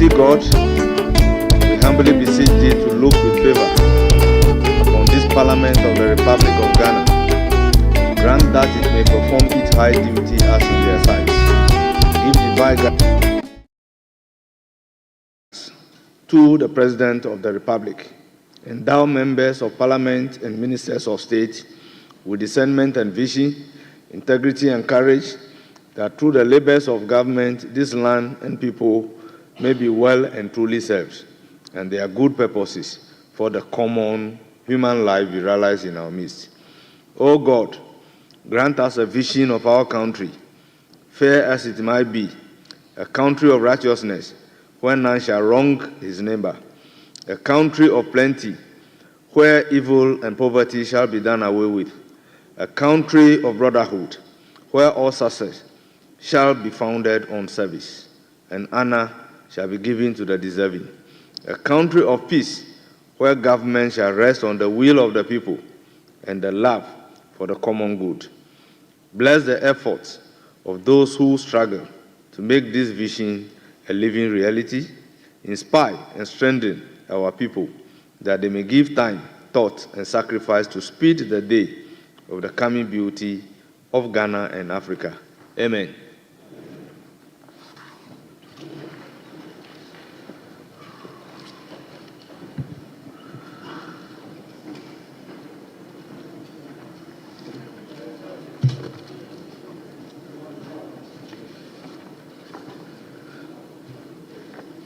Almighty God, we humbly beseech thee to look with favor upon this Parliament of the Republic of Ghana. Grant that it may perform its high duty as in their sight. Give divine guidance to the President of the Republic. Endow members of Parliament and ministers of state with discernment and vision, integrity and courage, that through the labors of government, this land and people may be well and truly served, and their good purposes for the common human life be realized in our midst. O God, grant us a vision of our country, fair as it might be, a country of righteousness, where none shall wrong his neighbor, a country of plenty, where evil and poverty shall be done away with, a country of brotherhood, where all success shall be founded on service, and honor shall be given to the deserving, a country of peace, where government shall rest on the will of the people and the love for the common good. Bless the efforts of those who struggle to make this vision a living reality. Inspire and strengthen our people, that they may give time, thought, and sacrifice to speed the day of the coming beauty of Ghana and Africa. Amen.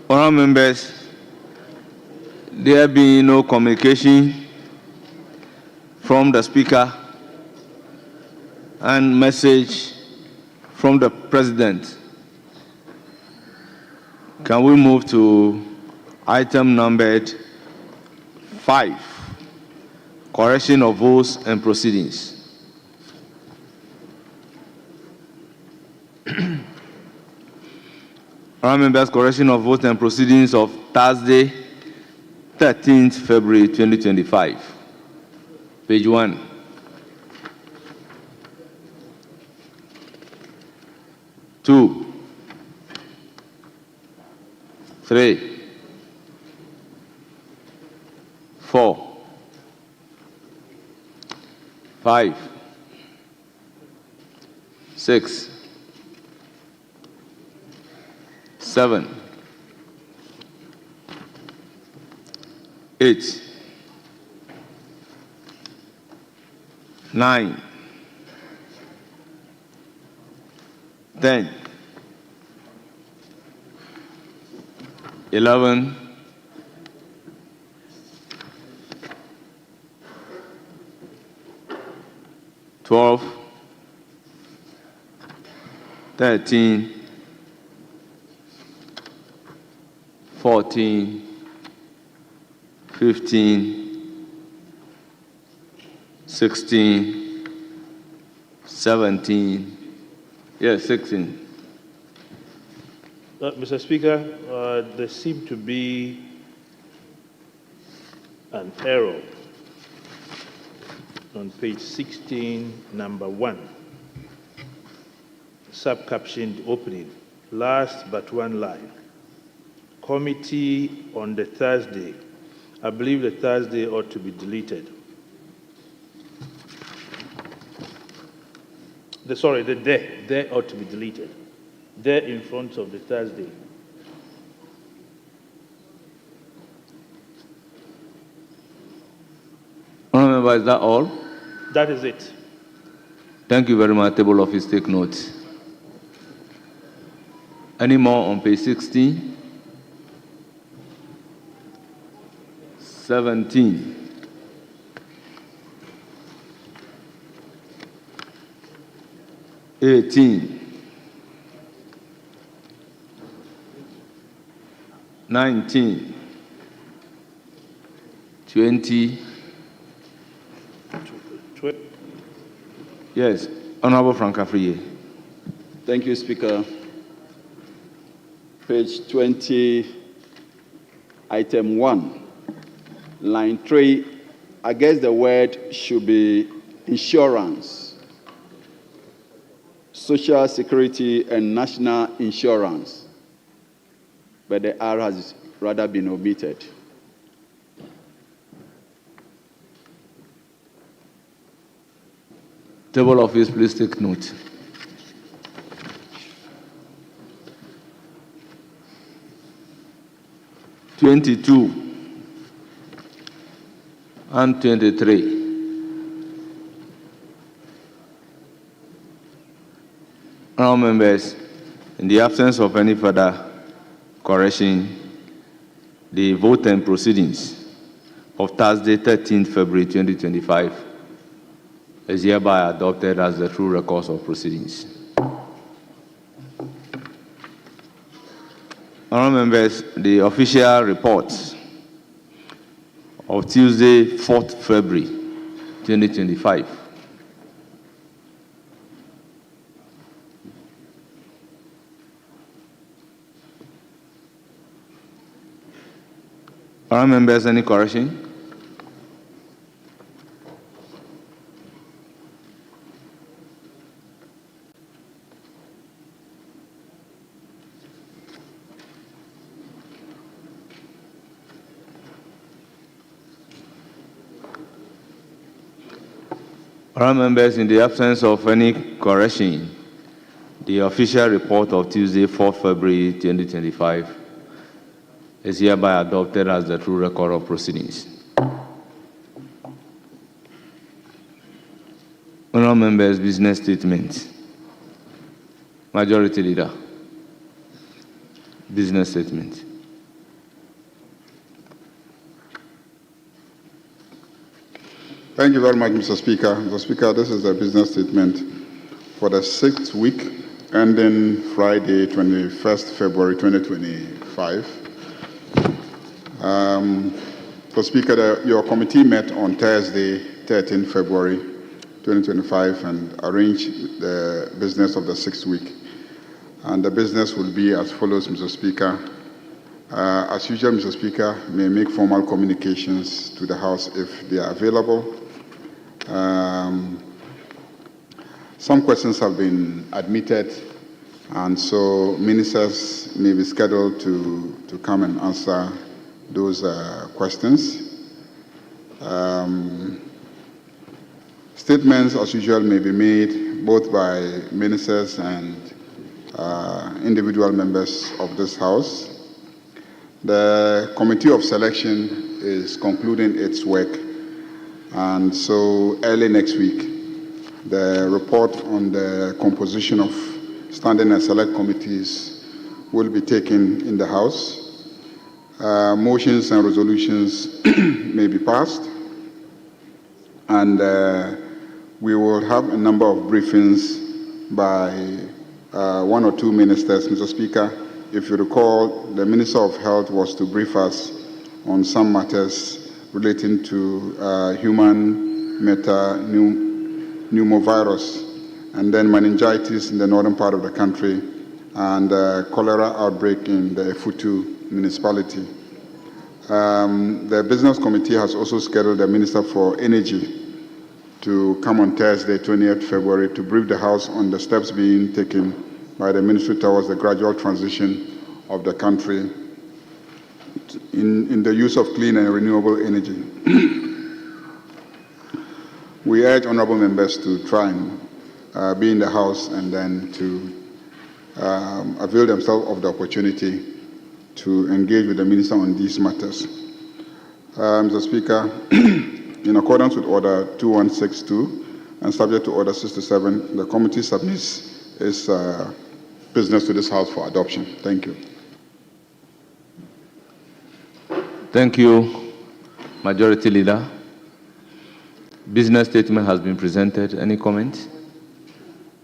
Honourable members, there being no communication from the Speaker and message from the President, can we move to item numbered 5, correction of votes and proceedings? Honourable members, correction of votes and proceedings of Thursday, 13th February 2025. Page 1. Two, 3, 4, 5, 6, 7, 8, 9, 10, 11, 12, 13, 14, 15, 16, 17, yes, 16. Mr. Speaker, there seemed to be an error on page 16, number 1, subcaptioned opening, last but one line. Committee on the Thursday. I believe the Thursday ought to be deleted. The day ought to be deleted. There in front of the Thursday. Honourable member, is that all? That is it. Thank you very much. Table office, take note. Any more on page 16? 17. 18. 19, 20. Yes, Honorable Frank Afriye. Thank you, Speaker. Page 20, item 1, line 3. I guess the word should be insurance, social security, and national insurance. but the R has rather been omitted. Table office, please take note. (22) and 23. Honourable members, in the absence of any further correction, the vote and proceedings of Thursday, 13th February 2025 is hereby adopted as the true records of proceedings. Honourable members, the official reports of Tuesday, 4th February 2025. Honourable members, any correction? Honourable members, in the absence of any correction, the official report of Tuesday, 4th February 2025 is hereby adopted as the true record of proceedings. Honourable members, business statement. Majority Leader. Business statement. Thank you very much, Mr. Speaker. Mr. Speaker, this is a business statement for the 6th week ending Friday, 21st February 2025. Mr. Speaker, your committee met on Thursday, 13th February 2025 and arranged the business of the 6th week. And the business will be as follows, Mr. Speaker. As usual, Mr. Speaker may make formal communications to the House if they are available. Some questions have been admitted, and so ministers may be scheduled to come and answer those questions. Statements, as usual, may be made both by ministers and individual members of this House. The Committee of Selection is concluding its work, and so early next week, the report on the composition of standing and select committees will be taken in the House. Motions and resolutions may be passed, and we will have a number of briefings by one or two ministers. Mr. Speaker, if you recall, the Minister of Health was to brief us on some matters relating to human metapneumovirus, and then meningitis in the northern part of the country, and cholera outbreak in the Futu municipality. The Business Committee has also scheduled the Minister for Energy to come on Thursday, 28th February, to brief the House on the steps being taken by the Ministry towards the gradual transition of the country in the use of clean and renewable energy. We urge honourable members to try and be in the House and then to avail themselves of the opportunity to engage with the Minister on these matters. Mr. Speaker, in accordance with Order 2162 and subject to Order 67, the committee submits its business to this House for adoption. Thank you. Thank you, Majority Leader. Business statement has been presented. Any comment?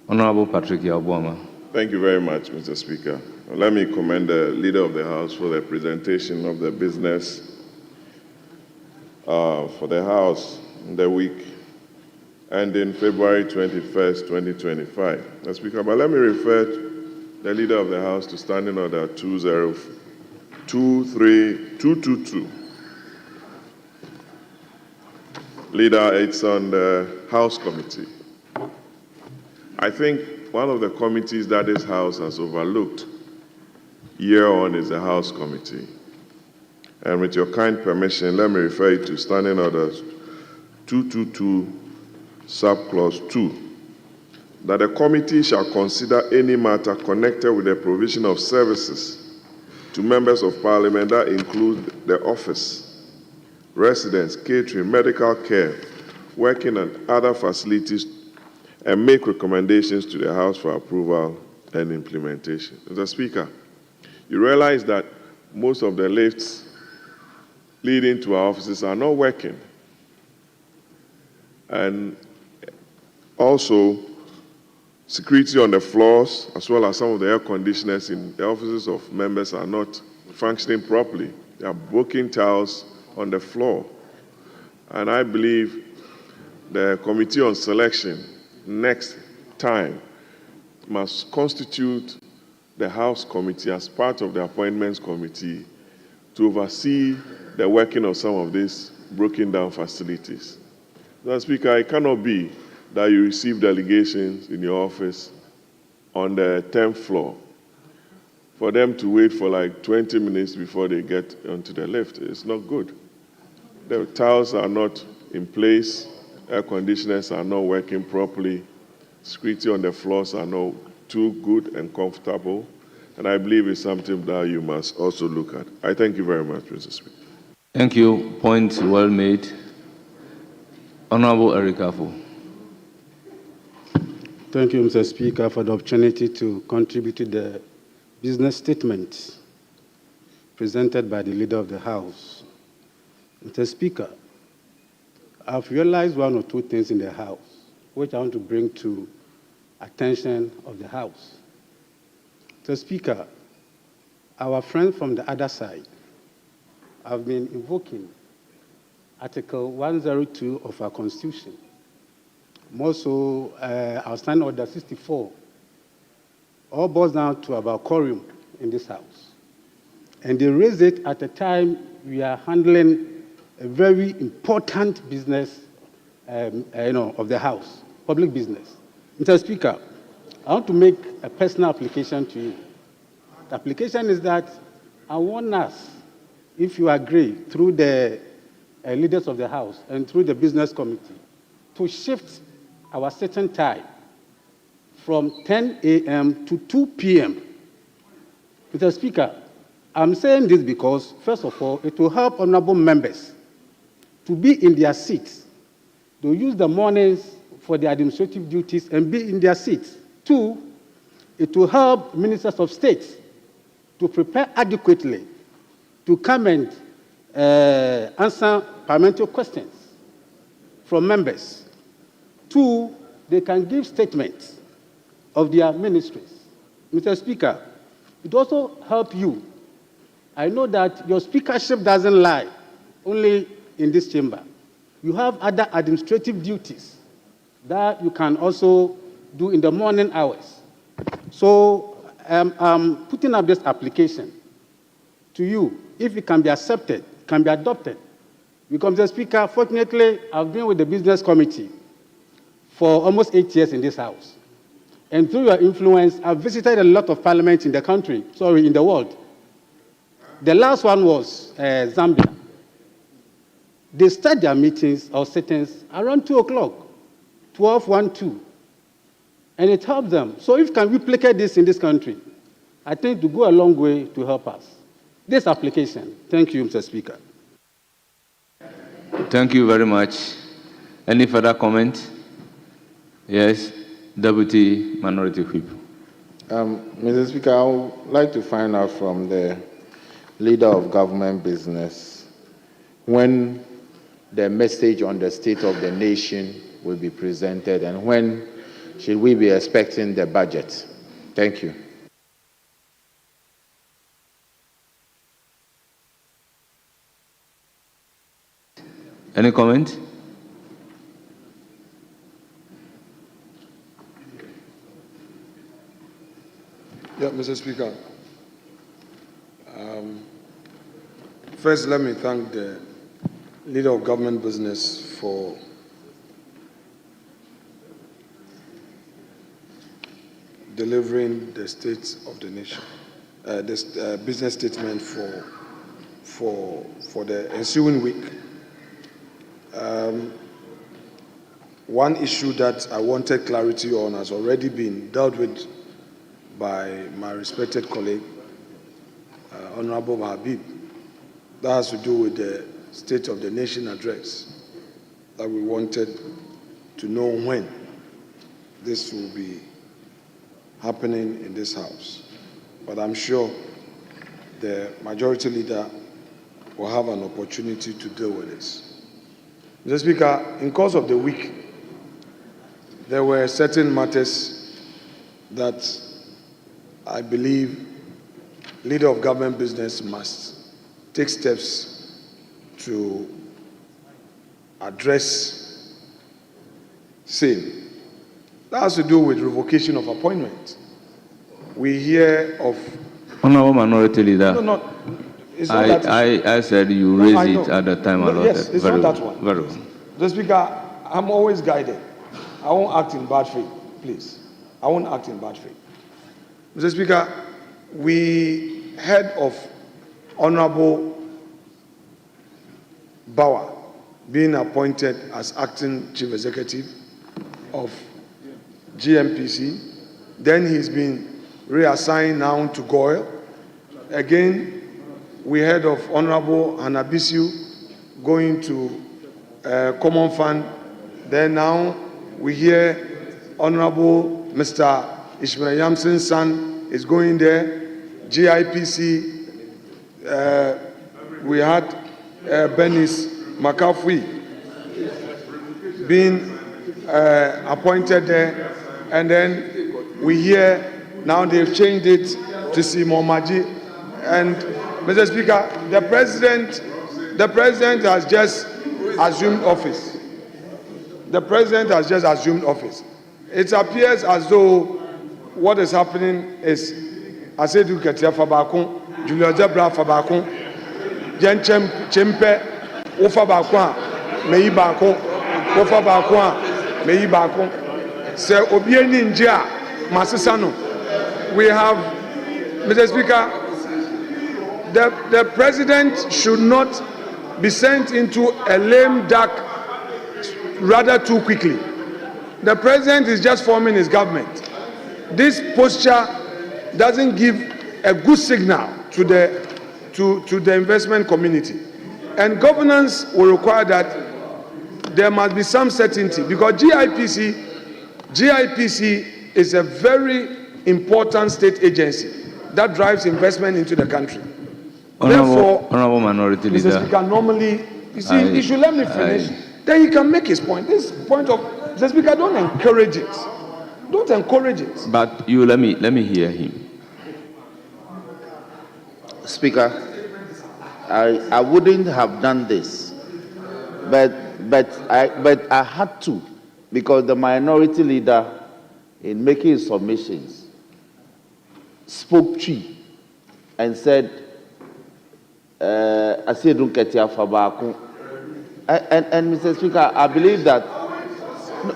Honorable Patrick Yabuama. Thank you very much, Mr. Speaker. Let me commend the Leader of the House for the presentation of the business for the House in the week ending February 21st, 2025. Mr. Speaker, but let me refer the Leader of the House to Standing Order 222. Leader, it's on the House Committee. I think one of the committees that this House has overlooked year on is the House Committee. And with your kind permission, let me refer you to Standing Orders 222, Subclause 2, that the committee shall consider any matter connected with the provision of services to members of Parliament that include the office, residence, catering, medical care, working and other facilities, and make recommendations to the House for approval and implementation. Mr. Speaker, you realize that most of the lifts leading to our offices are not working. And also, security on the floors, as well as some of the air conditioners in the offices of members are not functioning properly. There are broken tiles on the floor. And I believe the Committee on Selection next time must constitute the House Committee as part of the Appointments Committee to oversee the working of some of these broken down facilities. Mr. Speaker, it cannot be that you receive delegations in your office on the 10th floor for them to wait for like 20 minutes before they get onto the lift. It's not good. The tiles are not in place, air conditioners are not working properly, security on the floors are not too good and comfortable, and I believe it's something that you must also look at. I thank you very much, Mr. Speaker. Thank you. Point well made. Honorable Eric Afo. Thank you, Mr. Speaker, for the opportunity to contribute to the business statement presented by the Leader of the House. Mr. Speaker, I've realized one or two things in the House which I want to bring to attention of the House. Mr. Speaker, our friends from the other side have been invoking Article 102 of our Constitution. More so, our Standing Order 64, all boils down to about quorum in this House. And they raise it at a time we are handling a very important business of the House, public business. Mr. Speaker, I want to make a personal application to you. The application is that I want us, if you agree, through the leaders of the House and through the Business Committee, to shift our sitting time from 10 a.m. to 2 p.m. Mr. Speaker, I'm saying this because, first of all, it will help honorable members to be in their seats. They'll use the mornings for their administrative duties and be in their seats. Two, it will help ministers of state to prepare adequately to come and answer parliamentary questions from members. Two, they can give statements of their ministries. Mr. Speaker, it also helps you. I know that your speakership doesn't lie only in this chamber. You have other administrative duties that you can also do in the morning hours. So I'm putting up this application to you. If it can be accepted, can be adopted. Because, Mr. Speaker, fortunately, I've been with the Business Committee for almost 8 years in this House. And through your influence, I've visited a lot of parliaments in the country, in the world. The last one was Zambia. They start their meetings or sittings around 2 o'clock, 12, 1, 2. And it helps them. So if we can replicate this in this country, I think to go a long way to help us. This application. Thank you, Mr. Speaker. Thank you very much. Any further comment? Yes, Deputy Minority Whip. Mr. Speaker, I would like to find out from the Leader of Government Business when the message on the state of the nation will be presented and when should we be expecting the budget? Thank you. Any comment? Yeah, Mr. Speaker. First, let me thank the Leader of Government Business for delivering the state of the nation. this business statement for the ensuing week. One issue that I wanted clarity on has already been dealt with by my respected colleague, Honorable Habib. That has to do with the State of the Nation address that we wanted to know when this will be happening in this House. But I'm sure the majority leader will have an opportunity to deal with this. Mr. Speaker, in course of the week, there were certain matters that I believe leader of government business must take steps to address same. That has to do with revocation of appointment. We hear of... Honorable Minority Leader. No, it's not that issue. I said you raised it at the time allotted. Yes, it's Very not that well. one. Very well. Mr. Speaker, I'm always guided. I won't act in bad faith, please. I won't act in bad faith. Mr. Speaker, we heard of Honorable Bauer being appointed as acting chief executive of GMPC. Then he's been reassigned now to GOIL. Again, we heard of Honorable Hanabisiu going to Common Fund. Then now we hear Honorable Mr. Ishmael Yamson's son is going there. GIPC, we had Benis McAfee being appointed there. And then we hear now they've changed it to Simon Maji. And Mr. Speaker, the president has just assumed office. The president has just assumed office. It appears as though what is happening is Asedu Ketia Fabakon, Julius Zebra Fabakon, Jen Chempe, Ofa Bakwan, Mei Bakon, Ofa Bakwan, Mei Bakon. Se Obieni Njia, Masisano. We have, Mr. Speaker, the president should not be sent into a lame duck rather too quickly. The president is just forming his government. This posture doesn't give a good signal to the investment community. And governance will require that there must be some certainty, because GIPC is a very important state agency that drives investment into the country. Honorable Minority Leader. Mr. Speaker, normally, you see, he should let me finish. Then he can make his point. This point of, Mr. Speaker, don't encourage it. Don't encourage it. But you let me hear him. Speaker, I wouldn't have done this, but I had to, because the minority leader, in making his submissions, spoke tree and said, I said, don't get your fabako. And Mr. Speaker, I believe that.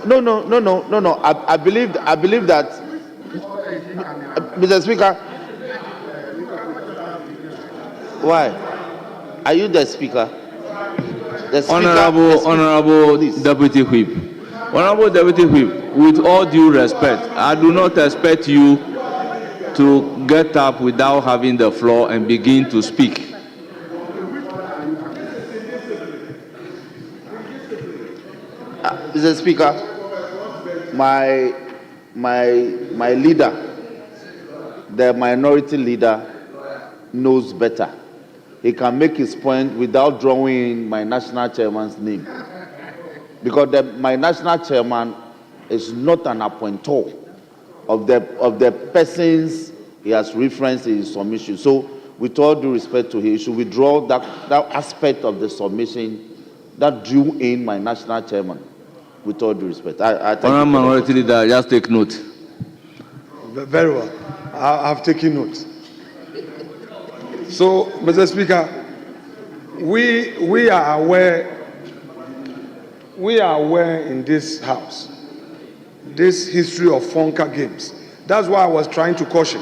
No. I believe that. Mr. Speaker, why? Are you the Speaker? The Speaker, Honorable please. Deputy Whip. Honorable Deputy Whip, with all due respect, I do not expect you to get up without having the floor and begin to speak. Mr. Speaker, my leader, the minority leader, knows better. He can make his point without drawing my national chairman's name, because my national chairman is not an appointor of the persons he has referenced in his submission. So, with all due respect to him, he should withdraw that aspect of the submission that drew in my national chairman. With all due respect, I thank Honorable Minority Leader, just take note. Very well. I've taken note. So, Mr. Speaker, we are aware in this House this history of Fonka games. That's why I was trying to caution.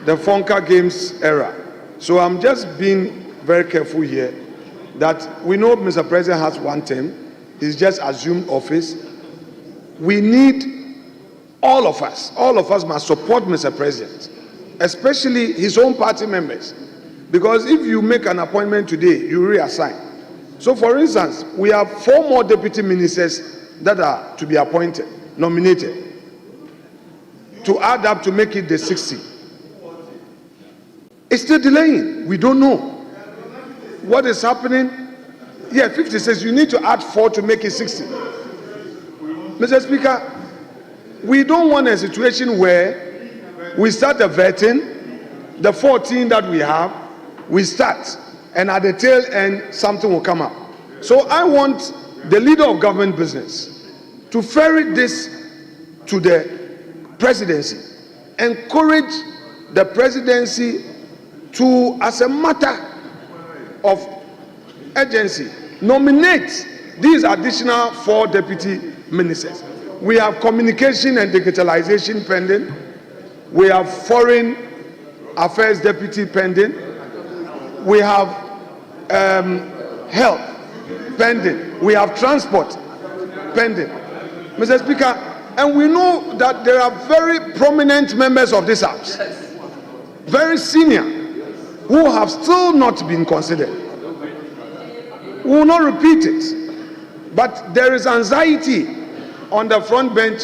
the Fonka Games era. So I'm just being very careful here that we know Mr. President has one term. He's just assumed office. We need all of us must support Mr. President, especially his own party members. Because if you make an appointment today, you reassign. So for instance, we have 4 more deputy ministers that are to be appointed, nominated, to add up to make it the 60. It's still delaying. We don't know what is happening. Yeah, 50 says you need to add 4 to make it 60. Mr. Speaker, we don't want a situation where we start the vetting, the 14 that we have, we start, and at the tail end, something will come up. So I want the leader of government business to ferret this to the presidency, encourage the presidency to, as a matter of urgency, nominate these additional 4 deputy ministers. We have communication and digitalization pending. We have foreign affairs deputy pending. We have health pending. We have transport pending. Mr. Speaker, and we know that there are very prominent members of this House, very senior, who have still not been considered. We will not repeat it, but there is anxiety on the front bench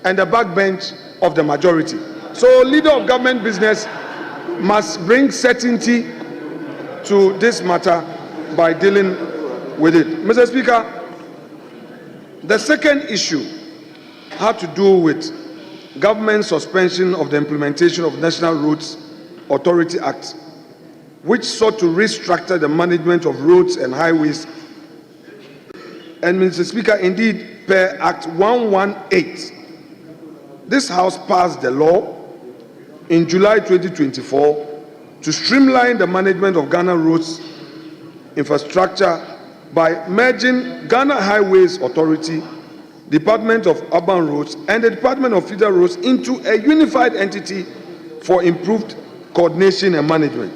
and the back bench of the majority. So leader of government business must bring certainty to this matter by dealing with it. Mr. Speaker, the second issue had to do with government suspension of the implementation of National Roads Authority Act, which sought to restructure the management of roads and highways. And Mr. Speaker, indeed, per Act 118, this House passed the law in July 2024 to streamline the management of Ghana roads infrastructure by merging Ghana Highways Authority, Department of Urban Roads, and the Department of Federal Roads into a unified entity for improved coordination and management.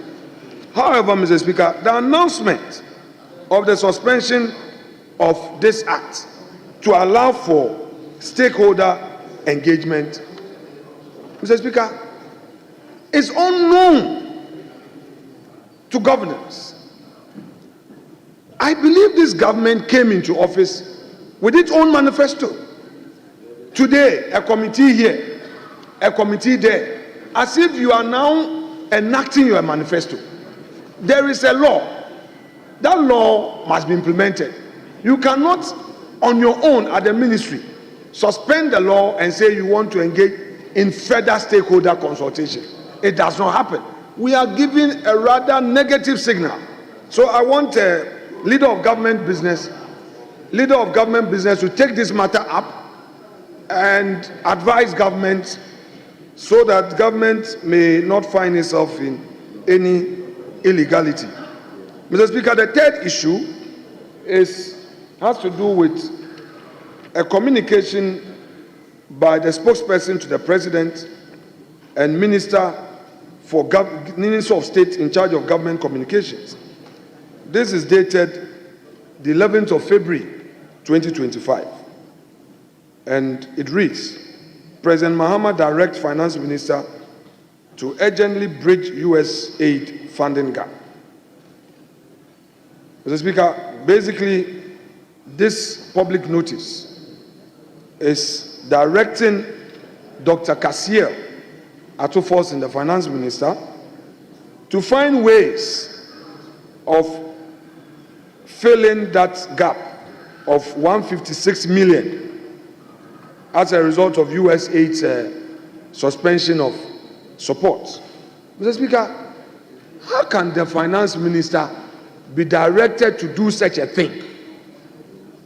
However, Mr. Speaker, the announcement of the suspension of this act to allow for stakeholder engagement, Mr. Speaker, is unknown to governance. I believe this government came into office with its own manifesto. Today, a committee here, a committee there, as if you are now enacting your manifesto. There is a law. That law must be implemented. You cannot, on your own at the ministry, suspend the law and say you want to engage in further stakeholder consultation. It does not happen. We are giving a rather negative signal. So I want a leader of government business to take this matter up and advise government so that government may not find itself in any illegality. Mr. Speaker, the third issue has to do with a communication by the spokesperson to the President and Minister of State in charge of government communications. This is dated the 11th of February 2025, and it reads, President Mahama directs Finance Minister to urgently bridge U.S. aid funding gap. Mr. Speaker, basically, this public notice is directing Dr. Kassiel Atufos in the Finance Minister to find ways of filling that gap of 156 million as a result of U.S. aid's suspension of support. Mr. Speaker, how can the Finance Minister be directed to do such a thing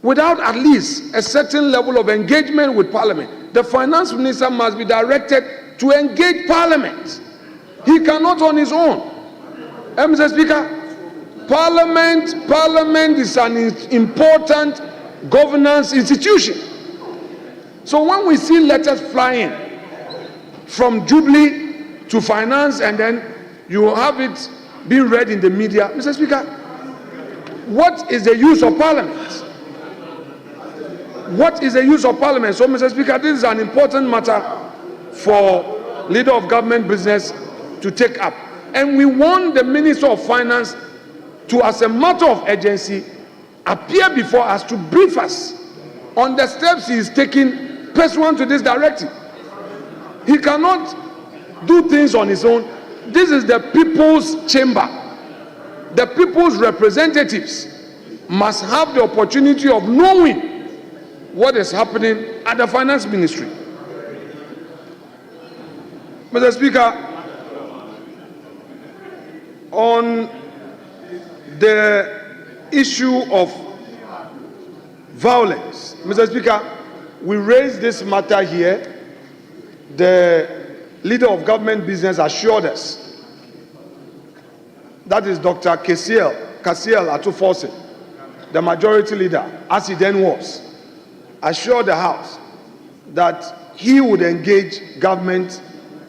without at least a certain level of engagement with Parliament? The Finance Minister must be directed to engage Parliament. He cannot on his own. Mr. Speaker, Parliament is an important governance institution. So when we see letters flying from Jubilee to finance, and then you have it being read in the media. Mr. Speaker, what is the use of parliament? What is the use of parliament? So, Mr. Speaker, this is an important matter for leader of government business to take up. And we want the Minister of Finance to, as a matter of urgency, appear before us to brief us on the steps he is taking pursuant to this directive. He cannot do things on his own. This is the people's chamber. The people's representatives must have the opportunity of knowing what is happening at the finance ministry. Mr. Speaker, on the issue of violence, Mr. Speaker, we raised this matter here. The leader of government business assured us, that is Dr. Kasiel Atuforse, the majority leader, as he then was, assured the House that he would engage government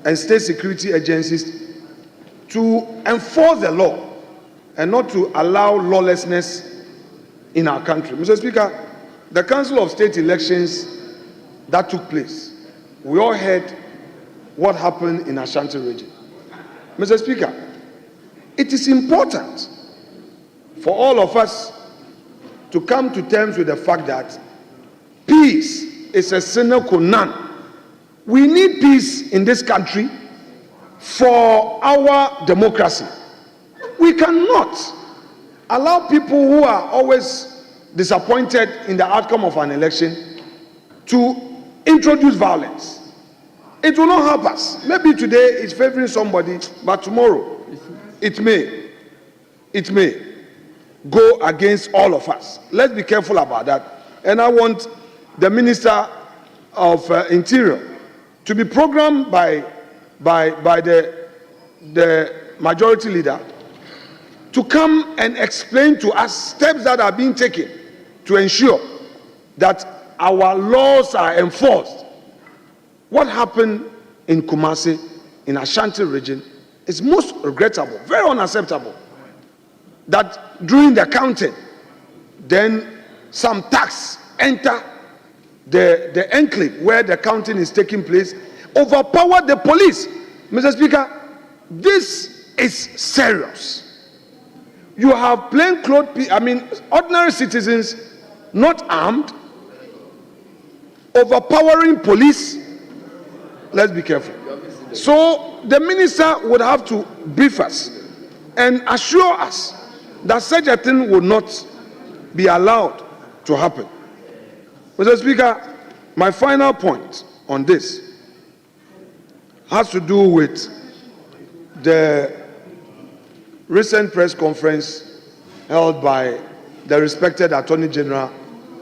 and state security agencies to enforce the law and not to allow lawlessness in our country. Mr. Speaker, the Council of State elections that took place, we all heard what happened in Ashanti region. Mr. Speaker, it is important for all of us to come to terms with the fact that peace is a sine qua non. We need peace in this country for our democracy. We cannot allow people who are always disappointed in the outcome of an election to introduce violence. It will not help us. Maybe today it's favoring somebody, but tomorrow it may go against all of us. Let's be careful about that. And I want the Minister of Interior to be programmed by the majority leader to come and explain to us steps that are being taken to ensure that our laws are enforced. What happened in Kumasi, in Ashanti region, is most regrettable, very unacceptable. That during the counting, then some tax enter the enclave where the counting is taking place, overpower the police. Mr. Speaker, this is serious. You have plainclothes, ordinary citizens, not armed, overpowering police. Let's be careful. So the minister would have to brief us and assure us that such a thing will not be allowed to happen. Mr. Speaker, my final point on this has to do with the recent press conference held by the respected Attorney General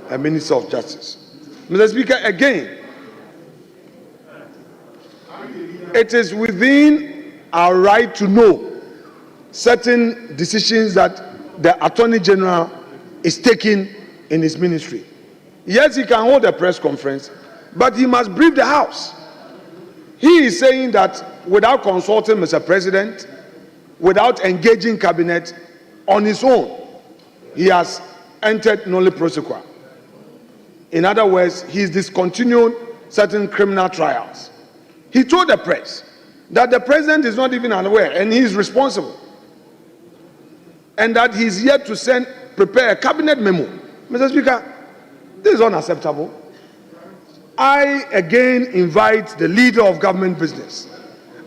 and Minister of Justice. Mr. Speaker, again, it is within our right to know certain decisions that the Attorney General is taking in his ministry. Yes, he can hold a press conference, but he must brief the House. He is saying that without consulting Mr. President, without engaging cabinet, on his own, he has entered nolle prosequi. In other words, he is discontinuing certain criminal trials. He told the press that the president is not even aware and he is responsible, and that he is yet to prepare a cabinet memo. Mr. Speaker, this is unacceptable. I again invite the leader of government business,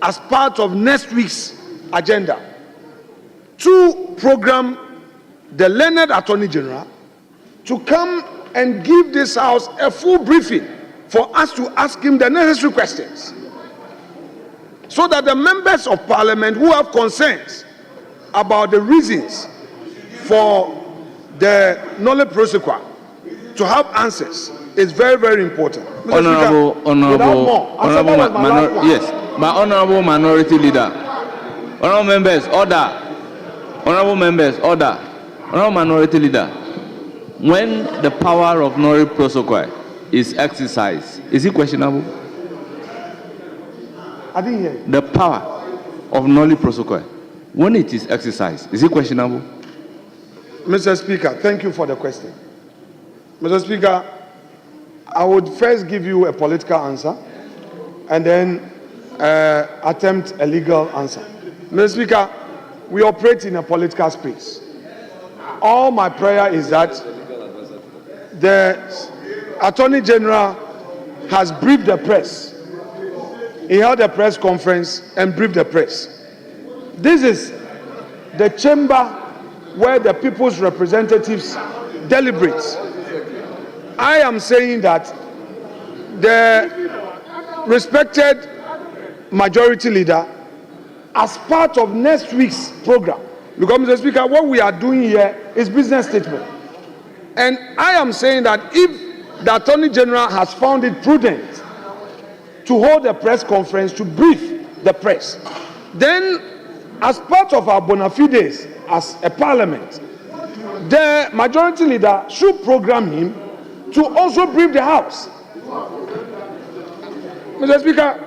as part of next week's agenda, to program the learned Attorney General to come and give this House a full briefing for us to ask him the necessary questions, so that the members of Parliament who have concerns about the reasons for the nolle prosequi to have answers is very, very important. Honorable Minority Leader. Honorable members, order. Honorable members, order. Honorable Minority Leader. When the power of nolle prosequi is exercised, is it questionable? I didn't hear you. The power of nolli prosequi, when it is exercised, is it questionable? Mr. Speaker, thank you for the question. Mr. Speaker, I would first give you a political answer and then attempt a legal answer. Mr. Speaker, we operate in a political space. All my prayer is that the Attorney General has briefed the press. He held a press conference and briefed the press. This is the chamber where the people's representatives deliberate. I am saying that the respected majority leader, as part of next week's program, because Mr. Speaker, what we are doing here is business statement. And I am saying that if the Attorney General has found it prudent to hold a press conference to brief the press, then as part of our bona fides as a parliament, the majority leader should program him to also brief the House. Mr. Speaker,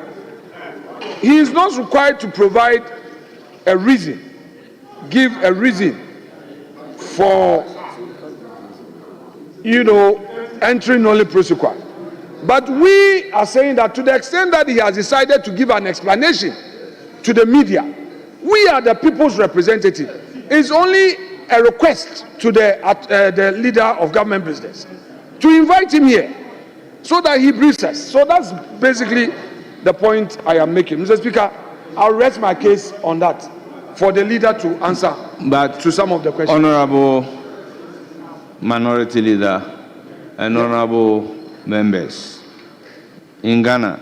he is not required to provide a reason, give a reason for, entering nolli prosequi. But we are saying that to the extent that he has decided to give an explanation to the media, we are the people's representative. It's only a request to the leader of government business to invite him here so that he briefs us. So that's basically the point I am making. Mr. Speaker, I'll rest my case on that for the leader to answer to some of the questions. Honorable Minority Leader and honorable members, in Ghana,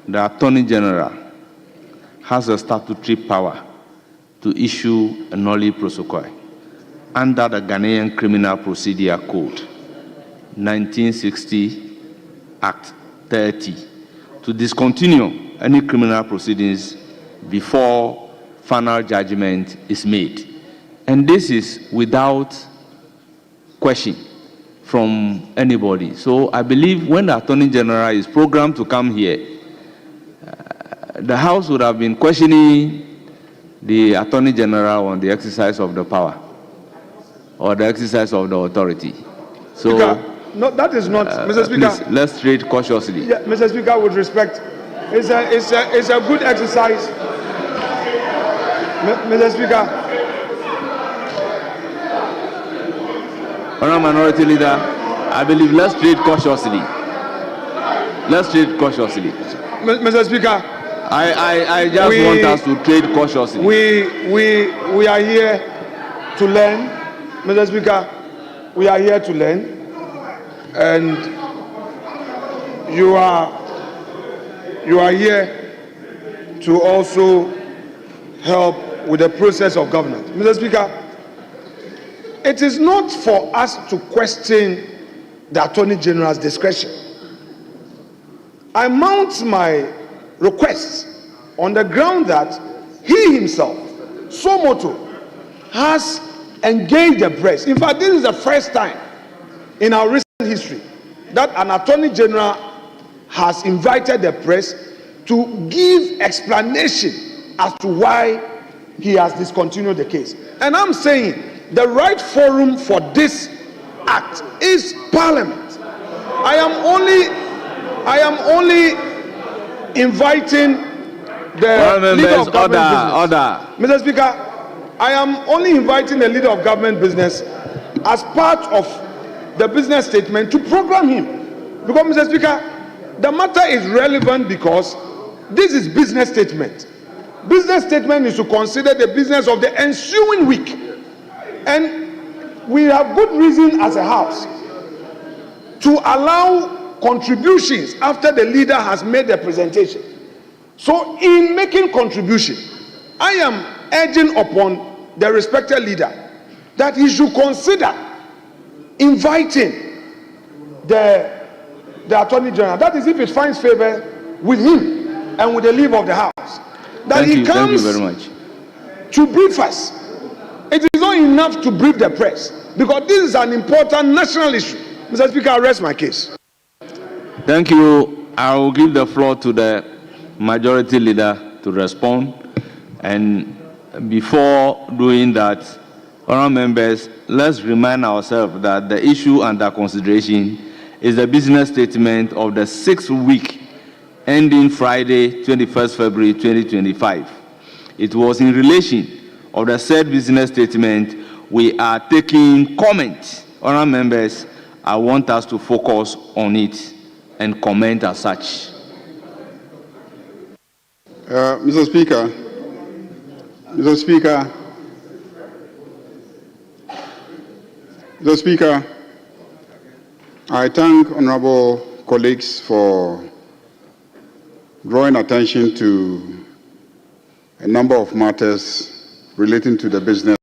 the Attorney General has a statutory power to issue a nolli prosequi under the Ghanaian Criminal Procedure Code 1960 Act 30 to discontinue any criminal proceedings before final judgment is made. And this is without question from anybody. So I believe when the Attorney General is programmed to come here, the House would have been questioning the Attorney General on the exercise of the power or the exercise of the authority. So, Speaker, no, that is not, Mr. Speaker. Please, let's tread cautiously. Yeah, Mr. Speaker, with respect, it's a good exercise. Mr. Speaker. Honourable Minority Leader, I believe let's tread cautiously. Let's tread cautiously. Mr. Speaker, I just want us to trade cautiously. We are here to learn, Mr. Speaker. We are here to learn, and you are here to also help with the process of governance, Mr. Speaker. It is not for us to question the Attorney General's discretion. I mount my request on the ground that he himself, Somoto, has engaged the press. In fact, this is the first time in our recent history that an Attorney General has invited the press to give explanation as to why he has discontinued the case. And I'm saying the right forum for this act is Parliament. I am only inviting the leader of government business. Mr. Speaker, I am only inviting the leader of government business as part of the business statement to program him. Because, Mr. Speaker, the matter is relevant because this is business statement. Business statement is to consider the business of the ensuing week. And we have good reason as a house to allow contributions after the leader has made the presentation. So in making contribution, I am urging upon the respected leader that he should consider inviting the Attorney General. That is if it finds favor with him and with the leave of the house. That he comes very much. To brief us. It is not enough to brief the press because this is an important national issue. Mr. Speaker, I rest my case. Thank you. I will give the floor to the majority leader to respond. And before doing that, honourable members, let's remind ourselves that the issue under consideration is the business statement of the 6th week ending Friday, 21st February 2025. It was in relation of the said business statement we are taking comments. Honourable members, I want us to focus on it and comment as such. Mr. Speaker, I thank honourable colleagues for drawing attention to a number of matters relating to the business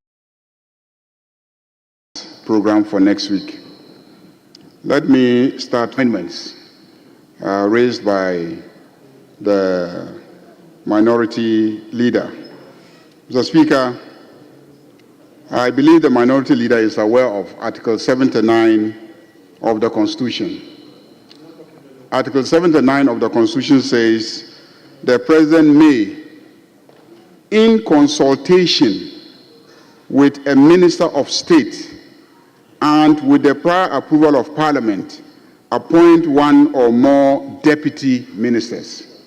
program for next week. Let me start amendments raised by the minority leader. Mr. Speaker, I believe the minority leader is aware of Article 79 of the Constitution. Article 79 of the Constitution says the President may, in consultation with a Minister of State and with the prior approval of Parliament, appoint one or more deputy ministers.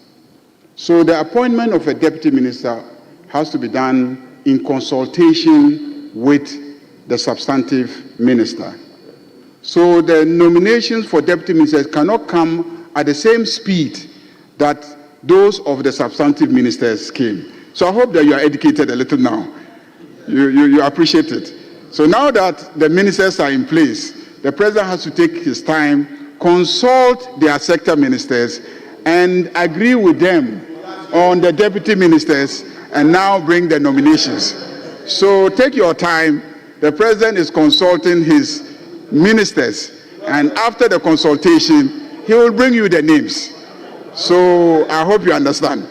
So the appointment of a deputy minister has to be done in consultation with the substantive minister. So the nominations for deputy ministers cannot come at the same speed that those of the substantive ministers came. So I hope that you are educated a little now. You appreciate it. So now that the ministers are in place, the president has to take his time, consult their sector ministers, and agree with them on the deputy ministers, and now bring the nominations. So take your time. The president is consulting his ministers, and after the consultation, he will bring you the names. So I hope you understand.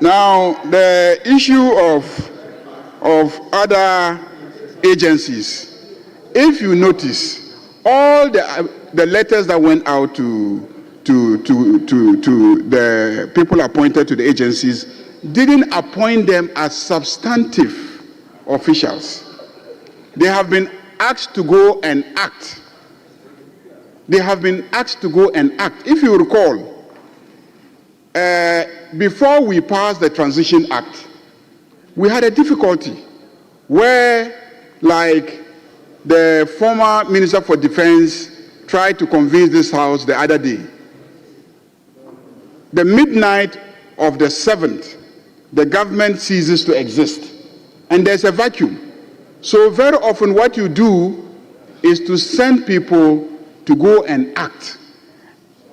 Now, the issue of other agencies, if you notice, all the letters that went out to the people appointed to the agencies didn't appoint them as substantive officials. They have been asked to go and act. They have been asked to go and act. If you recall, before we passed the Transition Act, we had a difficulty where, like, the former Minister for Defense tried to convince this House the other day. The midnight of the 7th, the government ceases to exist, and there's a vacuum. So very often what you do is to send people to go and act,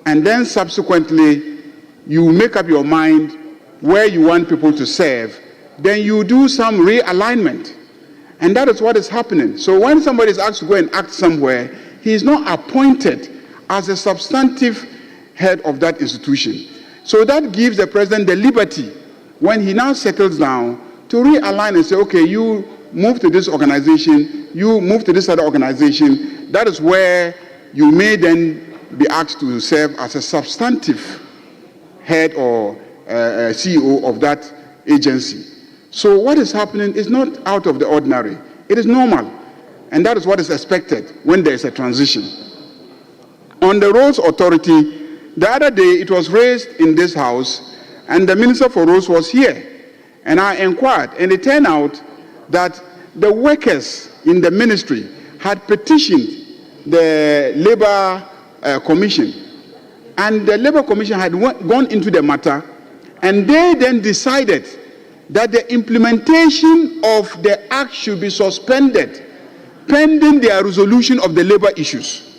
and then subsequently you make up your mind where you want people to serve, then you do some realignment. And that is what is happening. So when somebody is asked to go and act somewhere, he is not appointed as a substantive head of that institution. So that gives the president the liberty, when he now settles down, to realign and say, okay, you move to this organization, you move to this other organization. That is where you may then be asked to serve as a substantive head or CEO of that agency. So what is happening is not out of the ordinary. It is normal. And that is what is expected when there is a transition. On the Roads Authority, the other day it was raised in this House, and the Minister for Roads was here. And I inquired, and it turned out that the workers in the ministry had petitioned the Labour Commission. And the Labour Commission had gone into the matter, and they then decided that the implementation of the act should be suspended pending their resolution of the labour issues.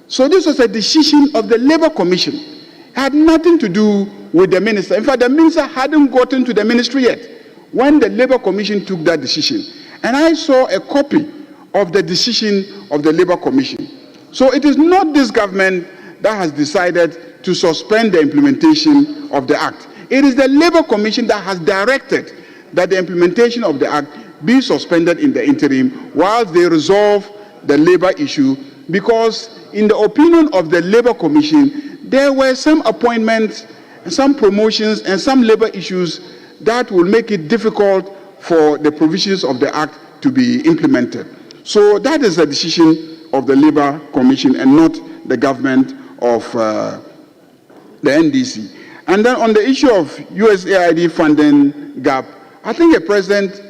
So this was a decision of the Labour Commission. It had nothing to do with the minister. In fact, the minister hadn't gotten to the ministry yet when the Labour Commission took that decision. And I saw a copy of the decision of the Labour Commission. So it is not this government that has decided to suspend the implementation of the act. It is the Labour Commission that has directed that the implementation of the act be suspended in the interim whilst they resolve the labour issue, because in the opinion of the Labour Commission, there were some appointments some promotions, and some labor issues that will make it difficult for the provisions of the Act to be implemented. So that is a decision of the Labour Commission and not the government of the NDC. And then on the issue of USAID funding gap, I think a president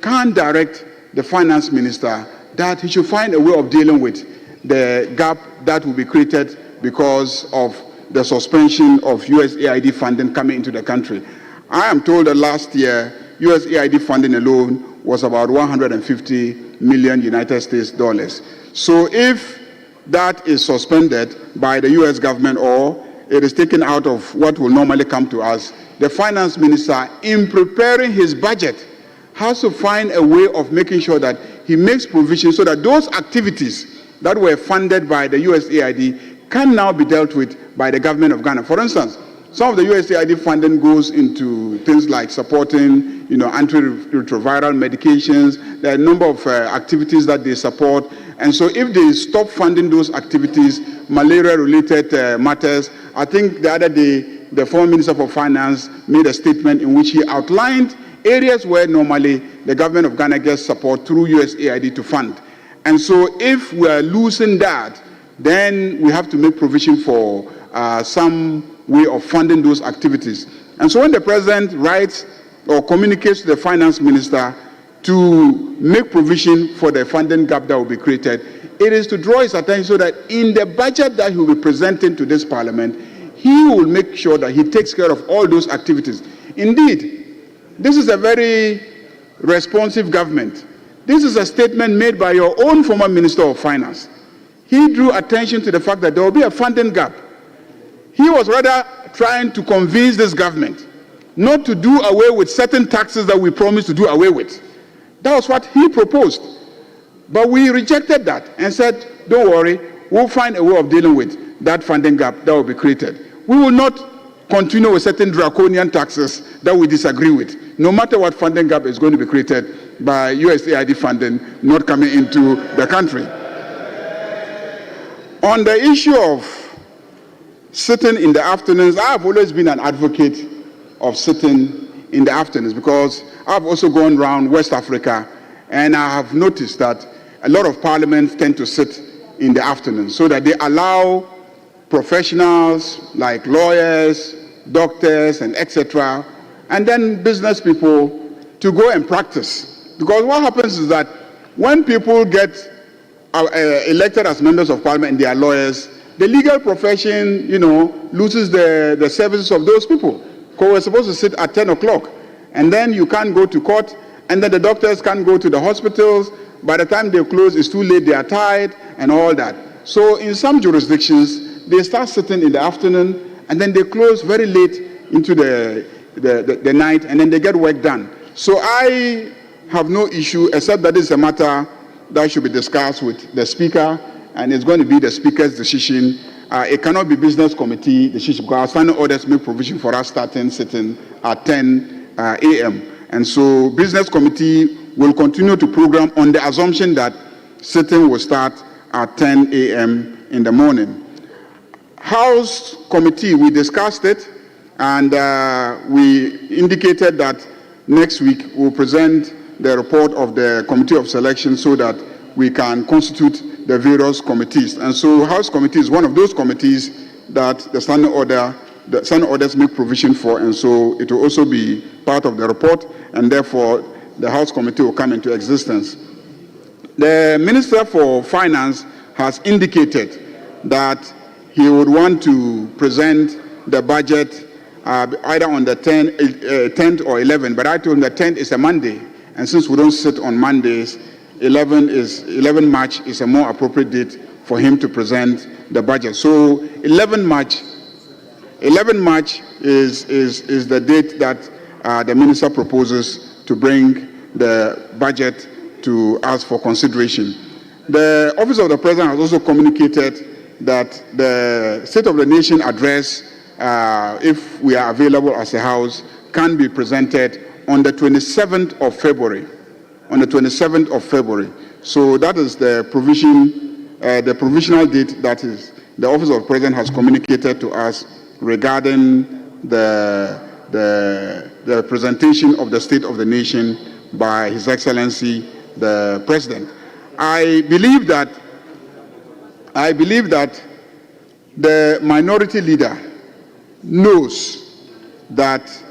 can direct the finance minister that he should find a way of dealing with the gap that will be created because of the suspension of USAID funding coming into the country. I am told that last year, USAID funding alone was about 150 million United States dollars. So if that is suspended by the US government or it is taken out of what will normally come to us, the finance minister, in preparing his budget, has to find a way of making sure that he makes provision so that those activities that were funded by the USAID can now be dealt with by the government of Ghana. For instance, some of the USAID funding goes into things like supporting, antiretroviral medications. There are a number of activities that they support. And so if they stop funding those activities, malaria-related matters, I think the other day, the former Minister for Finance made a statement in which he outlined areas where normally the government of Ghana gets support through USAID to fund. And so if we are losing that, then we have to make provision for some way of funding those activities. And so when the president writes or communicates to the finance minister to make provision for the funding gap that will be created, it is to draw his attention so that in the budget that he will be presenting to this parliament, he will make sure that he takes care of all those activities. Indeed, this is a very responsive government. This is a statement made by your own former Minister of Finance. He drew attention to the fact that there will be a funding gap. He was rather trying to convince this government not to do away with certain taxes that we promised to do away with. That was what he proposed. But we rejected that and said, don't worry, we'll find a way of dealing with that funding gap that will be created. We will not continue with certain draconian taxes that we disagree with, no matter what funding gap is going to be created by USAID funding not coming into the country. On the issue of sitting in the afternoons, I have always been an advocate of sitting in the afternoons because I've also gone around West Africa and I have noticed that a lot of parliaments tend to sit in the afternoon so that they allow professionals like lawyers, doctors, and etc., and then business people to go and practice. Because what happens is that when people get elected as members of parliament and they are lawyers, the legal profession, loses the services of those people. Because we're supposed to sit at 10 o'clock, and then you can't go to court, and then the doctors can't go to the hospitals. By the time they close, it's too late, they are tired, and all that. So in some jurisdictions, they start sitting in the afternoon, and then they close very late into the night, and then they get work done. So I have no issue, except that it's a matter that should be discussed with the Speaker, and it's going to be the Speaker's decision. It cannot be Business Committee decision, because our standing orders make provision for us sitting at 10 a.m. And so Business Committee will continue to program on the assumption that sitting will start at 10 a.m. in the morning. House Committee, we discussed it, and we indicated that next week we'll present the report of the Committee of Selection so that we can constitute the various committees. And so House Committee is one of those committees that the standing orders make provision for, and so it will also be part of the report, and therefore the House Committee will come into existence. The Minister for Finance has indicated that he would want to present the budget either on the 10th or 11th, but I told him that 10th is a Monday, and since we don't sit on Mondays, 11 March is a more appropriate date for him to present the budget. So 11 March is the date that the minister proposes to bring the budget to us for consideration. The Office of the President has also communicated that the State of the Nation address, if we are available as a House, can be presented on the 27th of February. On the 27th of February. So that is the provisional date that is the Office of the President has communicated to us regarding the presentation of the State of the Nation by His Excellency the President. I believe that the minority leader knows that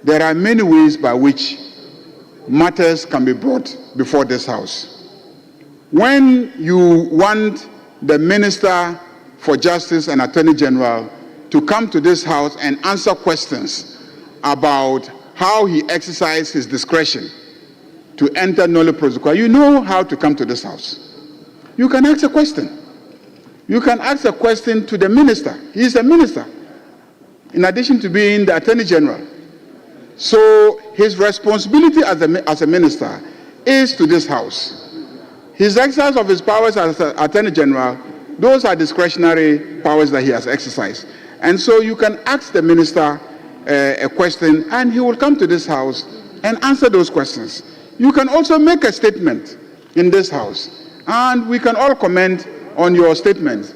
there are many ways by which matters can be brought before this House. When you want the Minister for Justice and Attorney General to come to this House and answer questions about how he exercised his discretion to enter nolle prosequi, you know how to come to this House. You can ask a question. You can ask a question to the Minister. He is a Minister, in addition to being the Attorney General. So his responsibility as a Minister is to this House. His exercise of his powers as Attorney General, those are discretionary powers that he has exercised. And so you can ask the Minister a question and he will come to this House and answer those questions. You can also make a statement in this House and we can all comment on your statements.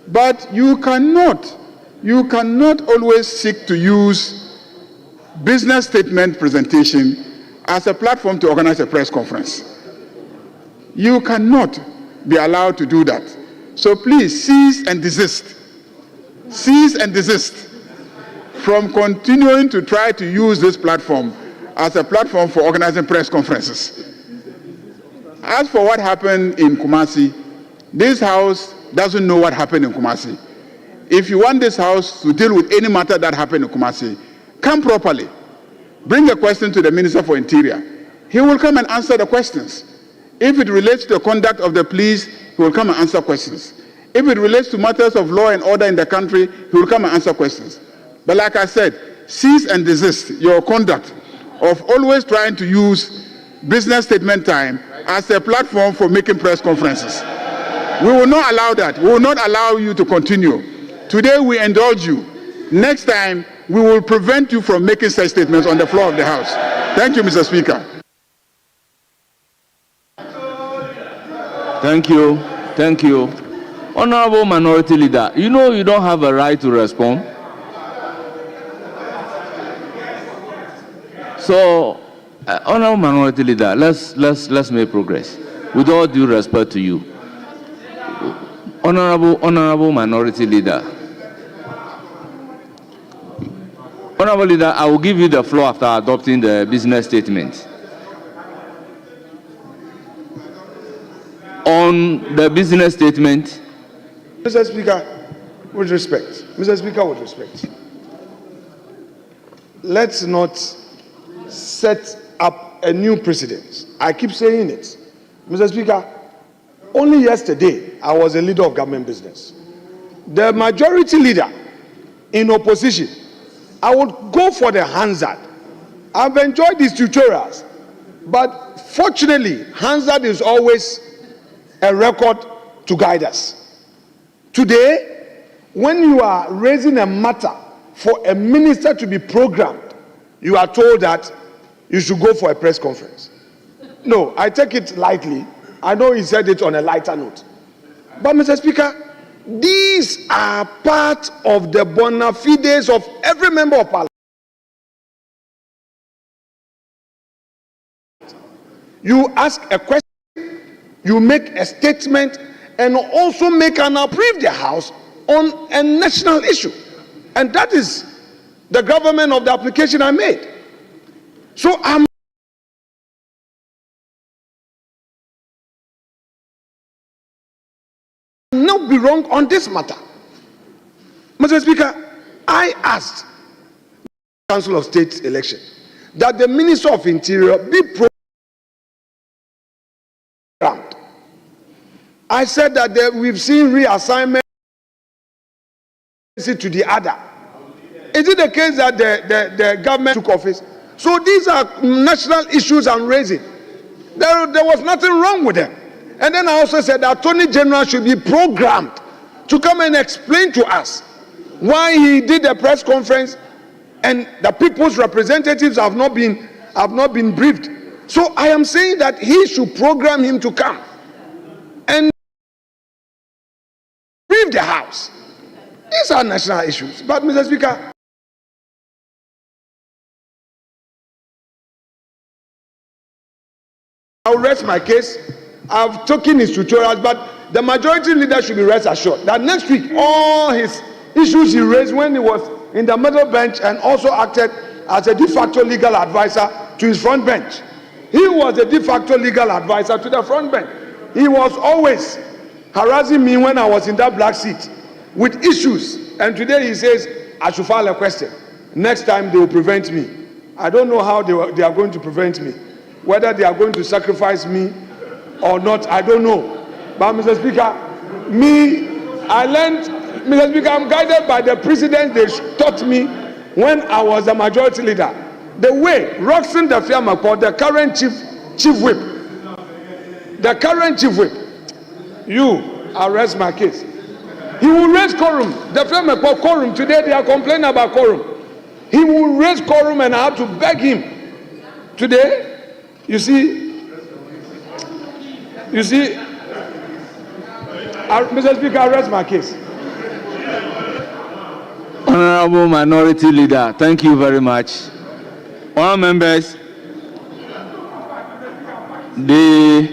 But you cannot always seek to use business statement presentation as a platform to organize a press conference. You cannot be allowed to do that. So please cease and desist. Cease and desist from continuing to try to use this platform as a platform for organizing press conferences. As for what happened in Kumasi, this House doesn't know what happened in Kumasi. If you want this House to deal with any matter that happened in Kumasi, come properly. Bring a question to the Minister for Interior. He will come and answer the questions. If it relates to the conduct of the police, he will come and answer questions. If it relates to matters of law and order in the country, he will come and answer questions. But like I said, cease and desist your conduct of always trying to use business statement time as a platform for making press conferences. We will not allow that. We will not allow you to continue. Today we indulge you. Next time, we will prevent you from making such statements on the floor of the House. Thank you, Mr. Speaker. Thank you. Thank you. Honorable Minority Leader, you know you don't have a right to respond. So, Honorable Minority Leader, let's make progress. With all due respect to you. Honorable Minority Leader. Honorable Leader, I will give you the floor after adopting the business statement. On the business statement. Mr. Speaker, with respect. Mr. Speaker, with respect. Let's not set up a new precedent. I keep saying it. Mr. Speaker, only yesterday I was a leader of government business. The majority leader in opposition, I would go for the Hansard. I've enjoyed these tutorials, but fortunately, Hansard is always a record to guide us. Today, when you are raising a matter for a minister to be programmed, you are told that you should go for a press conference. No, I take it lightly. I know he said it on a lighter note. But Mr. Speaker, these are part of the bona fides of every member of Parliament. You ask a question, you make a statement, and also make an brief the House on a national issue. And that is the government of the application I made. So I'm not be wrong on this matter. Mr. Speaker, I asked the Council of State election that the Minister of Interior be programmed. I said that we've seen reassignment to the other. Is it the case that the government took office? So these are national issues I'm raising. There was nothing wrong with them. And then I also said the Attorney General should be programmed to come and explain to us why he did a press conference and the people's representatives have not been briefed. So I am saying that he should program him to come and brief the House. These are national issues. But Mr. Speaker, I'll rest my case. I've taken his tutorials, but the majority leader should be rest assured that next week, all his issues he raised when he was in the middle bench and also acted as a de facto legal advisor to his front bench. He was a de facto legal advisor to the front bench. He was always harassing me when I was in that black seat with issues. And today he says, I should file a question. Next time they will prevent me. I don't know how they are going to prevent me. Whether they are going to sacrifice me or not, I don't know. But Mr. Speaker, I learned, Mr. Speaker, I'm guided by the precedents they taught me when I was the majority leader. The way Roxanne Dafiamakpo, the current chief whip, you arrest my case. He will raise quorum. Dafiamakpo quorum. Today they are complaining about quorum. He will raise quorum and I have to beg him. Today, you see, Mr. Speaker, arrest my case. Honorable Minority Leader, thank you very much. Honourable members, the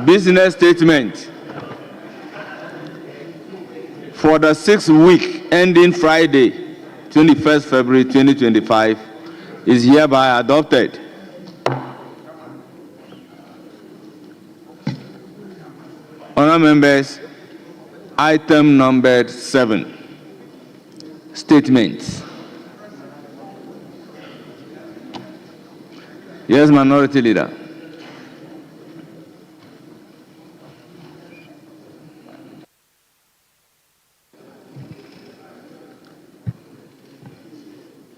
business statement for the 6th week ending Friday, 21st February 2025 is hereby adopted. Honourable members, item number 7, statements. Yes, Minority Leader.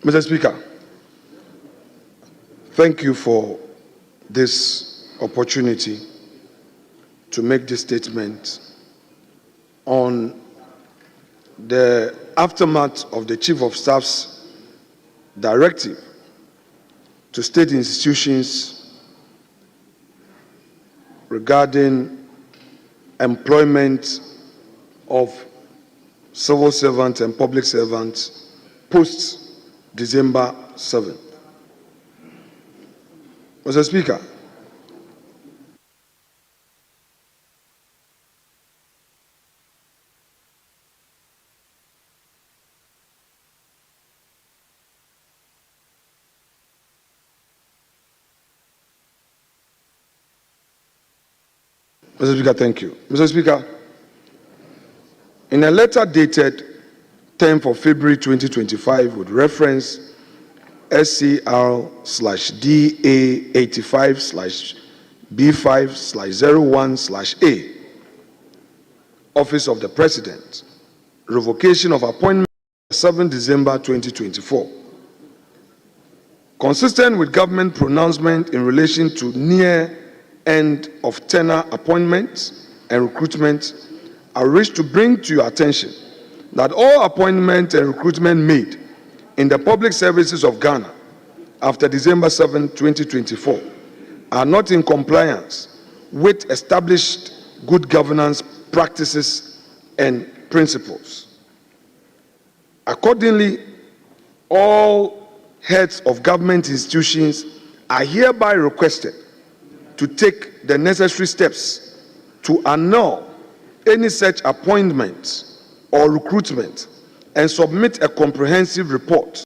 Mr. Speaker, thank you for this opportunity to make this statement on the aftermath of the Chief of Staff's directive to state institutions regarding employment of civil servants and public servants post-December 7th. Mr. Speaker, thank you. Mr. Speaker, in a letter dated 10th of February 2025 with reference SCR/DA85/B5/01/A, Office of the President, revocation of appointment 7 December 2024. Consistent with government pronouncement in relation to near end of tenure appointments and recruitment, I wish to bring to your attention that all appointment and recruitment made in the public services of Ghana after December 7, 2024 are not in compliance with established good governance practices and principles. Accordingly, all heads of government institutions are hereby requested to take the necessary steps to annul any such appointment or recruitment and submit a comprehensive report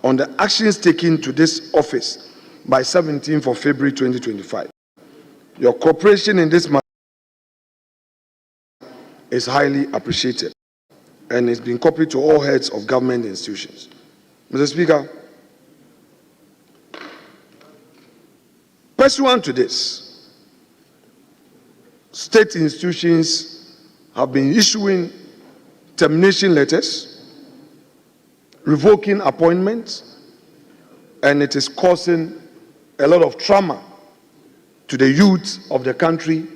on the actions taken to this office by 17th of February 2025. Your cooperation in this matter is highly appreciated and is being copied to all heads of government institutions. Mr. Speaker, pursuant to this, state institutions have been issuing termination letters, revoking appointments, and it is causing a lot of trauma to the youth of the country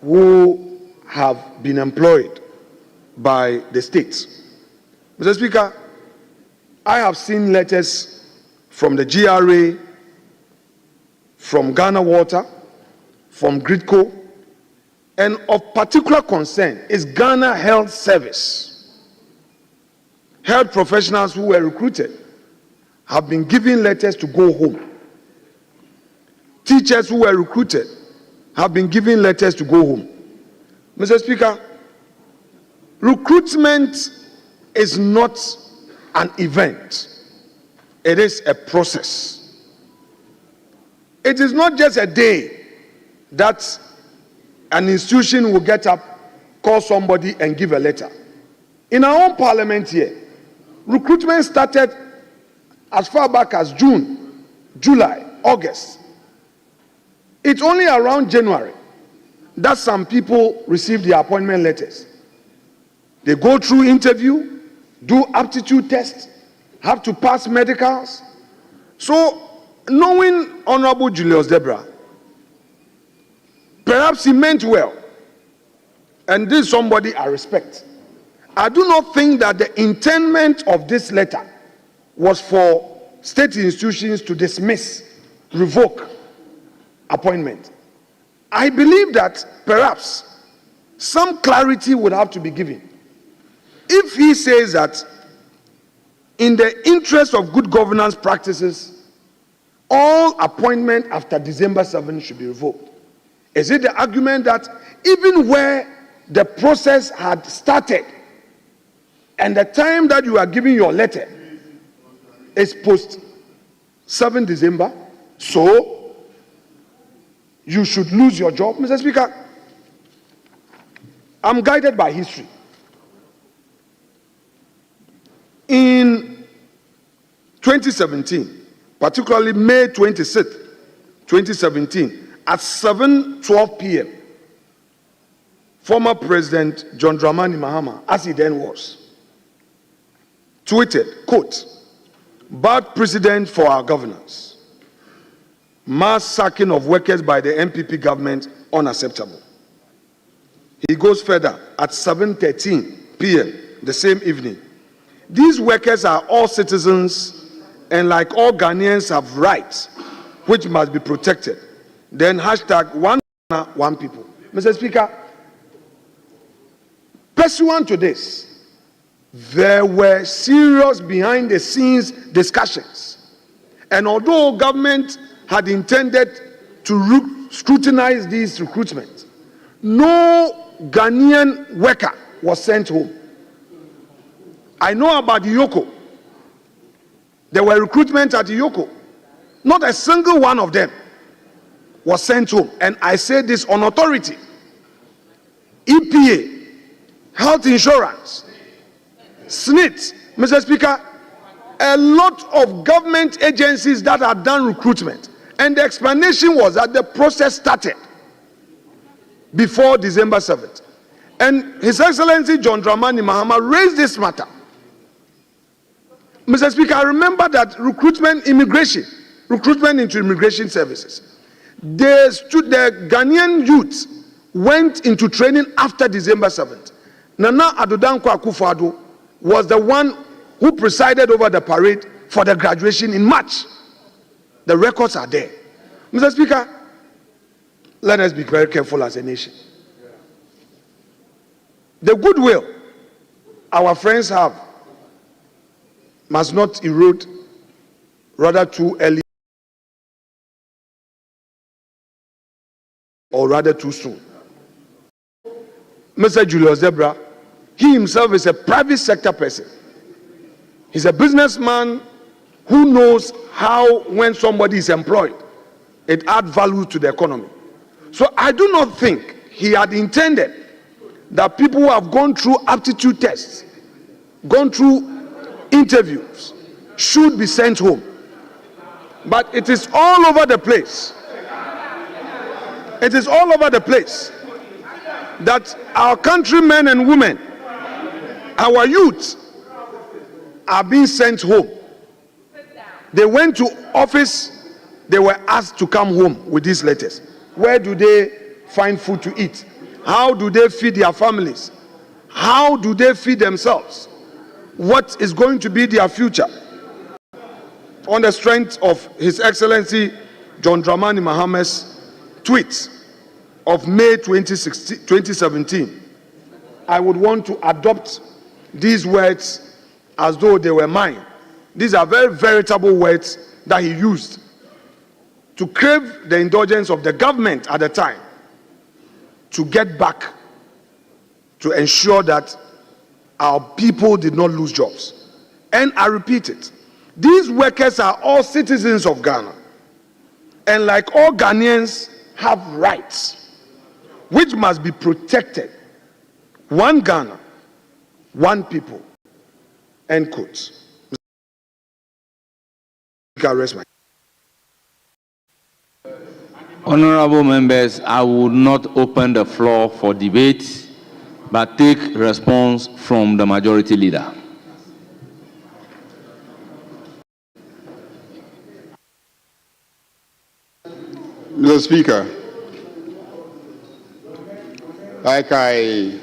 who have been employed by the states. Mr. Speaker, I have seen letters from the GRA, from Ghana Water, from Gridco, and of particular concern is Ghana Health Service. Health professionals who were recruited have been given letters to go home. Teachers teachers who were recruited have been given letters to go home. Mr. Speaker, recruitment is not an event. It is a process. It is not just a day that an institution will get up, call somebody and give a letter. In our own parliament here, recruitment started as far back as June, July, August. It's only around January that some people receive their appointment letters. They go through interview, do aptitude tests, have to pass medicals. So, knowing Honorable Julius Debra, perhaps he meant well, and this is somebody I respect. I do not think that the intent of this letter was for state institutions to dismiss, revoke appointment. I believe that perhaps some clarity would have to be given. If he says that in the interest of good governance practices, all appointment after December 7 should be revoked. Is it the argument that even where the process had started and the time that you are giving your letter is post 7 December, so you should lose your job? Mr. Speaker, I'm guided by history. In 2017, particularly May 26th, 2017, at 7:12 p.m., former President John Dramani Mahama, as he then was, tweeted, quote, "Bad precedent for our governance. Mass sacking of workers by the MPP government unacceptable." He goes further at 7:13 p.m. the same evening. "These workers are all citizens and like all Ghanaians have rights which must be protected." Then hashtag one Ghana, one people. Mr. Speaker, pursuant to this, there were serious behind the scenes discussions. And although government had intended to scrutinize these recruitments, no Ghanaian worker was sent home. I know about Yoko. There were recruitments at Yoko. Not a single one of them was sent home. And I say this on authority. EPA, health insurance, SNIT, Mr. Speaker, a lot of government agencies that have done recruitment. And the explanation was that the process started before December 7th. And His Excellency John Dramani Mahama raised this matter. Mr. Speaker, I remember that recruitment into immigration services. The Ghanaian youth went into training after December 7th. Nana Addo Dankwa Akufo-Addo was the one who presided over the parade for the graduation in March. The records are there. Mr. Speaker, let us be very careful as a nation. The goodwill our friends have must not erode rather too early or rather too soon. Mr. Julius Debra, he himself is a private sector person. He's a businessman who knows how, when somebody is employed, it adds value to the economy. So I do not think he had intended that people who have gone through aptitude tests, gone through interviews, should be sent home. But it is all over the place. It is all over the place that our countrymen and women, our youth, are being sent home. They went to office, they were asked to come home with these letters. Where do they find food to eat? How do they feed their families? How do they feed themselves? What is going to be their future? On the strength of His Excellency John Dramani Mahama's tweet of May 2017, I would want to adopt these words as though they were mine. These are very veritable words that he used. to crave the indulgence of the government at the time to get back to ensure that our people did not lose jobs. And I repeat it, these workers are all citizens of Ghana, and like all Ghanaians have rights which must be protected. One Ghana, one people. End quote. Honorable members, I will not open the floor for debate, but take response from the majority leader. Mr. Speaker, like I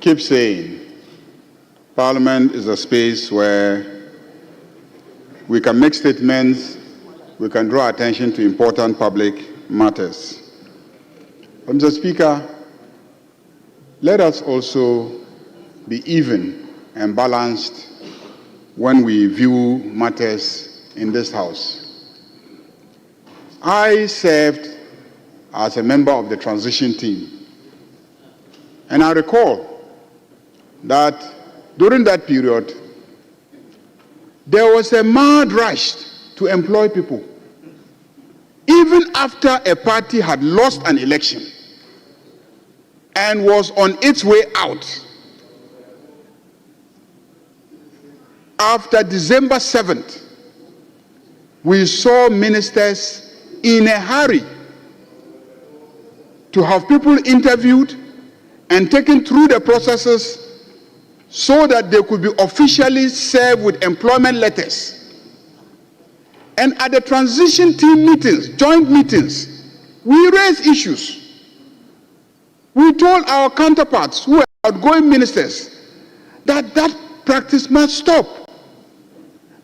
keep saying, Parliament is a space where we can make statements, we can draw attention to important public matters. But Mr. Speaker, let us also be even and balanced when we view matters in this House. I served as a member of the transition team, and I recall that during that period, there was a mad rush to employ people. Even after a party had lost an election and was on its way out, after December 7th, we saw ministers in a hurry to have people interviewed and taken through the processes so that they could be officially served with employment letters. And at the transition team meetings, joint meetings, we raised issues. We told our counterparts who were outgoing ministers that that practice must stop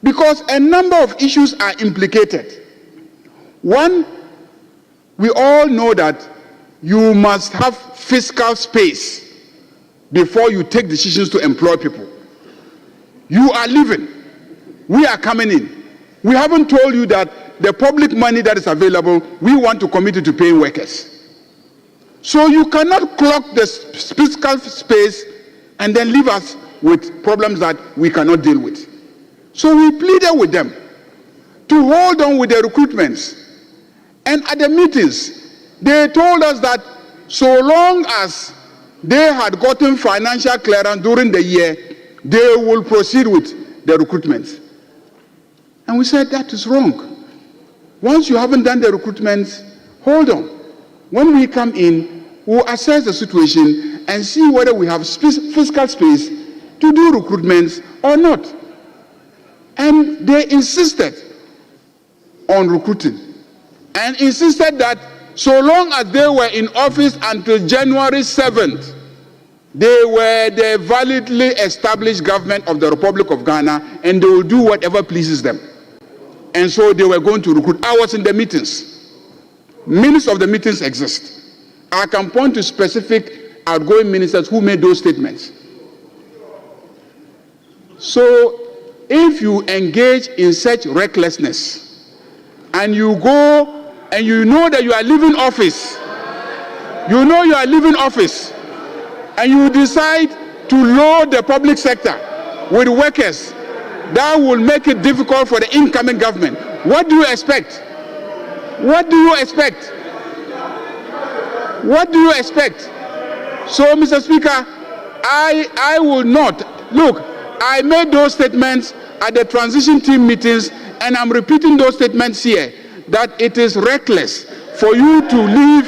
because a number of issues are implicated. One, we all know that you must have fiscal space before you take decisions to employ people. You are leaving. We are coming in. We haven't told you that the public money that is available, we want to commit it to paying workers. So you cannot clock the fiscal space and then leave us with problems that we cannot deal with. So we pleaded with them to hold on with the recruitments. And at the meetings, they told us that so long as they had gotten financial clearance during the year, they will proceed with the recruitment. And we said that is wrong. Once you haven't done the recruitment, hold on. When we come in, we'll assess the situation and see whether we have fiscal space to do recruitments or not. And they insisted on recruiting and insisted that so long as they were in office until January 7th, they were the validly established government of the Republic of Ghana and they will do whatever pleases them. And so they were going to recruit. I was in the meetings. Minutes of the meetings exist. I can point to specific outgoing ministers who made those statements. So if you engage in such recklessness and you go and you know that you are leaving office, and you decide to load the public sector with workers, that will make it difficult for the incoming government. What do you expect? What do you expect? What do you expect? So, Mr. Speaker, I will not. Look, I made those statements at the transition team meetings, and I'm repeating those statements here, that it is reckless for you to leave,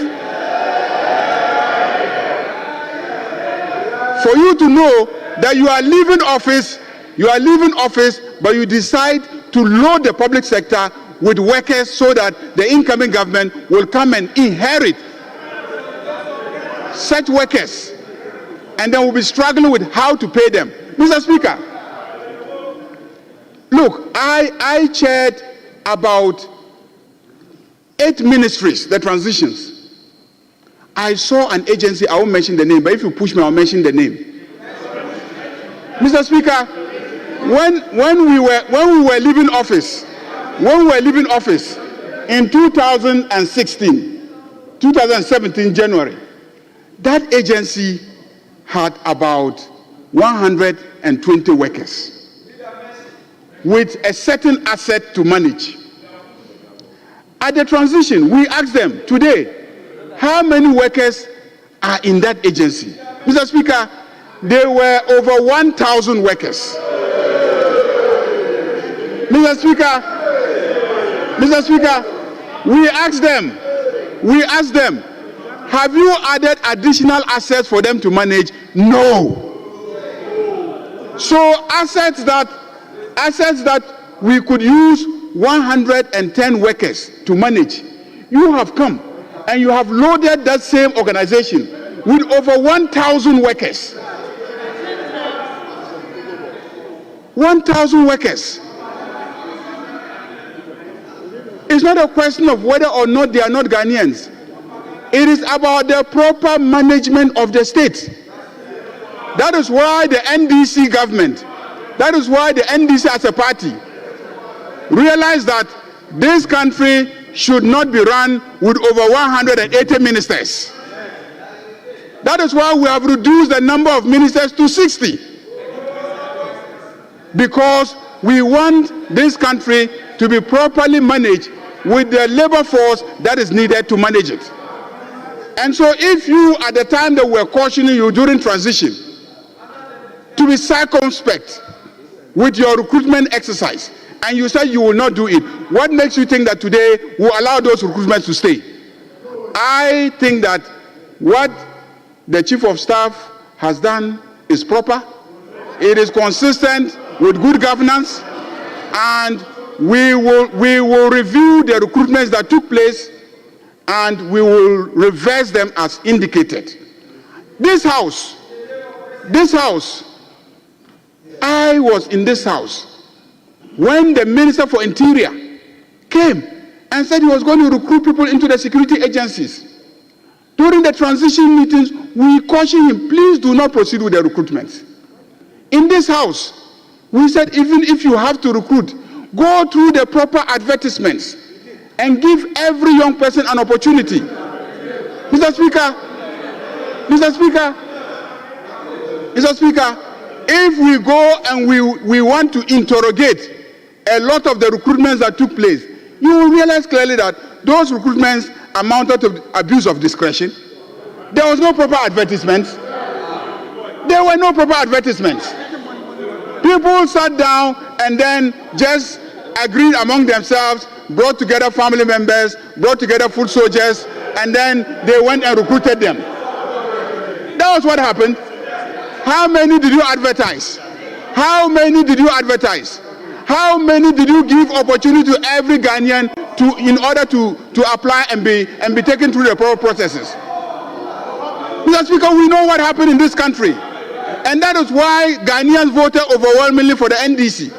for you to know that you are leaving office, but you decide to load the public sector with workers so that the incoming government will come and inherit such workers, and then we'll be struggling with how to pay them. Mr. Speaker, look, I chaired about 8 ministries, the transitions. I saw an agency, I won't mention the name, but if you push me, I'll mention the name. Mr. Speaker, when we were leaving office, In 2017 January, that agency had about 120 workers with a certain asset to manage. At the transition, we asked them today, how many workers are in that agency? Mr. Speaker, there were over 1,000 workers. Mr. Speaker, we asked them, have you added additional assets for them to manage? No. So assets that we could use 110 workers to manage, you have come and you have loaded that same organization with over 1,000 workers. 1,000 workers. It's not a question of whether or not they are not Ghanaians. It is about the proper management of the state. That is why the NDC government, that is why the NDC as a party realized that this country should not be run with over 180 ministers. That is why we have reduced the number of ministers to 60. Because we want this country to be properly managed with the labor force that is needed to manage it. And so if you, at the time that we're cautioning you during transition, to be circumspect with your recruitment exercise, and you said you will not do it, what makes you think that today will allow those recruitments to stay? I think that what the Chief of Staff has done is proper. It is consistent with good governance, and we will review the recruitments that took place, and we will reverse them as indicated. This house, I was in this house when the Minister for Interior came and said he was going to recruit people into the security agencies. During the transition meetings, we cautioned him, please do not proceed with the recruitment. In this house, we said, even if you have to recruit, go through the proper advertisements and give every young person an opportunity. Mr. Speaker, if we go and we want to interrogate a lot of the recruitments that took place, you will realize clearly that those recruitments amounted to abuse of discretion. There was no proper advertisement. There were no proper advertisements. People sat down and then just agreed among themselves, brought together family members, brought together foot soldiers, and then they went and recruited them. That was what happened. How many did you advertise? How many did you advertise? How many did you give opportunity to every Ghanaian in order to apply and be taken through the proper processes? Mr. Speaker, we know what happened in this country. And that is why Ghanaians voted overwhelmingly for the NDC.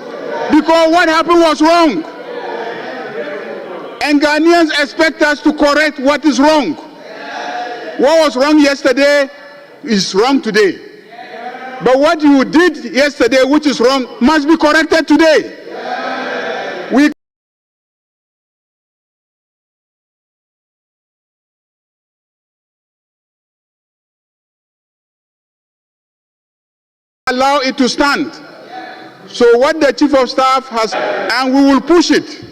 Because what happened was wrong. And Ghanaians expect us to correct what is wrong. What was wrong yesterday is wrong today. But what you did yesterday, which is wrong, must be corrected today. We allow it to stand. So what the Chief of Staff has, and we will push it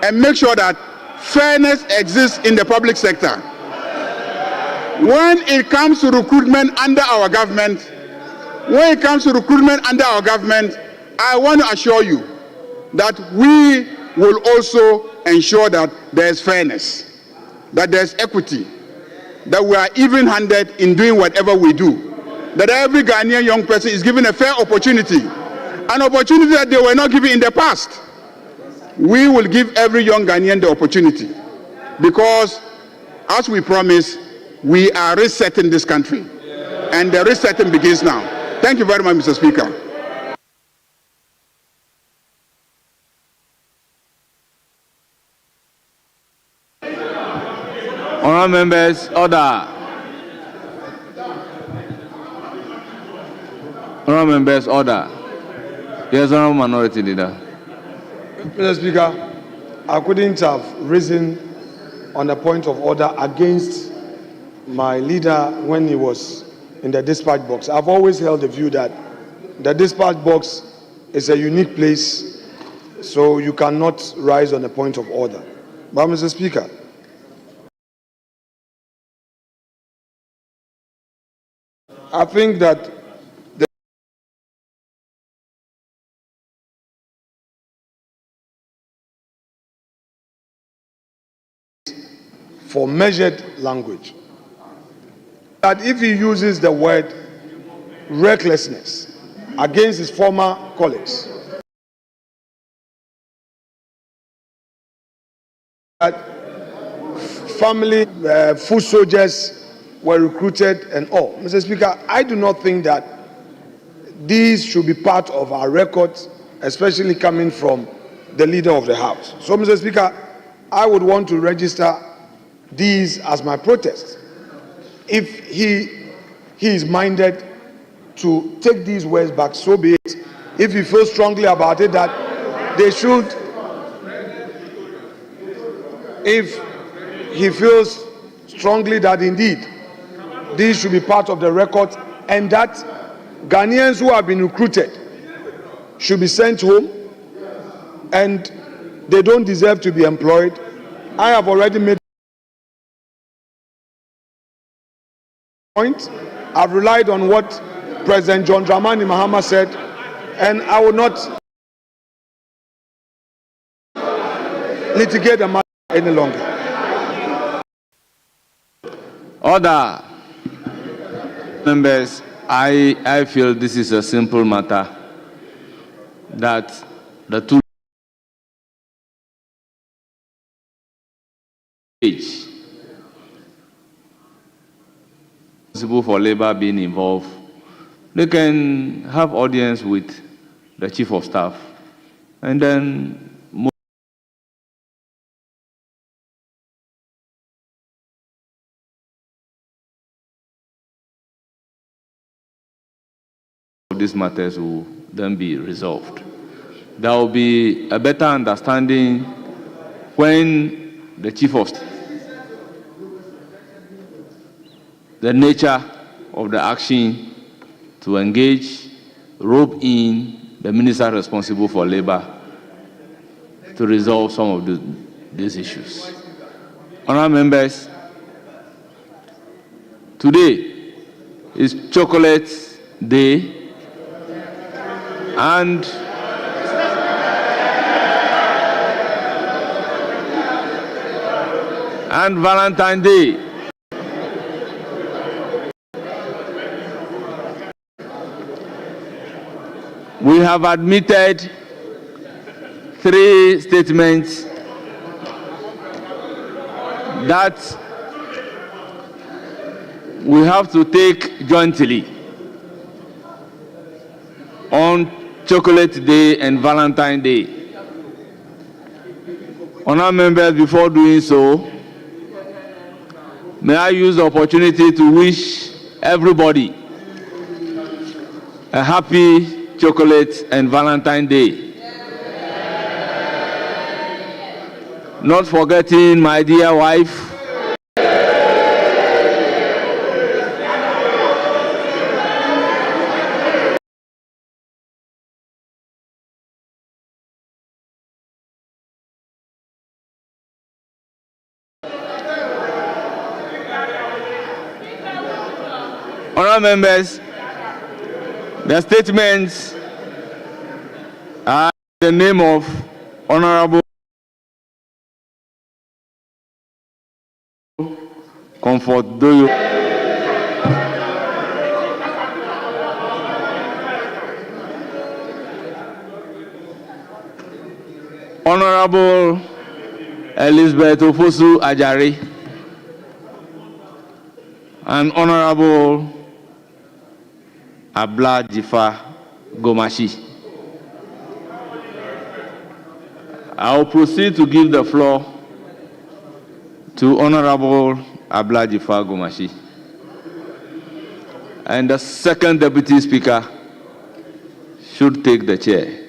and make sure that fairness exists in the public sector. When it comes to recruitment under our government, I want to assure you that we will also ensure that there is fairness, that there is equity, that we are even-handed in doing whatever we do, that every Ghanaian young person is given a fair opportunity, an opportunity that they were not given in the past. We will give every young Ghanaian the opportunity because, as we promised, we are resetting this country, and the resetting begins now. Thank you very much, Mr. Speaker. Honourable members, order. Honourable members, order. Yes, Honourable Minority Leader. Mr. Speaker, I couldn't have risen on a point of order against my leader when he was in the dispatch box. I've always held the view that the dispatch box is a unique place, so you cannot rise on a point of order. But, Mr. Speaker, I think that for measured language, that if he uses the word recklessness against his former colleagues, that family foot soldiers were recruited and all. Mr. Speaker, I do not think that these should be part of our records, especially coming from the leader of the House. So, Mr. Speaker, I would want to register these as my protest. If he is minded to take these words back, so be it. If he feels strongly about it that they should, if he feels strongly that indeed these should be part of the record and that Ghanaians who have been recruited should be sent home and they don't deserve to be employed, I have already made point. I've relied on what President John Dramani Mahama said, and I will not litigate the matter any longer. Order. Members, I feel this is a simple matter, that the two responsible for labor being involved, they can have audience with the Chief of Staff, and then these matters will then be resolved. There will be a better understanding when the Chief of Staff, the nature of the action to engage, rope in the minister responsible for labor to resolve some of these issues. Honourable members, today is Chocolate Day and Valentine's Day. We have admitted 3 statements that we have to take jointly on Chocolate Day and Valentine's Day. Honourable members, before doing so, may I use the opportunity to wish everybody a happy Chocolate and Valentine's Day. Not forgetting my dear wife, honourable members, the statements are in the name of Honourable Comfort Doyo, Honourable Elizabeth Ofosu Ajari, and Honourable Abla Jifa Gomashi. I will proceed to give the floor to Honourable Abla Jifa Gomashi. And the second Deputy Speaker should take the chair.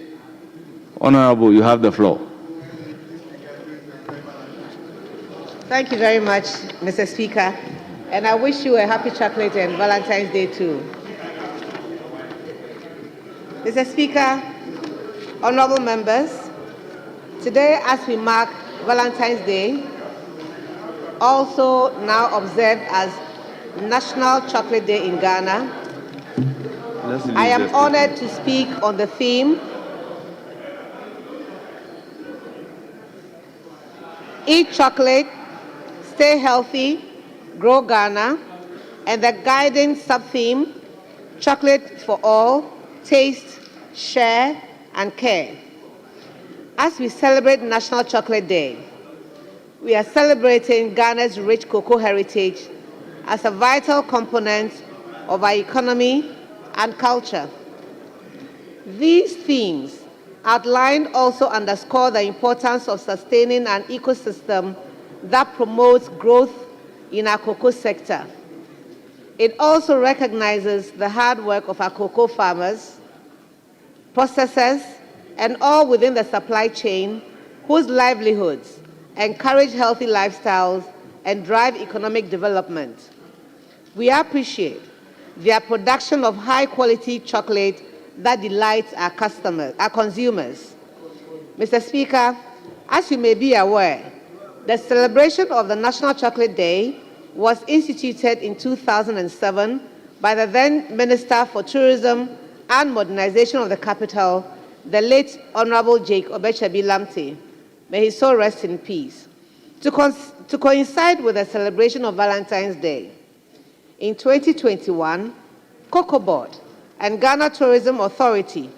Honourable, you have the floor. Thank you very much, Mr. Speaker. And I wish you a happy chocolate and Valentine's Day too. Mr. Speaker, honorable members, today as we mark Valentine's Day, also now observed as National Chocolate Day in Ghana, I am honored to speak on the theme, Eat Chocolate, Stay Healthy, Grow Ghana, and the guiding sub-theme, Chocolate for All, Taste, Share, and Care. As we celebrate National Chocolate Day, we are celebrating Ghana's rich cocoa heritage as a vital component of our economy and culture. These themes outlined also underscore the importance of sustaining an ecosystem that promotes growth in our cocoa sector. It also recognizes the hard work of our cocoa farmers, processors, and all within the supply chain whose livelihoods encourage healthy lifestyles and drive economic development. We appreciate their production of high-quality chocolate that delights our consumers. Mr. Speaker, as you may be aware, the celebration of the National Chocolate Day was instituted in 2007 by the then Minister for Tourism and Modernization of the Capital, the late Honorable Jake Obechebi Lamte. May his soul rest in peace. To coincide with the celebration of Valentine's Day, in 2021, Cocoa Board and Ghana Tourism Authority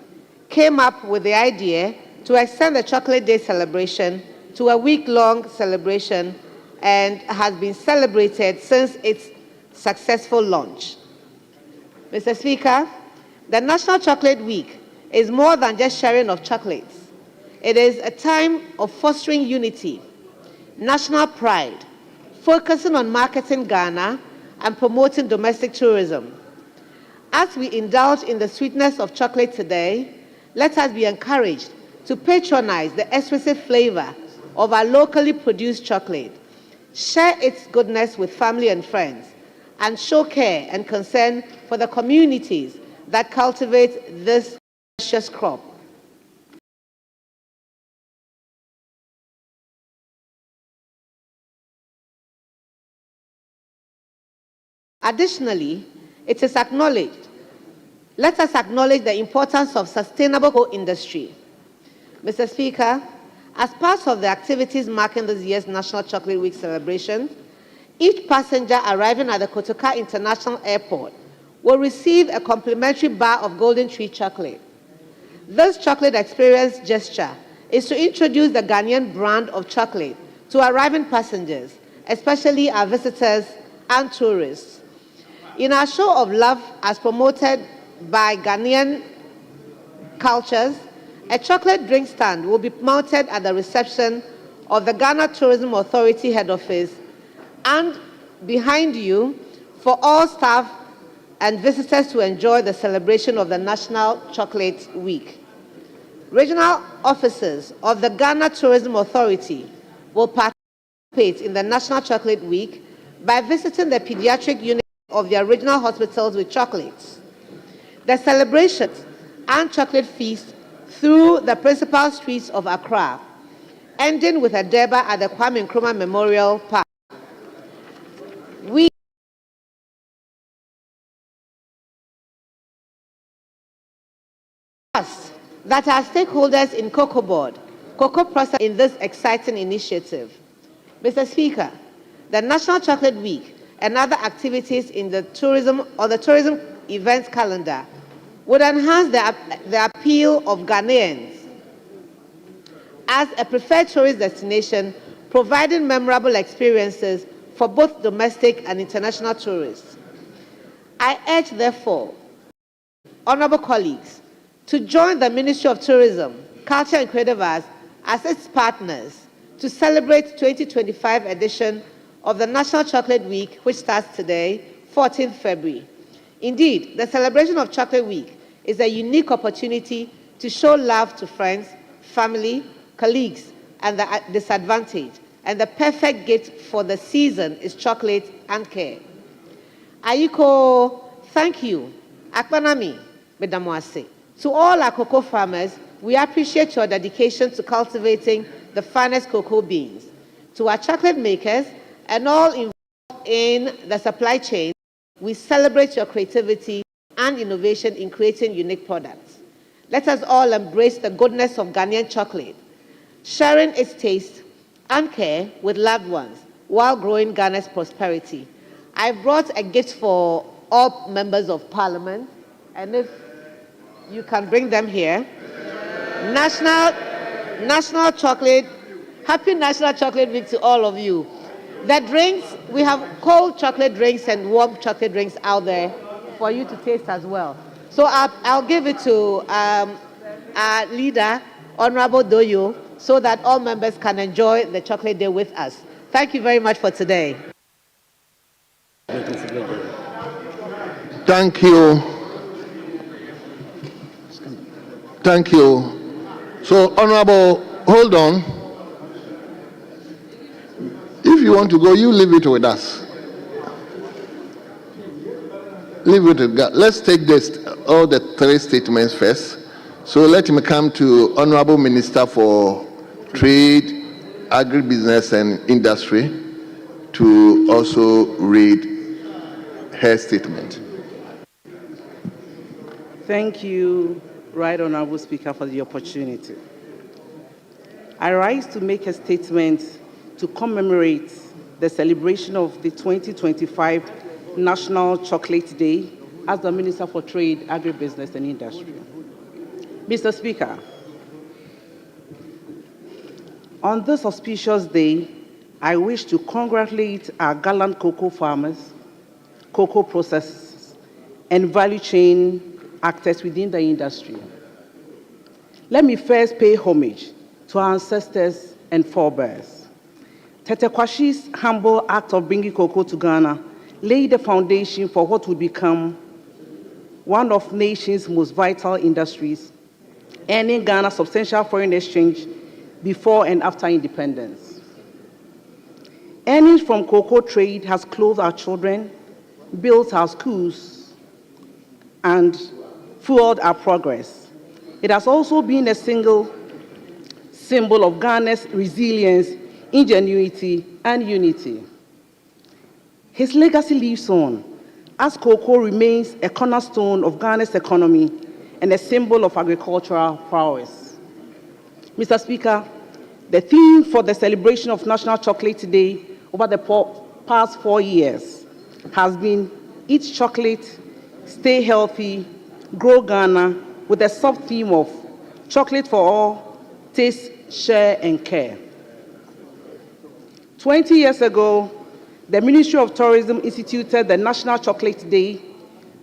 came up with the idea to extend the Chocolate Day celebration to a week-long celebration and has been celebrated since its successful launch. Mr. Speaker, the National Chocolate Week is more than just sharing of chocolates. It is a time of fostering unity, national pride, focusing on marketing Ghana and promoting domestic tourism. As we indulge in the sweetness of chocolate today, let us be encouraged to patronize the exquisite flavor of our locally produced chocolate, share its goodness with family and friends, and show care and concern for the communities that cultivate this precious crop. Additionally, it is acknowledged. Let us acknowledge the importance of sustainable co-industry. Mr. Speaker, as part of the activities marking this year's National Chocolate Week celebration, each passenger arriving at the Kotoka International Airport will receive a complimentary bar of Golden Tree chocolate. This chocolate experience gesture is to introduce the Ghanaian brand of chocolate to arriving passengers, especially our visitors and tourists. In our show of love as promoted by Ghanaian cultures, a chocolate drink stand will be mounted at the reception of the Ghana Tourism Authority head office and behind you for all staff and visitors to enjoy the celebration of the National Chocolate Week. Regional officers of the Ghana Tourism Authority will participate in the National Chocolate Week by visiting the pediatric unit of their regional hospitals with chocolates. The celebrations and chocolate feast through the principal streets of Accra, ending with a Deba at the Kwame Nkrumah Memorial Park. We trust that our stakeholders in Cocoa Board, Cocoa Process in this exciting initiative. Mr. Speaker, the National Chocolate Week and other activities in the tourism events calendar would enhance the appeal of Ghanaians as a preferred tourist destination, providing memorable experiences for both domestic and international tourists. I urge, therefore, honorable colleagues, to join the Ministry of Tourism, Culture and Creative Arts as its partners to celebrate 2025 edition of the National Chocolate Week, which starts today, 14th February. Indeed, the celebration of Chocolate Week is a unique opportunity to show love to friends, family, colleagues, and the disadvantaged, and the perfect gift for the season is chocolate and care. Ayiko, thank you. Akpanami, Medamwase. To all our cocoa farmers, we appreciate your dedication to cultivating the finest cocoa beans. To our chocolate makers and all involved in the supply chain, we celebrate your creativity and innovation in creating unique products. Let us all embrace the goodness of Ghanaian chocolate, sharing its taste and care with loved ones while growing Ghana's prosperity. I brought a gift for all members of Parliament, and if you can bring them here. National Chocolate, Happy National Chocolate Week to all of you. The drinks, we have cold chocolate drinks and warm chocolate drinks out there for you to taste as well. So I'll give it to our leader, Honorable Doyo, so that all members can enjoy the chocolate day with us. Thank you very much for today. Thank you. Thank you. So, Honorable, hold on. If you want to go, you leave it with us. Leave it with God. Let's take this, all the three statements first. So let me come to Honorable Minister for Trade, Agribusiness and Industry to also read her statement. Thank you, Right Honorable Speaker, for the opportunity. I rise to make a statement to commemorate the celebration of the 2025 National Chocolate Day as the Minister for Trade, Agribusiness and Industry. Mr. Speaker, on this auspicious day, I wish to congratulate our gallant cocoa farmers, cocoa processors, and value chain actors within the industry. Let me first pay homage to our ancestors and forebears. Tete Kwashi's humble act of bringing cocoa to Ghana laid the foundation for what would become one of the nation's most vital industries, earning Ghana substantial foreign exchange before and after independence. Earnings from cocoa trade has clothed our children, built our schools, and fueled our progress. It has also been a single symbol of Ghana's resilience, ingenuity, and unity. His legacy lives on, as cocoa remains a cornerstone of Ghana's economy and a symbol of agricultural prowess. Mr. Speaker, the theme for the celebration of National Chocolate Day over the past 4 years has been Eat Chocolate, Stay Healthy, Grow Ghana, with a sub-theme of Chocolate for All, Taste, Share, and Care. 20 years ago, the Ministry of Tourism instituted the National Chocolate Day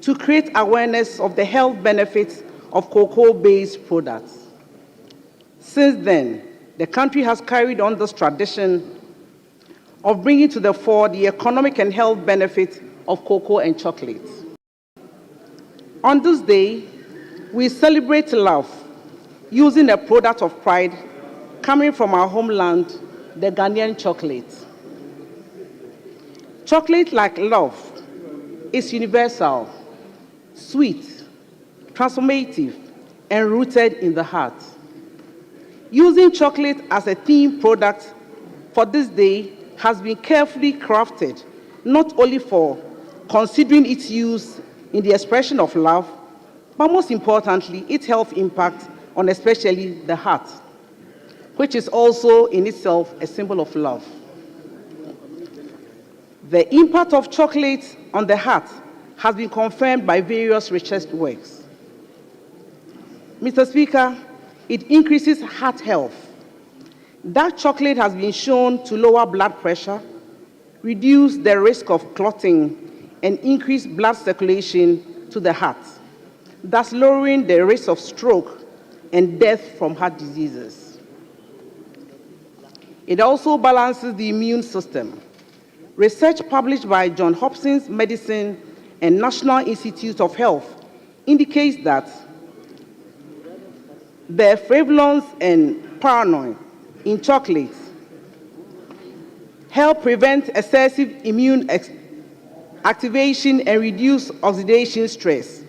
to create awareness of the health benefits of cocoa-based products. Since then, the country has carried on this tradition of bringing to the fore the economic and health benefits of cocoa and chocolate. On this day, we celebrate love using a product of pride coming from our homeland, the Ghanaian chocolate. Chocolate, like love, is universal, sweet, transformative, and rooted in the heart. Using chocolate as a theme product for this day has been carefully crafted, not only for considering its use in the expression of love, but most importantly, its health impact on especially the heart, which is also in itself a symbol of love. The impact of chocolate on the heart has been confirmed by various research works. Mr. Speaker, it increases heart health. Dark chocolate has been shown to lower blood pressure, reduce the risk of clotting, and increase blood circulation to the heart, thus lowering the risk of stroke and death from heart diseases. It also balances the immune system. Research published by Johns Hopkins Medicine and National Institute of Health indicates that the flavonoids and paranoid in chocolate help prevent excessive immune activation and reduce oxidation stress.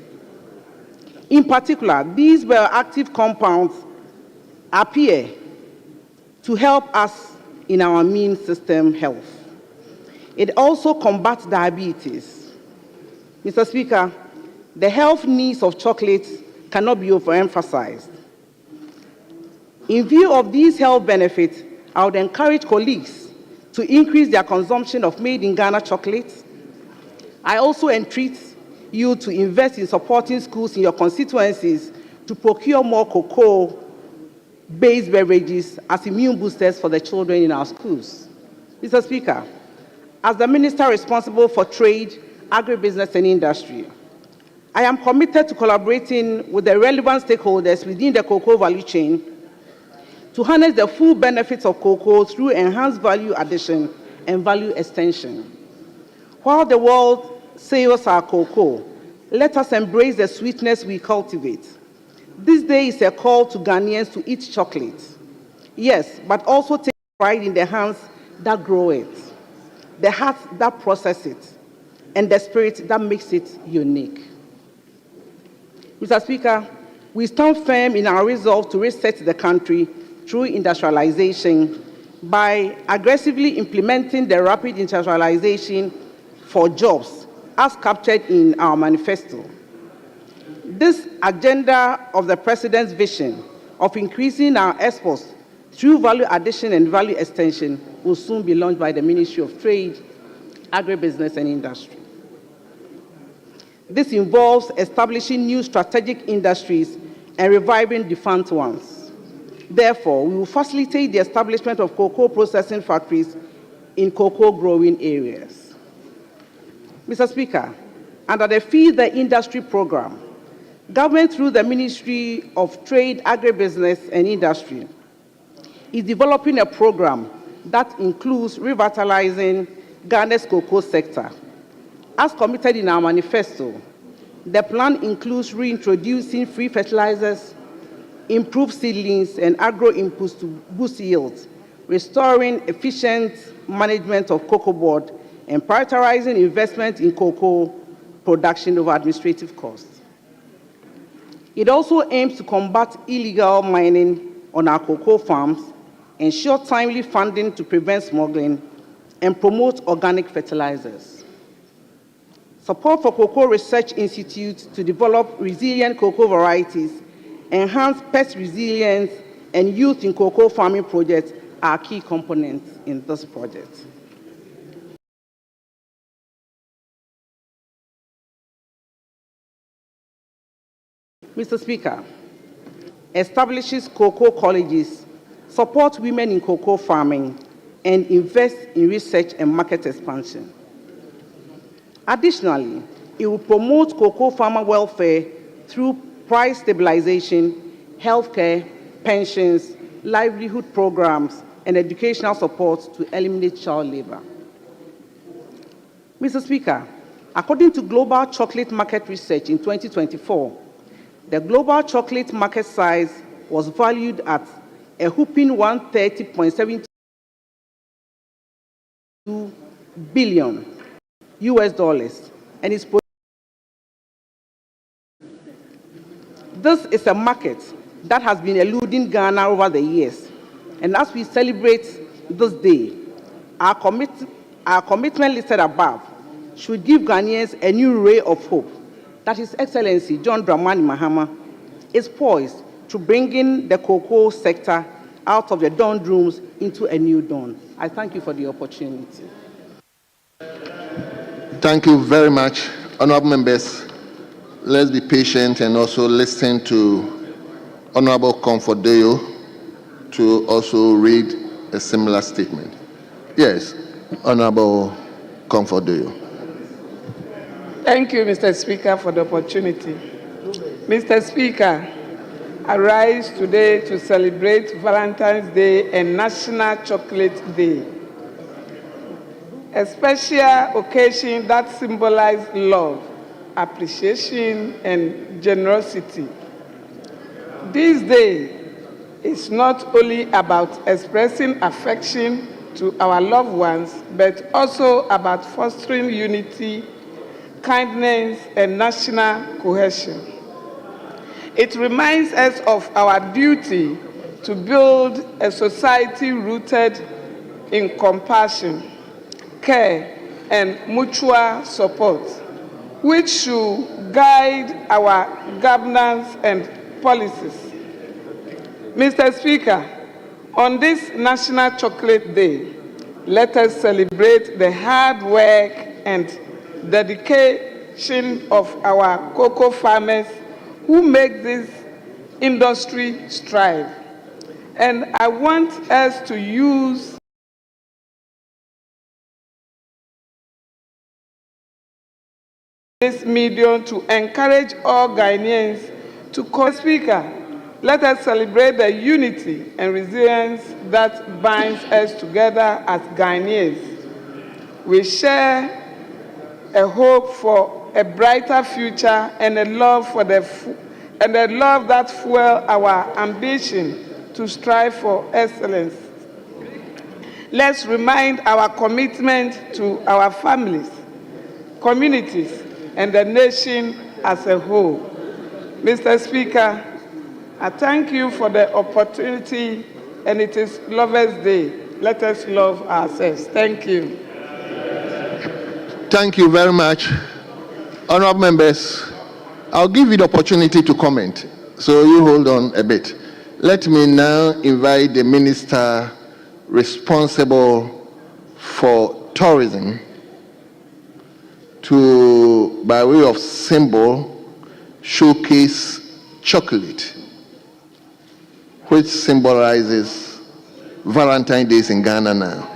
In particular, these bioactive compounds appear to help us in our immune system health. It also combats diabetes. Mr. Speaker, the health needs of chocolate cannot be overemphasized. In view of these health benefits, I would encourage colleagues to increase their consumption of made-in-Ghana chocolates. I also entreat you to invest in supporting schools in your constituencies to procure more cocoa-based beverages as immune boosters for the children in our schools. Mr. Speaker, as the Minister responsible for trade, agribusiness, and industry, I am committed to collaborating with the relevant stakeholders within the cocoa value chain to harness the full benefits of cocoa through enhanced value addition and value extension. While the world savours our cocoa, let us embrace the sweetness we cultivate. This day is a call to Ghanaians to eat chocolate. Yes, but also take pride in the hands that grow it, the heart that process it, and the spirit that makes it unique. Mr. Speaker, we stand firm in our resolve to reset the country through industrialization by aggressively implementing the rapid industrialization for jobs as captured in our manifesto. This agenda of the President's vision of increasing our exports through value addition and value extension will soon be launched by the Ministry of Trade, Agribusiness and Industry. This involves establishing new strategic industries and reviving defunct ones. Therefore, we will facilitate the establishment of cocoa processing factories in cocoa growing areas. Mr. Speaker, under the Feed the Industry program, government through the Ministry of Trade, Agribusiness and Industry is developing a program that includes revitalizing Ghana's cocoa sector. As committed in our manifesto, the plan includes reintroducing free fertilizers, improved seedlings, and agro-inputs to boost yields, restoring efficient management of cocoa board, and prioritizing investment in cocoa production over administrative costs. It also aims to combat illegal mining on our cocoa farms, ensure timely funding to prevent smuggling, and promote organic fertilizers. Support for Cocoa Research Institute to develop resilient cocoa varieties, enhance pest resilience, and youth in cocoa farming projects are key components in this project. Mr. Speaker, establishes cocoa colleges, support women in cocoa farming, and invest in research and market expansion. Additionally, it will promote cocoa farmer welfare through price stabilization, healthcare, pensions, livelihood programs, and educational support to eliminate child labor. Mr. Speaker, according to Global Chocolate Market Research in 2024, the global chocolate market size was valued at a whopping $130.72 billion and is this is a market that has been eluding Ghana over the years. And as we celebrate this day, our commitment listed above should give Ghanaians a new ray of hope that His Excellency John Dramani Mahama is poised to bring in the cocoa sector out of the doldrums into a new dawn. I thank you for the opportunity. Thank you very much, honorable members. Let's be patient and also listen to Honorable Comfortdeo to also read a similar statement. Yes, Honorable Comfortdeo. Thank you, Mr. Speaker, for the opportunity. Mr. Speaker, I rise today to celebrate Valentine's Day and National Chocolate Day, a special occasion that symbolizes love, appreciation, and generosity. This day is not only about expressing affection to our loved ones, but also about fostering unity, kindness, and national cohesion. It reminds us of our duty to build a society rooted in compassion, care, and mutual support, which should guide our governance and policies. Mr. Speaker, on this National Chocolate Day, let us celebrate the hard work and dedication of our cocoa farmers who make this industry strive. And I want us to use this medium to encourage all Ghanaians to Speaker. Let us celebrate the unity and resilience that binds us together as Ghanaians. We share a hope for a brighter future and a love for that fuels our ambition to strive for excellence. Let's remind our commitment to our families, communities, and the nation as a whole. Mr. Speaker, I thank you for the opportunity, and it is Lovers' Day. Let us love ourselves. Thank you. Thank you very much. Honorable members, I'll give you the opportunity to comment, so you hold on a bit. Let me now invite the minister responsible for tourism to, by way of symbol, showcase chocolate, which symbolizes Valentine's Day in Ghana now.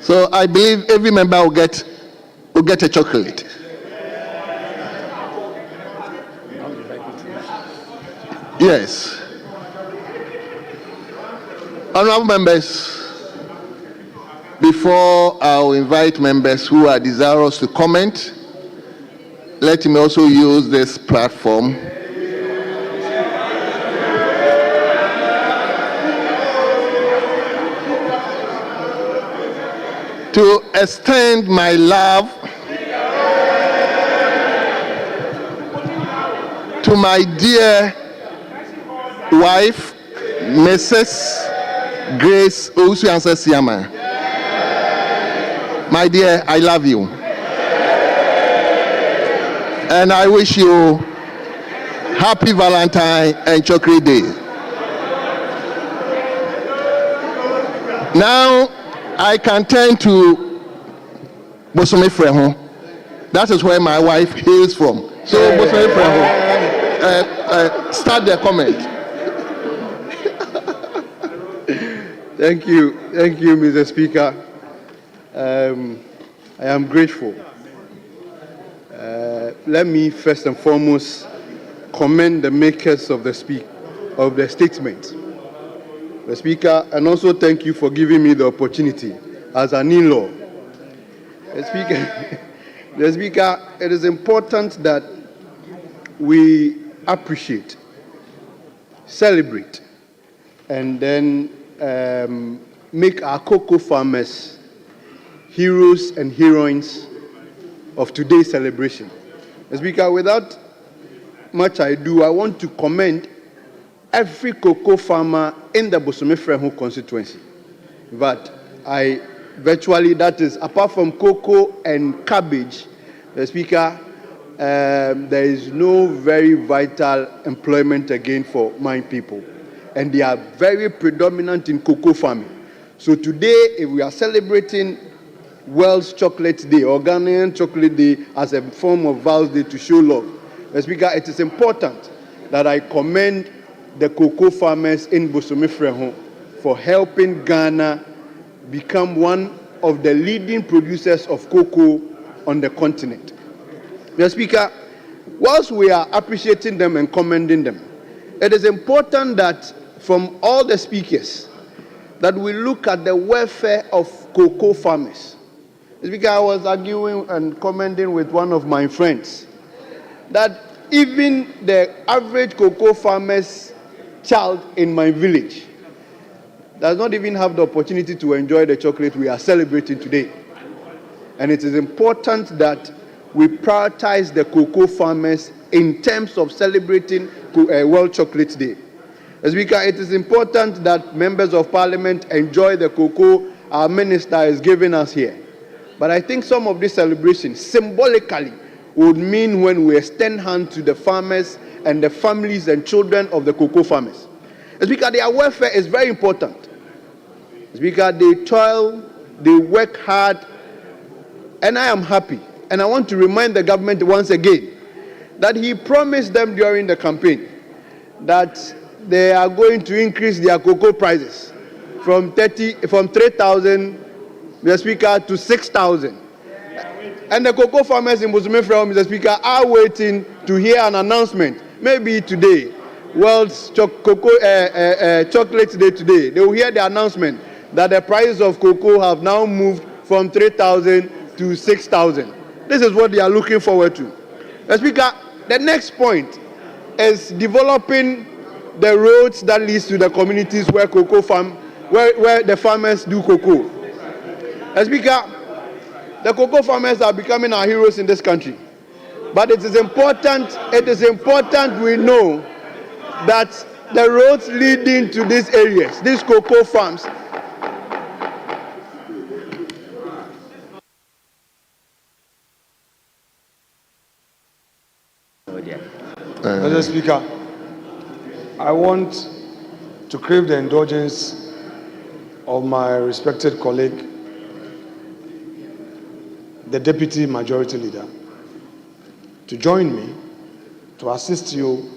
So I believe every member will get a chocolate. Yes. Honorable members, before I'll invite members who are desirous to comment, let me also use this platform to extend my love to my dear wife, Mrs. Grace Owusu-Ansah-Siama. My dear, I love you. And I wish you happy Valentine and Chocolate Day. Now, I can turn to Bosome Freho. That is where my wife hails from. So, Bosome Freho, start the comment. Thank you, Mr. Speaker. I am grateful. Let me first and foremost commend the makers of the statement, the Speaker, and also thank you for giving me the opportunity as an in-law. The Speaker, it is important that we appreciate, celebrate, and then make our cocoa farmers heroes and heroines of today's celebration. Mr. Speaker, without much ado, I want to commend every cocoa farmer in the Bosome Freho constituency. But that is, apart from cocoa and cabbage, the Speaker, there is no very vital employment again for my people. And they are very predominant in cocoa farming. So today, if we are celebrating World's Chocolate Day or Ghanaian Chocolate Day as a form of Val's Day to show love, Mr. Speaker, it is important that I commend the cocoa farmers in Bosome Freho for helping Ghana become one of the leading producers of cocoa on the continent. Mr. Speaker, whilst we are appreciating them and commending them, it is important that from all the speakers, that we look at the welfare of cocoa farmers. Because I was arguing and commenting with one of my friends that even the average cocoa farmer's child in my village does not even have the opportunity to enjoy the chocolate we are celebrating today. And it is important that we prioritize the cocoa farmers in terms of celebrating World Chocolate Day. Speaker, it is important that members of parliament enjoy the cocoa our minister is giving us here. But I think some of these celebrations symbolically would mean when we extend hand to the farmers and the families and children of the cocoa farmers. Speaker, their welfare is very important. Speaker, they toil, they work hard, and I am happy. And I want to remind the government once again that he promised them during the campaign that they are going to increase their cocoa prices from 3,000, Mr. Speaker, to 6,000. And the cocoa farmers in Bosomefrao, Mr. Speaker, are waiting to hear an announcement, maybe today, World's Chocolate Day today. They will hear the announcement that the prices of cocoa have now moved from 3,000 to 6,000. This is what they are looking forward to. Mr. Speaker, the next point is developing the roads that leads to the communities where cocoa where the farmers do cocoa. Mr. Speaker, the cocoa farmers are becoming our heroes in this country. But it is important we know that the roads leading to these areas, these cocoa farms, Mr. Speaker, I want to crave the indulgence of my respected colleague, the Deputy Majority Leader, to join me to assist you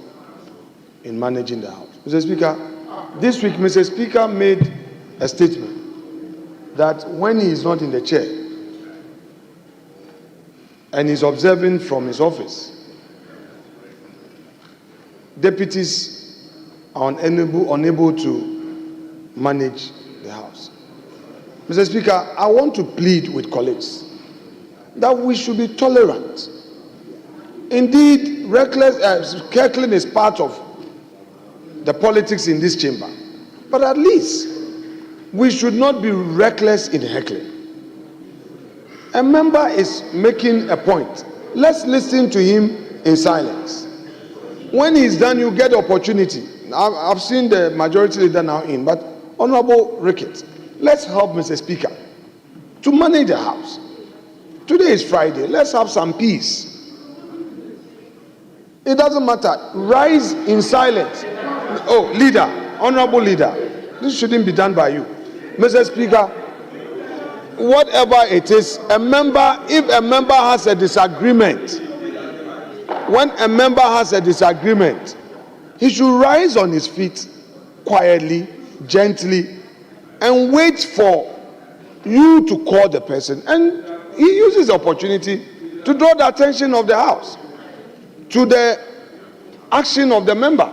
in managing the House. Mr. Speaker, this week, Mr. Speaker made a statement that when he is not in the chair and is observing from his office, deputies are unable to manage the House. Mr. Speaker, I want to plead with colleagues that we should be tolerant. Indeed, heckling is part of the politics in this chamber. But at least, we should not be reckless in heckling. A member is making a point. Let's listen to him in silence. When he's done, you get the opportunity. I've seen the majority leader now in, but Honorable Rickett, let's help Mr. Speaker to manage the House. Today is Friday. Let's have some peace. It doesn't matter. Rise in silence. Oh, leader, honorable leader, this shouldn't be done by you. Mr. Speaker, whatever it is, if a member has a disagreement, when a member has a disagreement, he should rise on his feet quietly, gently, and wait for you to call the person. And he uses the opportunity to draw the attention of the House to the action of the member,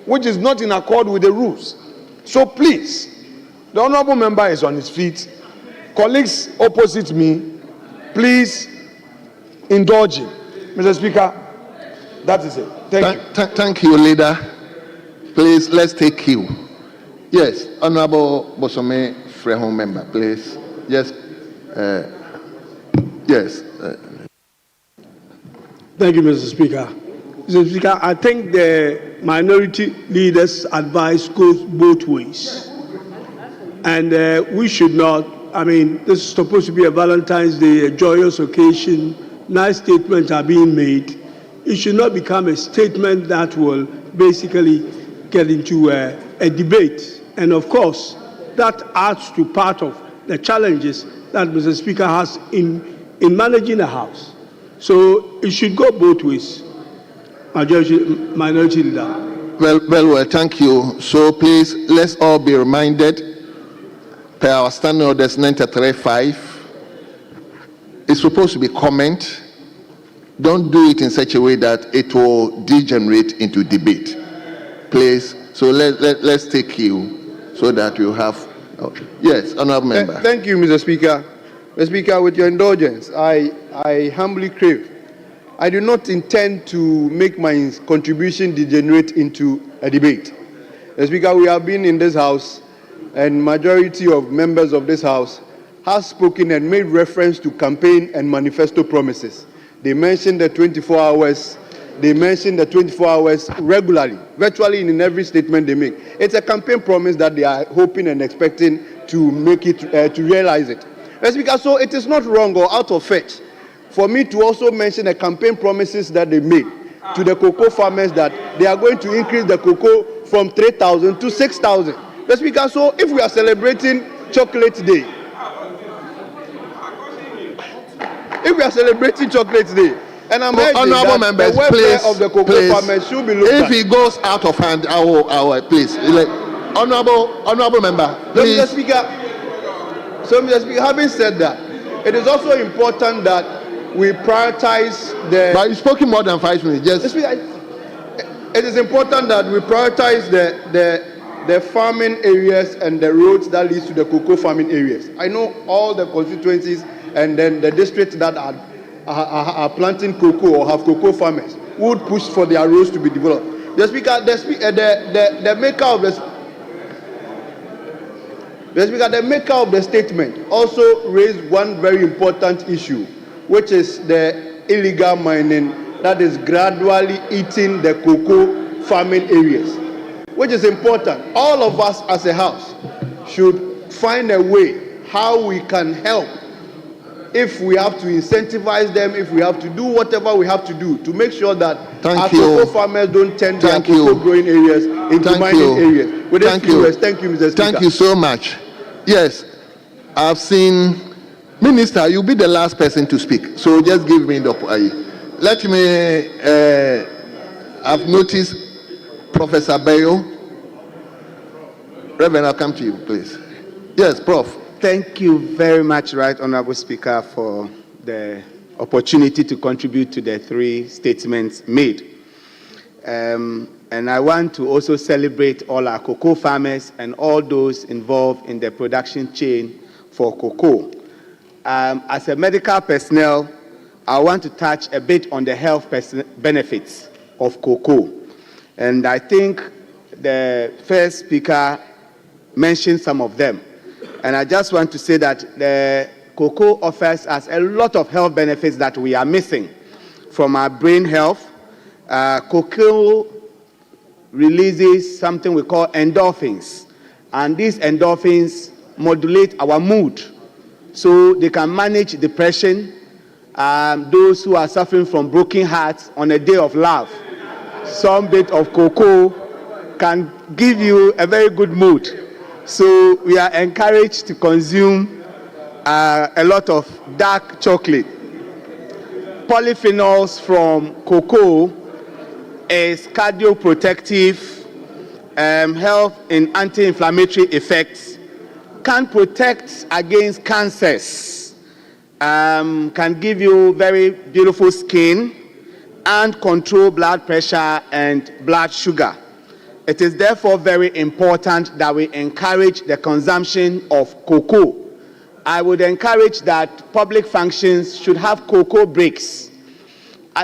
which is not in accord with the rules. So please, the honorable member is on his feet. Colleagues opposite me, please indulge him. Mr. Speaker, that is it. Thank you. Thank you, leader. Please, let's take cue. Yes, Honorable Bosome Frehon member, please. Yes. Yes. Thank you, Mr. Speaker. Mr. Speaker, I think the minority leader's advice goes both ways. And we should not, this is supposed to be a Valentine's Day, a joyous occasion. Nice statements are being made. It should not become a statement that will basically get into a debate. And of course, that adds to part of the challenges that Mr. Speaker has in managing the House. So it should go both ways. Minority leader. Well, thank you. So please, let's all be reminded, per our standing orders 935, it's supposed to be comment. Don't do it in such a way that it will degenerate into debate. Please, so let's take you so that you have Oh, yes, honorable member. Thank you, Mr. Speaker. Mr. Speaker, with your indulgence, I humbly crave. I do not intend to make my contribution degenerate into a debate. Mr. Speaker, we have been in this House, and majority of members of this House have spoken and made reference to campaign and manifesto promises. They mentioned the 24 hours. They mention the 24 hours regularly, virtually in every statement they make. It's a campaign promise that they are hoping and expecting to make it, to realize it. Mr. Speaker, so it is not wrong or out of fetch for me to also mention the campaign promises that they made to the cocoa farmers that they are going to increase the cocoa from 3,000 to 6,000. Mr. Speaker, so if we are celebrating Chocolate Day, and I'm urging honorable that members, the welfare please, of the cocoa farmers should be looked if at. he goes out of hand, I will please. Honorable member, please. So, Mr. Speaker, having said that, it is also important that we prioritize the... But you've spoken more than 5 minutes. Just... It is important that we prioritize the farming areas and the roads that leads to the cocoa farming areas. I know all the constituencies and then the districts that are planting cocoa or have cocoa farmers would push for their roads to be developed. The Speaker, the maker of the maker of the statement also raised one very important issue, which is the illegal mining that is gradually eating the cocoa farming areas, which is important. All of us as a house should find a way how we can help. If we have to incentivize them, if we have to do whatever we have to do to make sure that our cocoa farmers don't turn their cocoa growing areas into mining areas. With Thank you. Thank you, Mr. Speaker. Thank you so much. Yes, I've seen, Minister, you'll be the last person to speak. So just give me the... let me... I've noticed Professor Bayo. Reverend, I'll come to you, please. Yes, Prof. Thank you very much, Right Honorable Speaker, for the opportunity to contribute to the 3 statements made. And I want to also celebrate all our cocoa farmers and all those involved in the production chain for cocoa. As a medical personnel, I want to touch a bit on the health benefits of cocoa. And I think the first speaker mentioned some of them. And I just want to say that the cocoa offers us a lot of health benefits that we are missing. From our brain health, cocoa releases something we call endorphins. And these endorphins modulate our mood. So they can manage depression, those who are suffering from broken hearts on a day of love. Some bit of cocoa can give you a very good mood. So we are encouraged to consume a lot of dark chocolate. Polyphenols from cocoa is cardioprotective, help in anti-inflammatory effects, can protect against cancers, can give you very beautiful skin, and control blood pressure and blood sugar. It is therefore very important that we encourage the consumption of cocoa. I would encourage that public functions should have cocoa breaks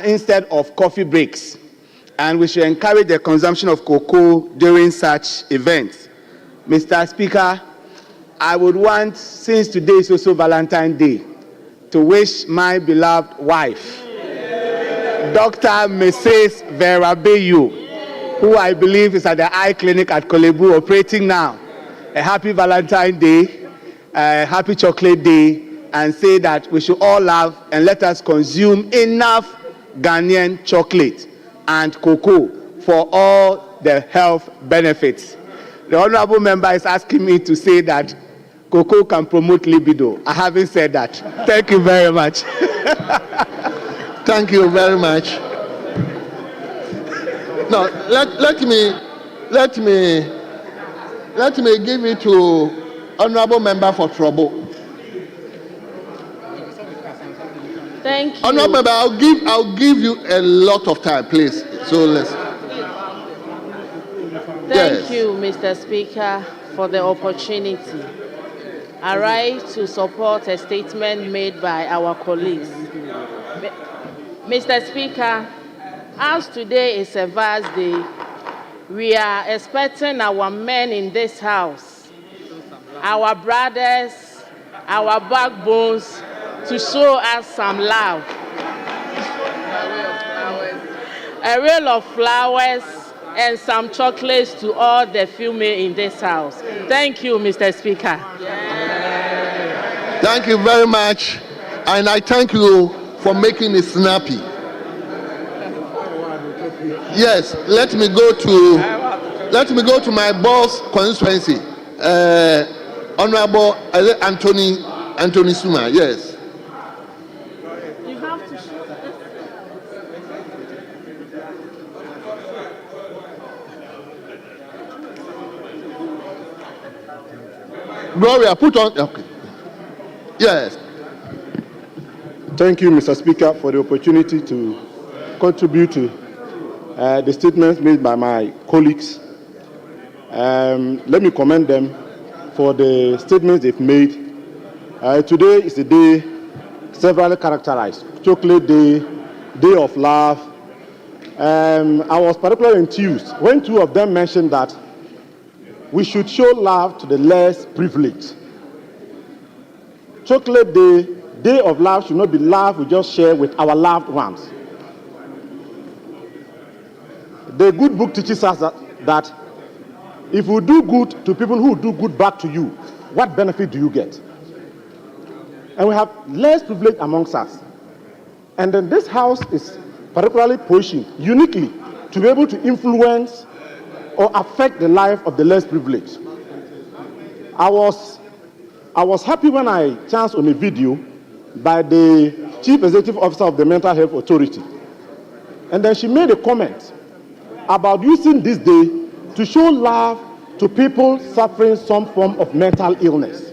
instead of coffee breaks. And we should encourage the consumption of cocoa during such events. Mr. Speaker, I would want, since today is also Valentine's Day, to wish my beloved wife, Dr. Mrs. Vera Bayu, who I believe is at the eye clinic at Kolebu operating now, a happy Valentine's Day, a happy Chocolate Day, and say that we should all love and let us consume enough Ghanaian chocolate and cocoa for all the health benefits. The honorable member is asking me to say that cocoa can promote libido. I haven't said that. Thank you very much. Thank you very much. Now, let me give it to honorable member for trouble. Thank you. Honorable member, I'll give you a lot of time, please. So let's. Thank you, Mr. Speaker, for the opportunity. I rise to support a statement made by our colleagues. Mr. Speaker, as today is a vast day, we are expecting our men in this house, our brothers, our backbones, to show us some love. A reel of flowers and some chocolates to all the female in this house. Thank you, Mr. Speaker. Thank you very much, and I thank you for making it snappy. Yes, let me go to my boss constituency, Honorable Anthony Suma. Yes. You have to show Gloria, put on. Okay. Yes. Thank you, Mr. Speaker, for the opportunity to contribute to the statements made by my colleagues. Let me commend them for the statements they've made. Today is a day severally characterized. Chocolate Day, Day of Love. I was particularly enthused when two of them mentioned that we should show love to the less privileged. Chocolate Day, Day of Love should not be love we just share with our loved ones. The good book teaches us that if we do good to people who do good back to you, what benefit do you get? And we have less privilege amongst us. And then this house is particularly positioned uniquely to be able to influence or affect the life of the less privileged. I was happy when I chanced on a video by the Chief Executive Officer of the Mental Health Authority. And then she made a comment about using this day to show love to people suffering some form of mental illness.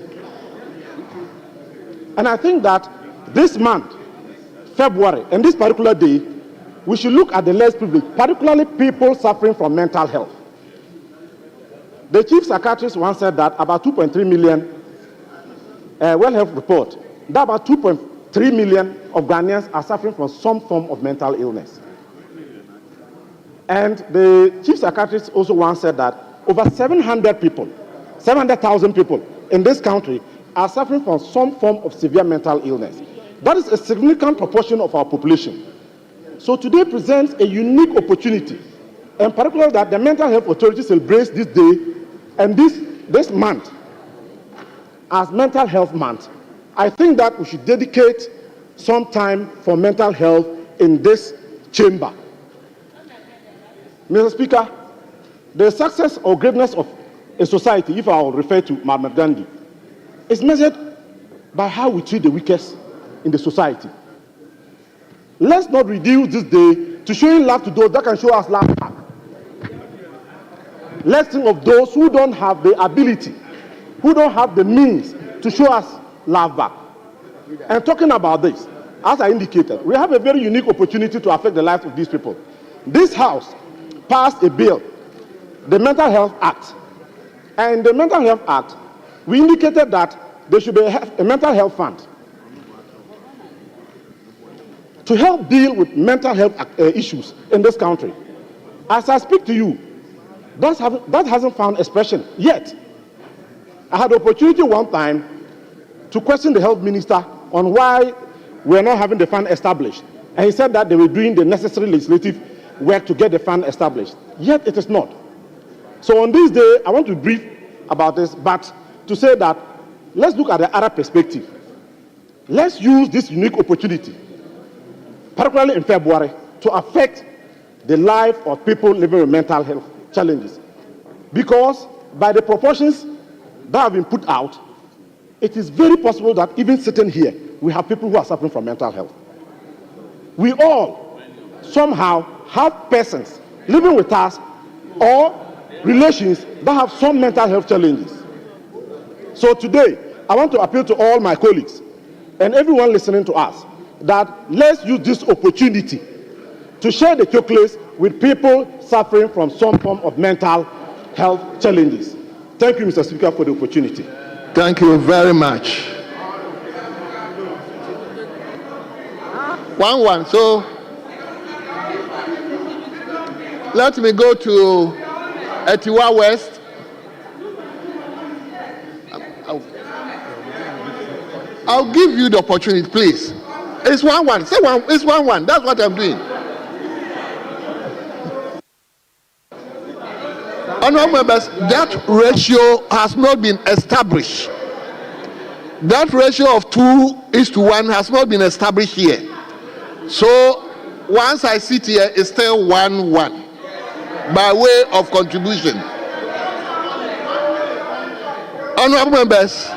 And I think that this month, February, and this particular day, we should look at the less privileged, particularly people suffering from mental health. The chief psychiatrist once said that about 2.3 million World Health Report, that about 2.3 million of Ghanaians are suffering from some form of mental illness. And the chief psychiatrist also once said that over 700,000 people in this country are suffering from some form of severe mental illness. That is a significant proportion of our population. So today presents a unique opportunity, and particularly that the Mental Health Authority celebrates this day and this month as Mental Health Month. I think that we should dedicate some time for mental health in this chamber. Mr. Speaker, the success or greatness of a society, if I will refer to Mahatma Gandhi, is measured by how we treat the weakest in the society. Let's not reduce this day to showing love to those that can show us love back. Let's think of those who don't have the ability, who don't have the means to show us love back. And talking about this, as I indicated, we have a very unique opportunity to affect the lives of these people. This House passed a bill, the Mental Health Act. And in the Mental Health Act, we indicated that there should be a mental health fund to help deal with mental health issues in this country. As I speak to you, that hasn't found expression yet. I had the opportunity one time to question the health minister on why we're not having the fund established. And he said that they were doing the necessary legislative work to get the fund established. Yet it is not. So on this day, I want to brief about this, but to say that let's look at the other perspective. Let's use this unique opportunity, particularly in February, to affect the life of people living with mental health challenges. Because by the proportions that have been put out, it is very possible that even sitting here, we have people who are suffering from mental health. We all somehow have persons living with us or relations that have some mental health challenges. So today, I want to appeal to all my colleagues and everyone listening to us that let's use this opportunity to share the chocolates with people suffering from some form of mental health challenges. Thank you, Mr. Speaker, for the opportunity. Thank you very much. 1-1. So let me go to Etiwa West. I'll give you the opportunity, please. It's 1-1. Say one. It's 1-1. That's what I'm doing. Honorable members, that ratio has not been established. That ratio of 2:1 has not been established here. So once I sit here, it's still 1-1 by way of contribution. Honorable members,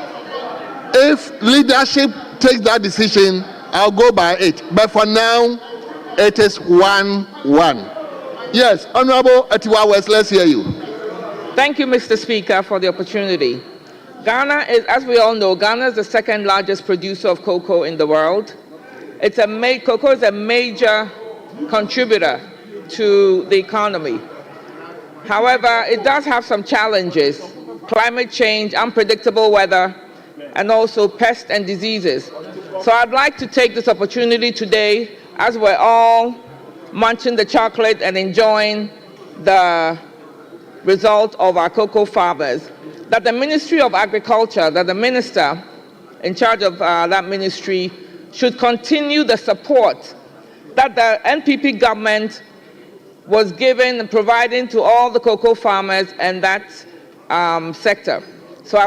if leadership takes that decision, I'll go by it. But for now, it is 1-1. Yes, Honorable Etiwa West, let's hear you. Thank you, Mr. Speaker, for the opportunity. Ghana is, as we all know, Ghana is the second largest producer of cocoa in the world. Cocoa is a major contributor to the economy. However, it does have some challenges: climate change, unpredictable weather, and also pests and diseases. So I'd like to take this opportunity today, as we're all munching the chocolate and enjoying the result of our cocoa farmers, that the Ministry of Agriculture, that the minister in charge of that ministry should continue the support that the NPP government was giving and providing to all the cocoa farmers and that sector. So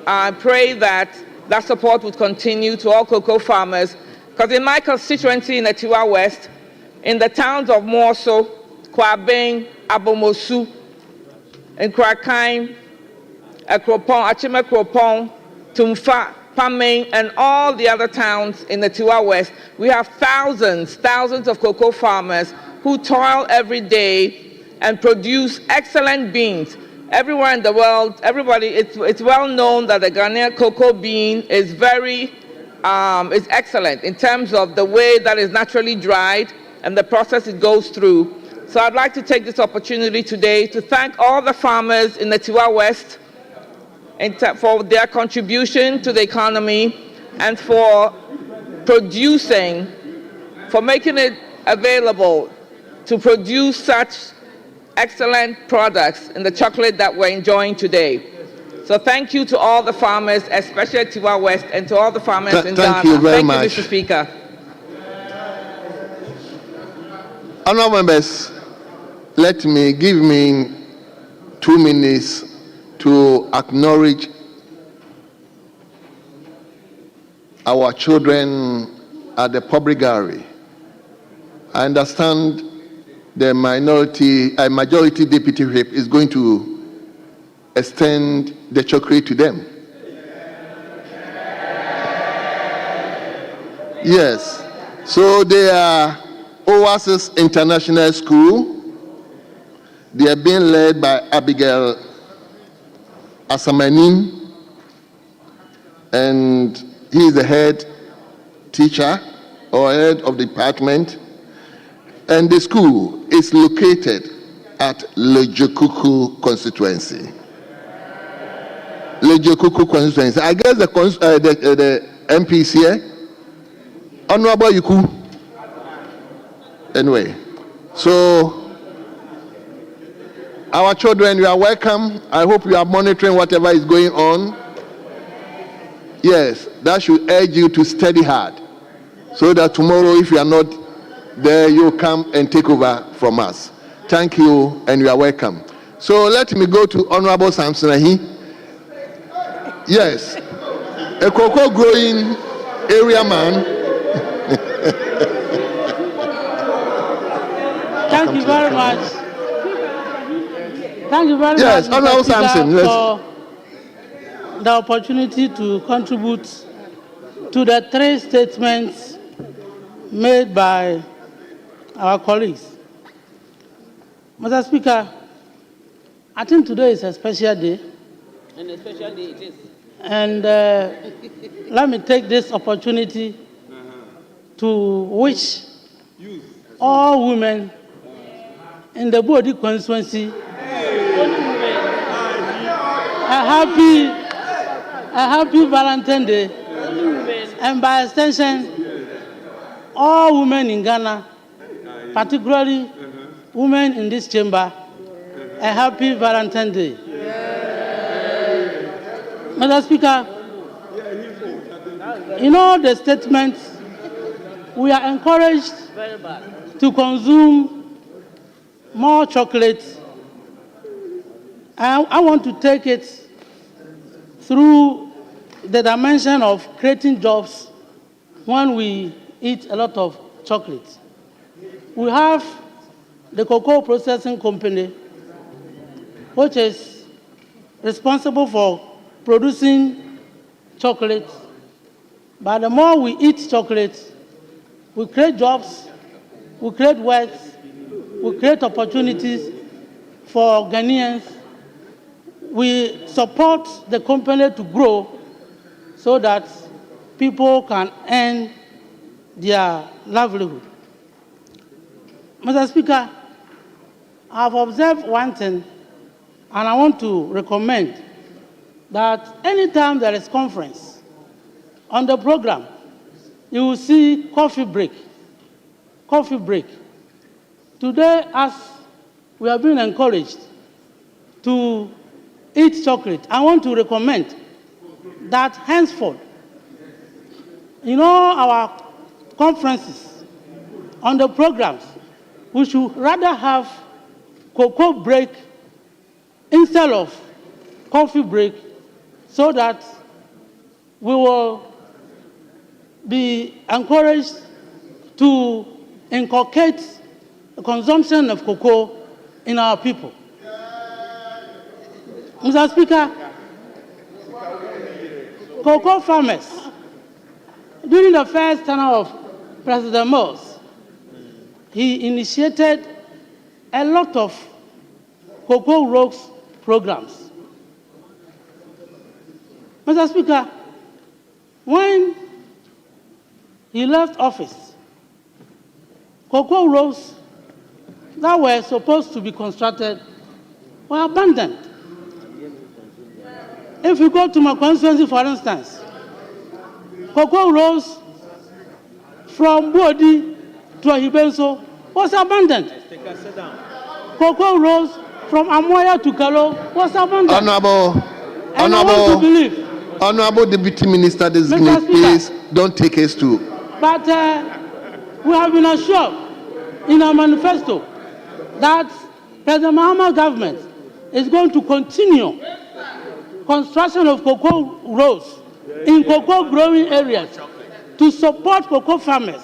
I pray that that support would continue to all cocoa farmers, because in my constituency in Etiwa West, in the towns of Morso, Kwabeng, Abomosu, Nkrakai, Akropong, Achime Kropong, Tumfa, Pameng, and all the other towns in the Tiwa West, we have thousands of cocoa farmers who toil every day and produce excellent beans. Everywhere in the world, it's well known that the Ghanaian cocoa bean is is excellent in terms of the way that is naturally dried and the process it goes through. So I'd like to take this opportunity today to thank all the farmers in the Tiwa West for their contribution to the economy and for making it available to produce such excellent products in the chocolate that we're enjoying today. So thank you to all the farmers, especially at Tiwa West, and to all the farmers in Ghana. Thank you very much. Thank you, Mr. Speaker. Honourable members, let me give me 2 minutes to acknowledge our children at the public gallery. I understand the majority deputy whip is going to extend the chocolate to them. Yes, so they are Oasis International School. They are being led by Abigail Asamanin, and he is the head teacher or head of the department. And the school is located at Lejekuku constituency. Lejekuku constituency. I guess the MPs here, Honorable Yuku. Anyway, so our children, you are welcome. I hope you are monitoring whatever is going on. Yes, that should urge you to study hard, so that tomorrow, if you are not there, you come and take over from us. Thank you, and you are welcome. So let me go to Honorable Samson Ahi. Yes, a cocoa growing area man. Thank you very much. Thank you very much, Honorable Samson, for the opportunity to contribute to the 3 statements made by our colleagues. Mr. Speaker, I think today is a special day. And a special day it is. And let me take this opportunity to wish all women in the Bodi constituency a a happy Valentine's Day, and by extension, all women in Ghana, particularly women in this chamber, a happy Valentine's Day. Mr. Speaker, in all the statements, we are encouraged to consume more chocolate. I want to take it through the dimension of creating jobs when we eat a lot of chocolate. We have the cocoa processing company, which is responsible for producing chocolate. But the more we eat chocolate, we create jobs, we create wealth, we create opportunities for Ghanaians. We support the company to grow so that people can earn their livelihood. Mr. Speaker, I've observed one thing, and I want to recommend that anytime there is conference on the program, you will see coffee break. Coffee break. Today, as we have been encouraged to eat chocolate, I want to recommend that henceforth, in all our conferences, on the programs, we should rather have cocoa break instead of coffee break, so that we will be encouraged to inculcate the consumption of cocoa in our people. Mr. Speaker, cocoa farmers, during the first tenure of President Mills, he initiated a lot of cocoa rows programs. Mr. Speaker, when he left office, cocoa rows that were supposed to be constructed were abandoned. If you go to my constituency, for instance, cocoa rows from Bodi to Ahibenso was abandoned. Cocoa rows from Amoya to Kalo was abandoned. Honorable Deputy Minister Designate, please don't take us to. But we have been assured in our manifesto that President Mahama government is going to continue construction of cocoa rows in cocoa growing areas to support cocoa farmers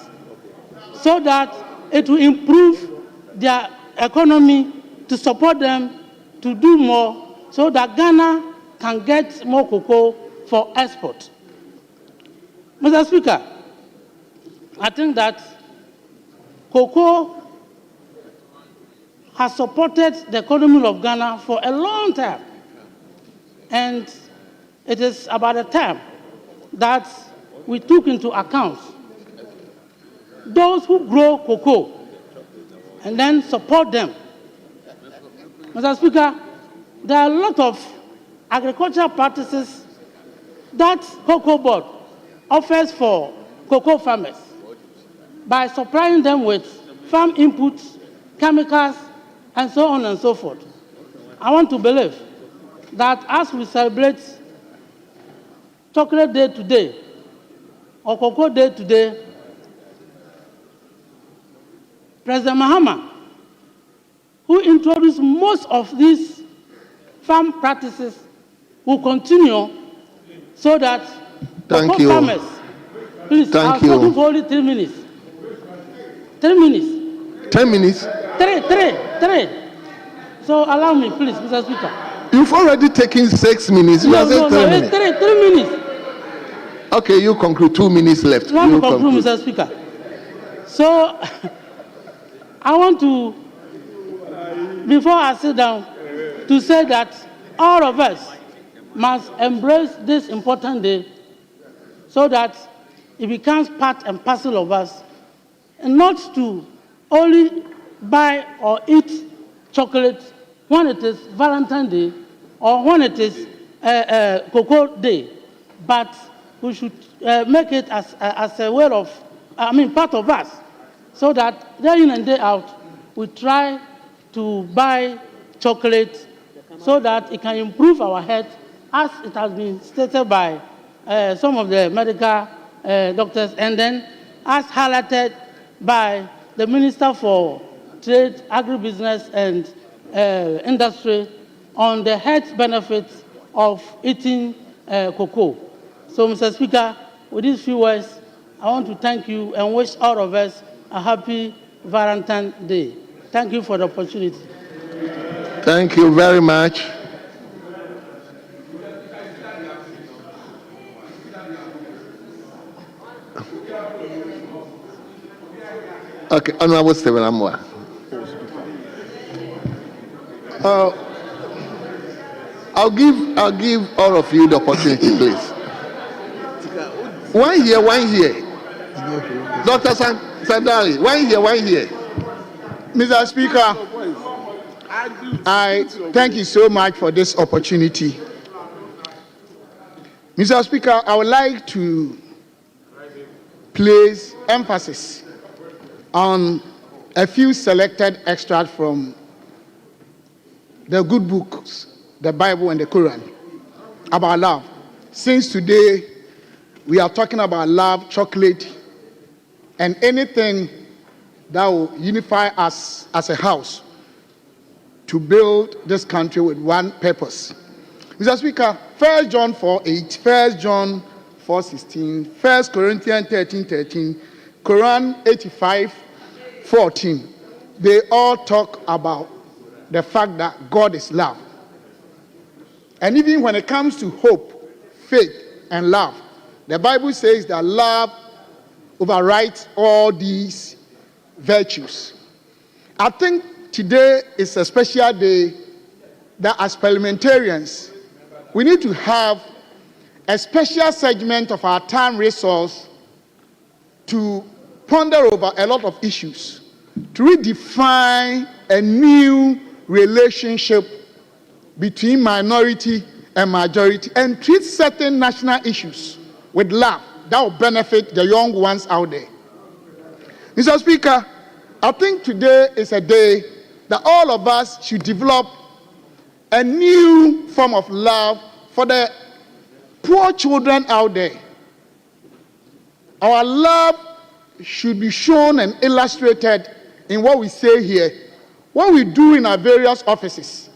so that it will improve their economy, to support them to do more so that Ghana can get more cocoa for export. Mr. Speaker, I think that cocoa has supported the economy of Ghana for a long time. And it is about the time that we took into account those who grow cocoa and then support them. Mr. Speaker, there are a lot of agricultural practices that Cocoa Board offers for cocoa farmers by supplying them with farm inputs, chemicals, and so on and so forth. I want to believe that as we celebrate Chocolate Day today, or Cocoa Day today, President Mahama, who introduced most of these farm practices, will continue so that cocoa farmers, please, I'll talk for only 3 minutes. 3 minutes. 10 minutes? Three. So allow me, please, Mr. Speaker. You've already taken 6 minutes. You No, 3 minutes. Okay, you conclude. 2 minutes left. Let me conclude, Mr. Speaker. So, I want to, before I sit down, to say that all of us must embrace this important day so that it becomes part and parcel of us, and not to only buy or eat chocolate when it is Valentine's Day or when it is Cocoa Day, but we should make it as a way of, part of us, so that day in and day out, we try to buy chocolate so that it can improve our health, as it has been stated by some of the medical doctors, and then as highlighted by the Minister for Trade, Agribusiness and Industry on the health benefits of eating cocoa. So, Mr. Speaker, with these few words, I want to thank you and wish all of us a happy Valentine's Day. Thank you for the opportunity. Thank you very much. Okay, Honorable Stephen Amwa. I'll give all of you the opportunity, please. One here. Dr. Sandali, one here. Mr. Speaker, I thank you so much for this opportunity. Mr. Speaker, I would like to place emphasis on a few selected extracts from the good books, the Bible and the Quran, about love. Since today we are talking about love, chocolate, and anything that will unify us as a house to build this country with one purpose. Mr. Speaker, 1 John 4:8, 1 John 4:16, 1 Corinthians 13:13, Quran 85:14, they all talk about the fact that God is love. And even when it comes to hope, faith, and love, the Bible says that love overrides all these virtues. I think today is a special day that as parliamentarians, we need to have a special segment of our time resource to ponder over a lot of issues, to redefine a new relationship between minority and majority, and treat certain national issues with love that will benefit the young ones out there. Mr. Speaker, I think today is a day that all of us should develop a new form of love for the poor children out there. Our love should be shown and illustrated in what we say here, what we do in our various offices,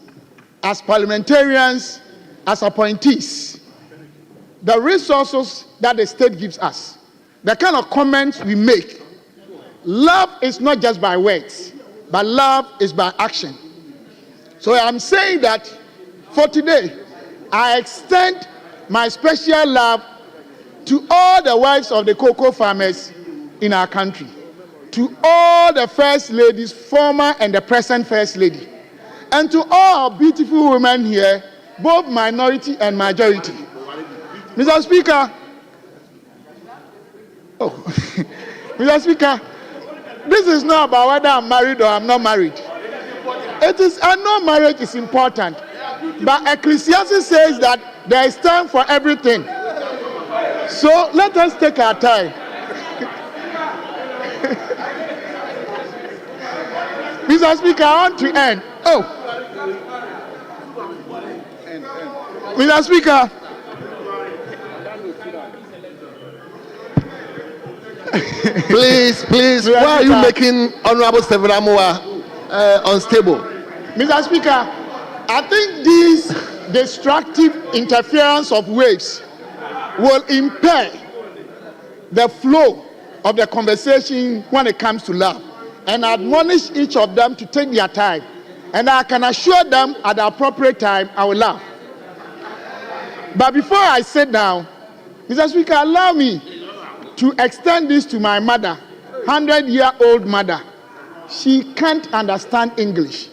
as parliamentarians, as appointees, the resources that the state gives us, the kind of comments we make. Love is not just by words, but love is by action. So I'm saying that for today, I extend my special love to all the wives of the cocoa farmers in our country, to all the first ladies, former and the present first lady, and to all our beautiful women here, both minority and majority. Mr. Speaker, Mr. Speaker, this is not about whether I'm married or I'm not married. It is, I know marriage is important, but Ecclesiastes says that there is time for everything. So let us take our time. Mr. Speaker, I want to end. Mr. Speaker, please, why are you making Honorable Stephen Amwa unstable? Mr. Speaker, I think this destructive interference of waves will impair the flow of the conversation when it comes to love, and I admonish each of them to take their time, and I can assure them at the appropriate time I will laugh. But before I sit down, Mr. Speaker, allow me to extend this to my mother, 100-year-old mother. She can't understand English.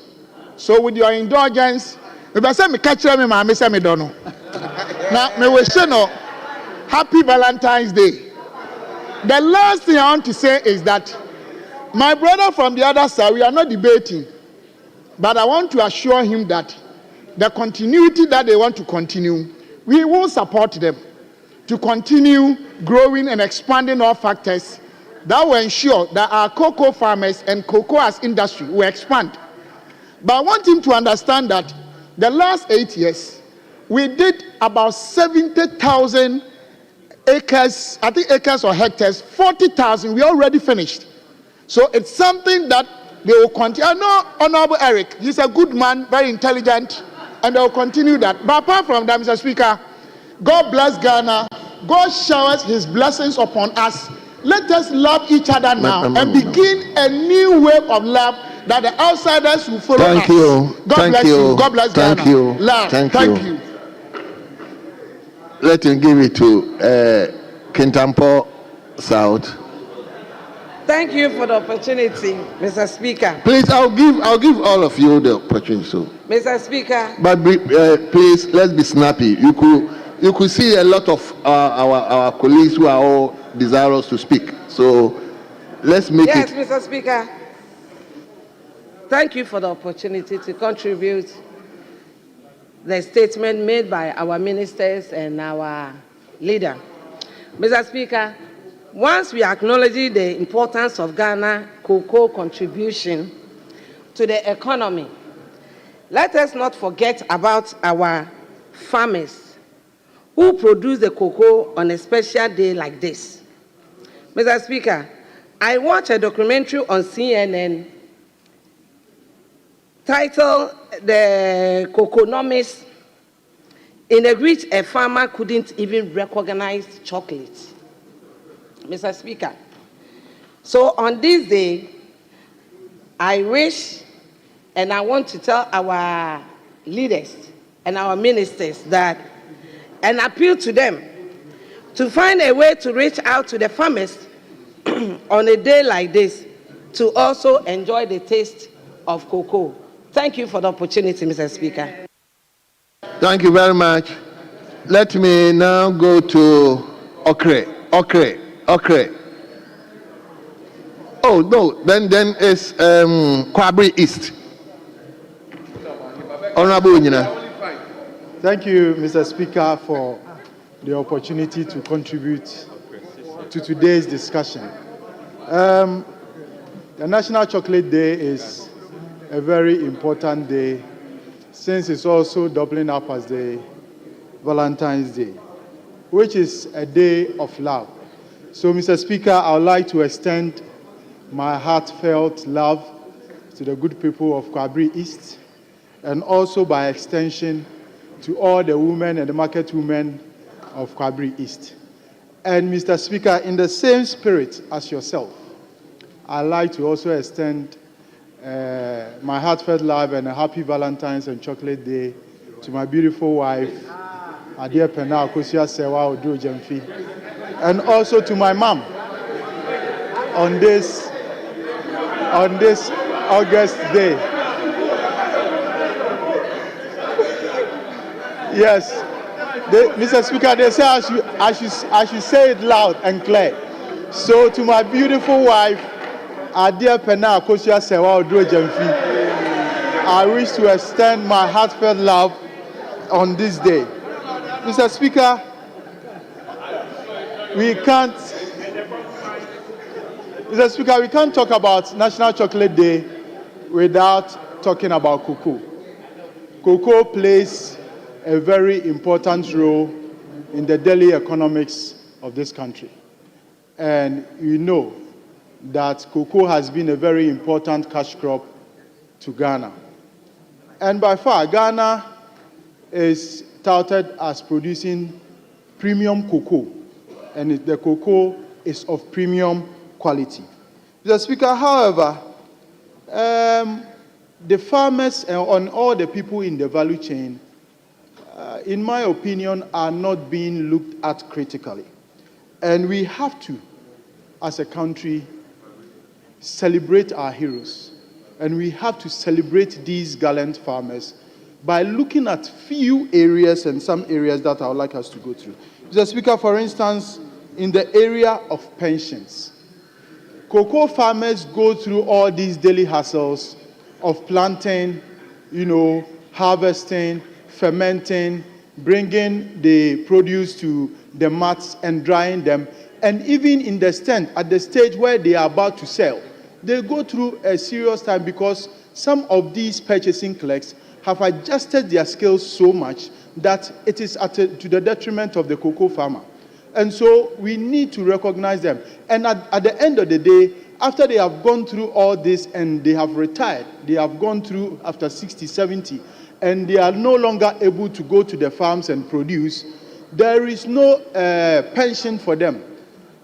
So with your indulgence, if I say me catch me, I say me don't know. Now, me wish you know, happy Valentine's Day. The last thing I want to say is that my brother from the other side, we are not debating, but I want to assure him that the continuity that they want to continue, we will support them. to continue growing and expanding all factors that will ensure that our cocoa farmers and cocoa as industry will expand. But I want him to understand that the last 8 years, we did about 70,000 acres, I think acres or hectares, 40,000, we already finished. So it's something that they will continue. I know Honorable Eric, he's a good man, very intelligent, and they will continue that. But apart from that, Mr. Speaker, God bless Ghana. God showers his blessings upon us. Let us love each other now and begin a new wave of love that the outsiders will follow us. Thank you. God bless you. God bless Ghana. Thank you. Love. Thank you. Let me give it to Kintampo South. Thank you for the opportunity, Mr. Speaker. Please, I'll give all of you the opportunity. So. Mr. Speaker. But please, let's be snappy. You could see a lot of our colleagues who are all desirous to speak. So let's make yes, it. Yes, Mr. Speaker. Thank you for the opportunity to contribute the statement made by our ministers and our leader. Mr. Speaker, once we acknowledge the importance of Ghana cocoa contribution to the economy, let us not forget about our farmers who produce the cocoa on a special day like this. Mr. Speaker, I watched a documentary on CNN titled The Coconomics, in which a farmer couldn't even recognize chocolate. Mr. Speaker, so on this day, I wish and I want to tell our leaders and our ministers that, and appeal to them to find a way to reach out to the farmers on a day like this to also enjoy the taste of cocoa. Thank you for the opportunity, Mr. Speaker. Thank you very much. Let me now go to Okre. Oh no, then it's Kwabri East. Honorable Unyina. Thank you, Mr. Speaker, for the opportunity to contribute to today's discussion. The National Chocolate Day is a very important day since it's also doubling up as the Valentine's Day, which is a day of love. So, Mr. Speaker, I would like to extend my heartfelt love to the good people of Kwabri East, and also by extension to all the women and the market women of Kwabri East. And Mr. Speaker, in the same spirit as yourself, I'd like to also extend my heartfelt love and a happy Valentine's and Chocolate Day to my beautiful wife, Adia Pena Akosia Sewa Odu Jemfi, and also to my mom on this August day. Yes, Mr. Speaker, they say I should say it loud and clear. So to my beautiful wife, Adia Pena Akosia Sewa Odu Jemfi, I wish to extend my heartfelt love on this day. Mr. Speaker, we can't talk about National Chocolate Day without talking about cocoa. Cocoa plays a very important role in the daily economics of this country. And you know that cocoa has been a very important cash crop to Ghana. And by far, Ghana is touted as producing premium cocoa, and the cocoa is of premium quality. Mr. Speaker, however, the farmers and all the people in the value chain, in my opinion, are not being looked at critically. And we have to, as a country, celebrate our heroes. And we have to celebrate these gallant farmers by looking at few areas and some areas that I would like us to go through. Mr. Speaker, for instance, in the area of pensions, cocoa farmers go through all these daily hassles of planting, harvesting, fermenting, bringing the produce to the mats and drying them. And even in the stand, at the stage where they are about to sell, they go through a serious time because some of these purchasing clerks have adjusted their skills so much that it is to the detriment of the cocoa farmer. And so we need to recognize them. And at the end of the day, after they have gone through all this and they have retired, they have gone through after 60, 70, and they are no longer able to go to the farms and produce, there is no pension for them.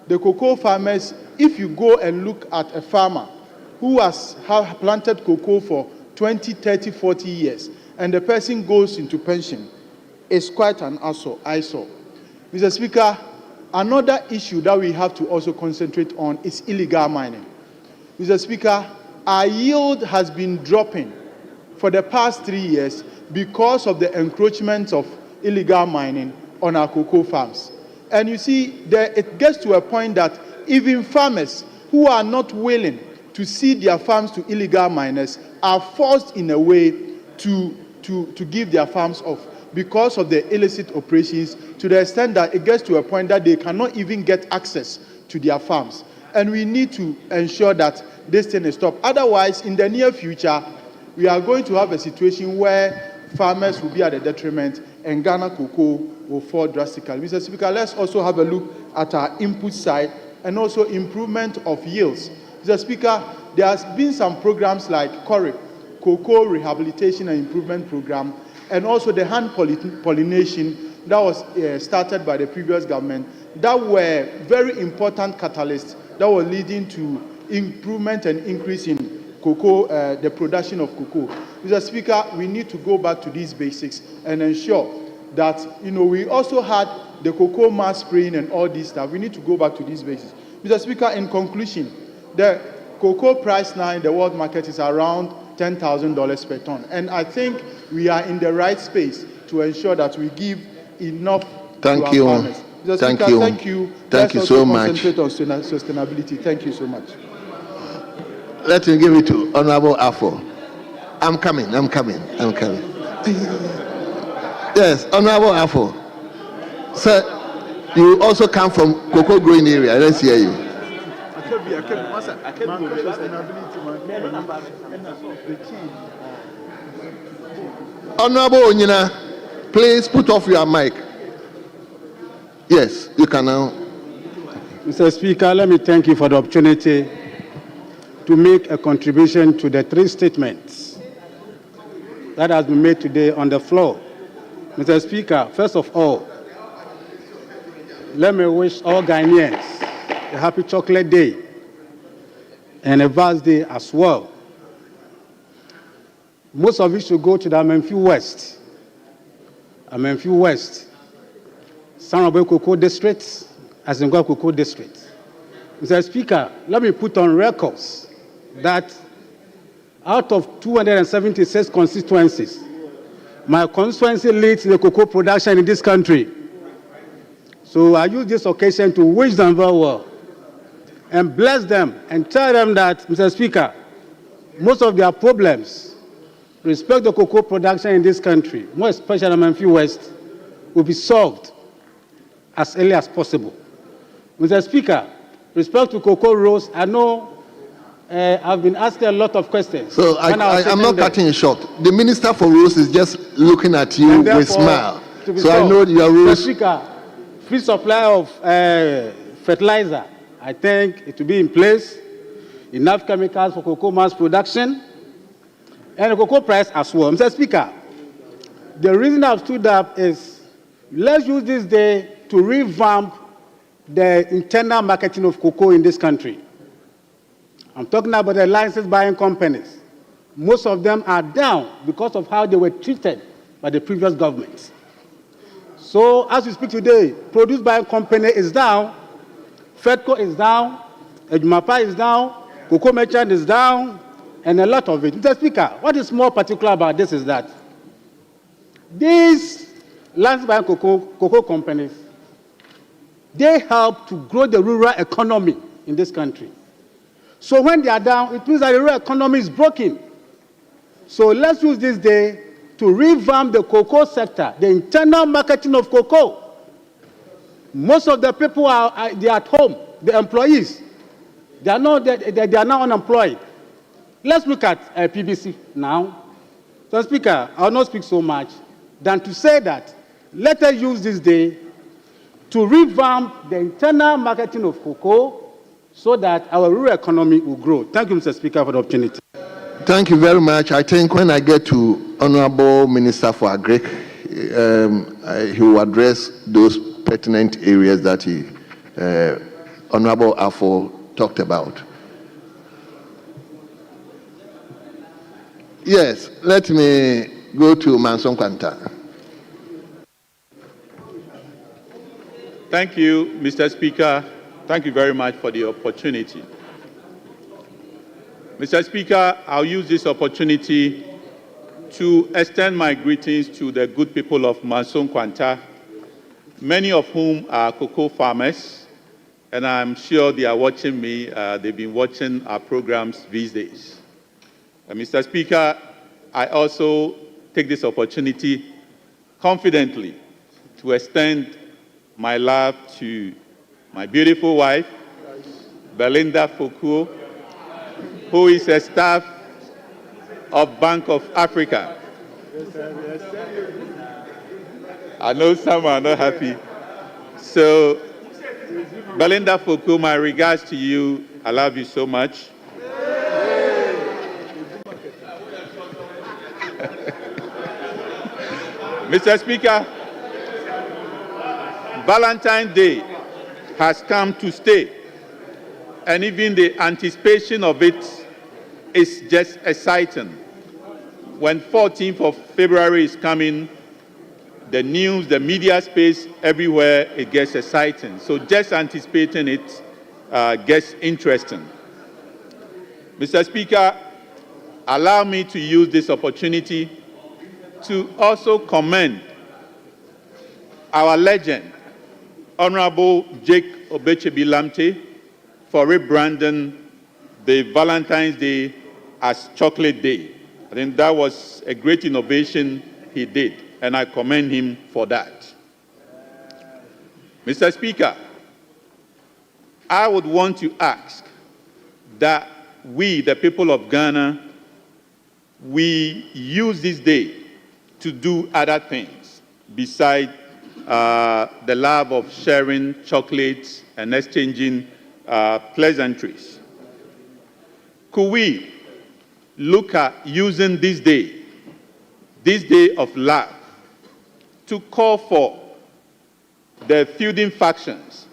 The cocoa farmers, if you go and look at a farmer who has planted cocoa for 20, 30, 40 years, and the person goes into pension, it's quite an eyesore. Mr. Speaker, another issue that we have to also concentrate on is illegal mining. Mr. Speaker, our yield has been dropping for the past 3 years because of the encroachment of illegal mining on our cocoa farms. And you see, it gets to a point that even farmers who are not willing to cede their farms to illegal miners are forced in a way to give their farms off because of the illicit operations, to the extent that it gets to a point that they cannot even get access to their farms. And we need to ensure that this thing is stopped. Otherwise, in the near future, we are going to have a situation where farmers will be at a detriment and Ghana cocoa will fall drastically. Mr. Speaker, let's also have a look at our input side and also improvement of yields. Mr. Speaker, there has been some programs like CORIP, Cocoa Rehabilitation and Improvement Program, and also the hand pollination that was started by the previous government, that were very important catalysts that were leading to improvement and increase in cocoa, the production of cocoa. Mr. Speaker, we need to go back to these basics and ensure that, we also had the cocoa mass spraying and all this stuff. We need to go back to these basics. Mr. Speaker, in conclusion, the cocoa price now in the world market is around $10,000 per ton. And I think we are in the right space to ensure that we give enough to our farmers. Mr. Speaker, thank you. Thank you so much. Concentrate on sustainability. Thank you so much. Let me give it to Honorable Afo. I'm coming. Yes, Honorable Afo. Sir, you also come from cocoa growing area. Let's hear you. Honorable Onyina, please put off your mic. Yes, you can now. Mr. Speaker, let me thank you for the opportunity to make a contribution to the 3 statements that has been made today on the floor. Mr. Speaker, first of all, let me wish all Ghanaians a happy Chocolate Day and a vast day as well. Most of you should go to the Amenfi West, Sanobe Cocoa District, Azingwa Cocoa District. Mr. Speaker, let me put on records that out of 276 constituencies, my constituency leads the cocoa production in this country. So I use this occasion to wish them very well and bless them and tell them that, Mr. Speaker, most of their problems respect the cocoa production in this country, more especially Amenfi West, will be solved as early as possible. Mr. Speaker, respect to cocoa rows, I know I've been asking a lot of questions. So I'm not cutting it short. The Minister for Rules is just looking at you with a smile. So I know your rules. Mr. Speaker, free supply of fertilizer, I think it will be in place. Enough chemicals for cocoa mass production and the cocoa price as well. Mr. Speaker, the reason I've stood up is let's use this day to revamp the internal marketing of cocoa in this country. I'm talking about the license buying companies. Most of them are down because of how they were treated by the previous government. So as we speak today, produce buying company is down, FEDCO is down, Ejumapa is down, cocoa merchant is down, and a lot of it. Mr. Speaker, what is more particular about this is that these license buying cocoa companies, they help to grow the rural economy in this country. So when they are down, it means that the rural economy is broken. So let's use this day to revamp the cocoa sector, the internal marketing of cocoa. Most of the people they are at home, the employees. They are not unemployed. Let's look at PBC now. So, Speaker, I will not speak so much than to say that let us use this day to revamp the internal marketing of cocoa so that our rural economy will grow. Thank you, Mr. Speaker, for the opportunity. Thank you very much. I think when I get to Honorable Minister for Agri, he will address those pertinent areas that Honorable Afo talked about. Yes, let me go to Manson Kwanta. Thank you, Mr. Speaker. Thank you very much for the opportunity. Mr. Speaker, I'll use this opportunity to extend my greetings to the good people of Manson Kwanta, many of whom are cocoa farmers, and I'm sure they are watching me. They've been watching our programs these days. Mr. Speaker, I also take this opportunity confidently to extend my love to my beautiful wife, Belinda Fokuo, who is a staff of Bank of Africa. I know some are not happy. So, Belinda Fokuo, my regards to you. I love you so much. Mr. Speaker, Valentine's Day has come to stay, and even the anticipation of it is just exciting. When 14th of February is coming, the news, the media space, everywhere, it gets exciting. So just anticipating it gets interesting. Mr. Speaker, allow me to use this opportunity to also commend our legend, Honorable Jake Obechebi-Lamte, for rebranding the Valentine's Day as Chocolate Day. I think that was a great innovation he did, and I commend him for that. Mr. Speaker, I would want to ask that we, the people of Ghana, we use this day to do other things besides the love of sharing chocolates and exchanging pleasantries. Could we look at using this day of love, to call for the feuding factions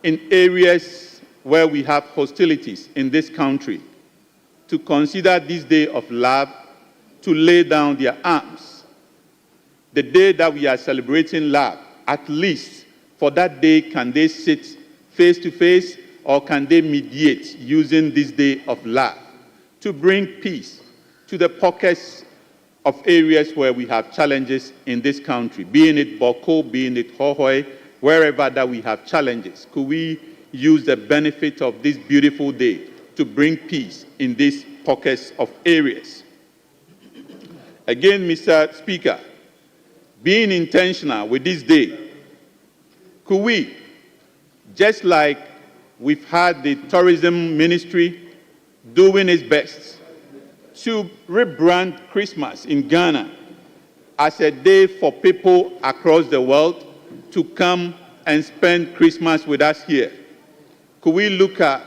in areas where we have hostilities in this country, to consider this day of love to lay down their arms? The day that we are celebrating love, at least for that day, can they sit face to face, or can they mediate using this day of love to bring peace to the pockets of areas where we have challenges in this country, being it Boko, being it Hohoi, wherever that we have challenges? Could we use the benefit of this beautiful day to bring peace in these pockets of areas? Again, Mr. Speaker, being intentional with this day, could we, just like we've had the tourism ministry doing its best to rebrand Christmas in Ghana as a day for people across the world to come and spend Christmas with us here, could we look at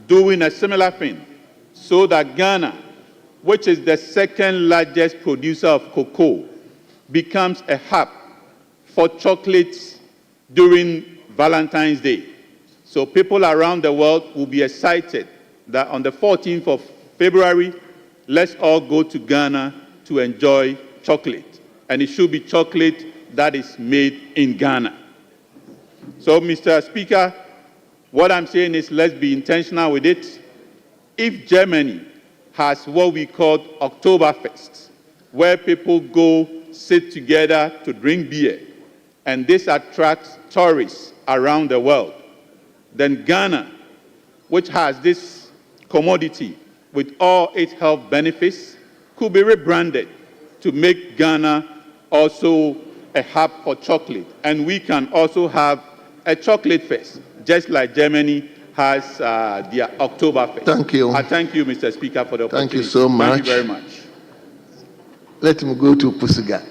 doing a similar thing so that Ghana, which is the second largest producer of cocoa, becomes a hub for chocolates during Valentine's Day? So people around the world will be excited that on the 14th of February, let's all go to Ghana to enjoy chocolate. And it should be chocolate that is made in Ghana. So, Mr. Speaker, what I'm saying is let's be intentional with it. If Germany has what we call Oktoberfest, where people go sit together to drink beer, and this attracts tourists around the world, then Ghana, which has this commodity with all its health benefits, could be rebranded to make Ghana also a hub for chocolate. And we can also have a chocolate fest, just like Germany has their Oktoberfest. Thank you. I thank you, Mr. Speaker, for the opportunity. Thank you so much. Thank you very much. Let him go to Pusiga.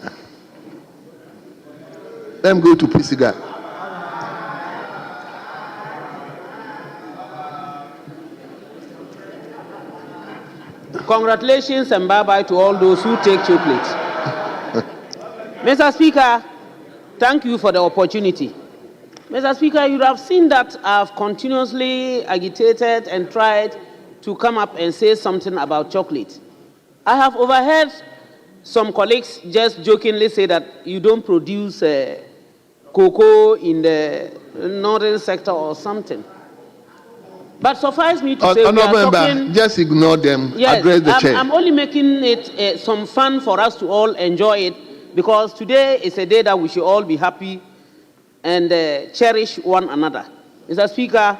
Let him go to Pusiga. Congratulations and bye-bye to all those who take chocolate. Mr. Speaker, thank you for the opportunity. Mr. Speaker, you have seen that I've continuously agitated and tried to come up and say something about chocolate. I have overheard some colleagues just jokingly say that you don't produce cocoa in the northern sector or something. But suffice me to say, we are talking, just ignore them, yes, address the chair. I'm only making it some fun for us to all enjoy it, because today is a day that we should all be happy and cherish one another. Mr. Speaker,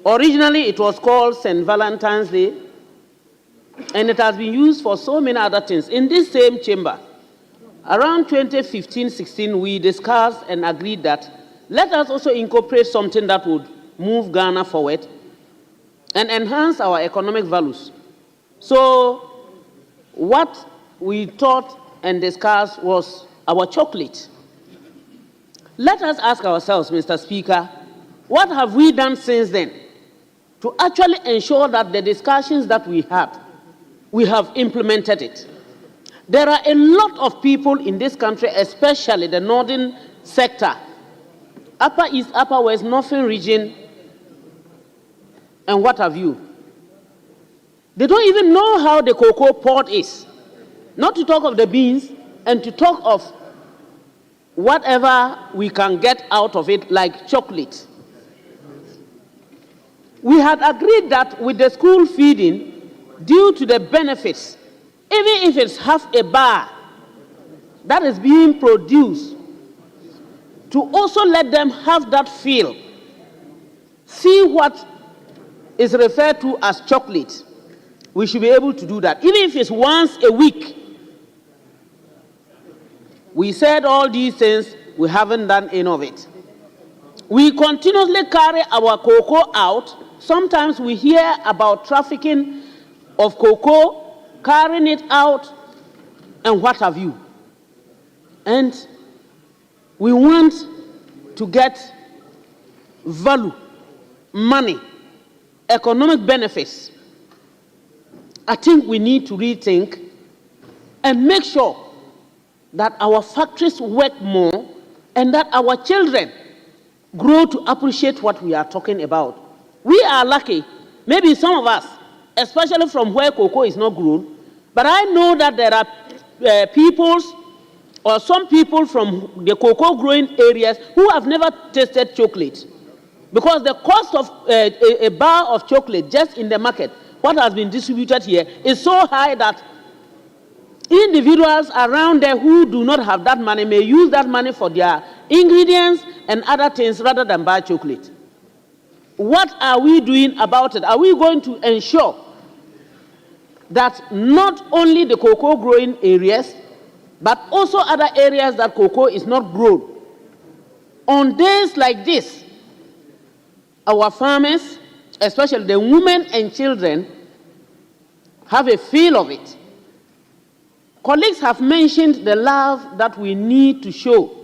originally it was called St. Valentine's Day, and it has been used for so many other things. In this same chamber, around 2015-16, we discussed and agreed that let us also incorporate something that would move Ghana forward and enhance our economic values. So what we thought and discussed was our chocolate. Let us ask ourselves, Mr. Speaker, what have we done since then to actually ensure that the discussions that we had, we have implemented it? There are a lot of people in this country, especially the northern sector, Upper East, Upper West, Northern region, and what have you. They don't even know how the cocoa pod is. Not to talk of the beans, and to talk of whatever we can get out of it, like chocolate. We had agreed that with the school feeding, due to the benefits, even if it's half a bar that is being produced, to also let them have that feel, see what is referred to as chocolate. We should be able to do that, even if it's once a week. We said all these things, we haven't done any of it. We continuously carry our cocoa out. Sometimes we hear about trafficking of cocoa, carrying it out, and what have you. And we want to get value, money, economic benefits. I think we need to rethink and make sure that our factories work more and that our children grow to appreciate what we are talking about. We are lucky, maybe some of us, especially from where cocoa is not grown, but I know that there are peoples or some people from the cocoa growing areas who have never tasted chocolate. Because the cost of a bar of chocolate just in the market, what has been distributed here, is so high that individuals around there who do not have that money may use that money for their ingredients and other things rather than buy chocolate. What are we doing about it? Are we going to ensure that not only the cocoa growing areas, but also other areas that cocoa is not grown, on days like this, our farmers, especially the women and children, have a feel of it? Colleagues have mentioned the love that we need to show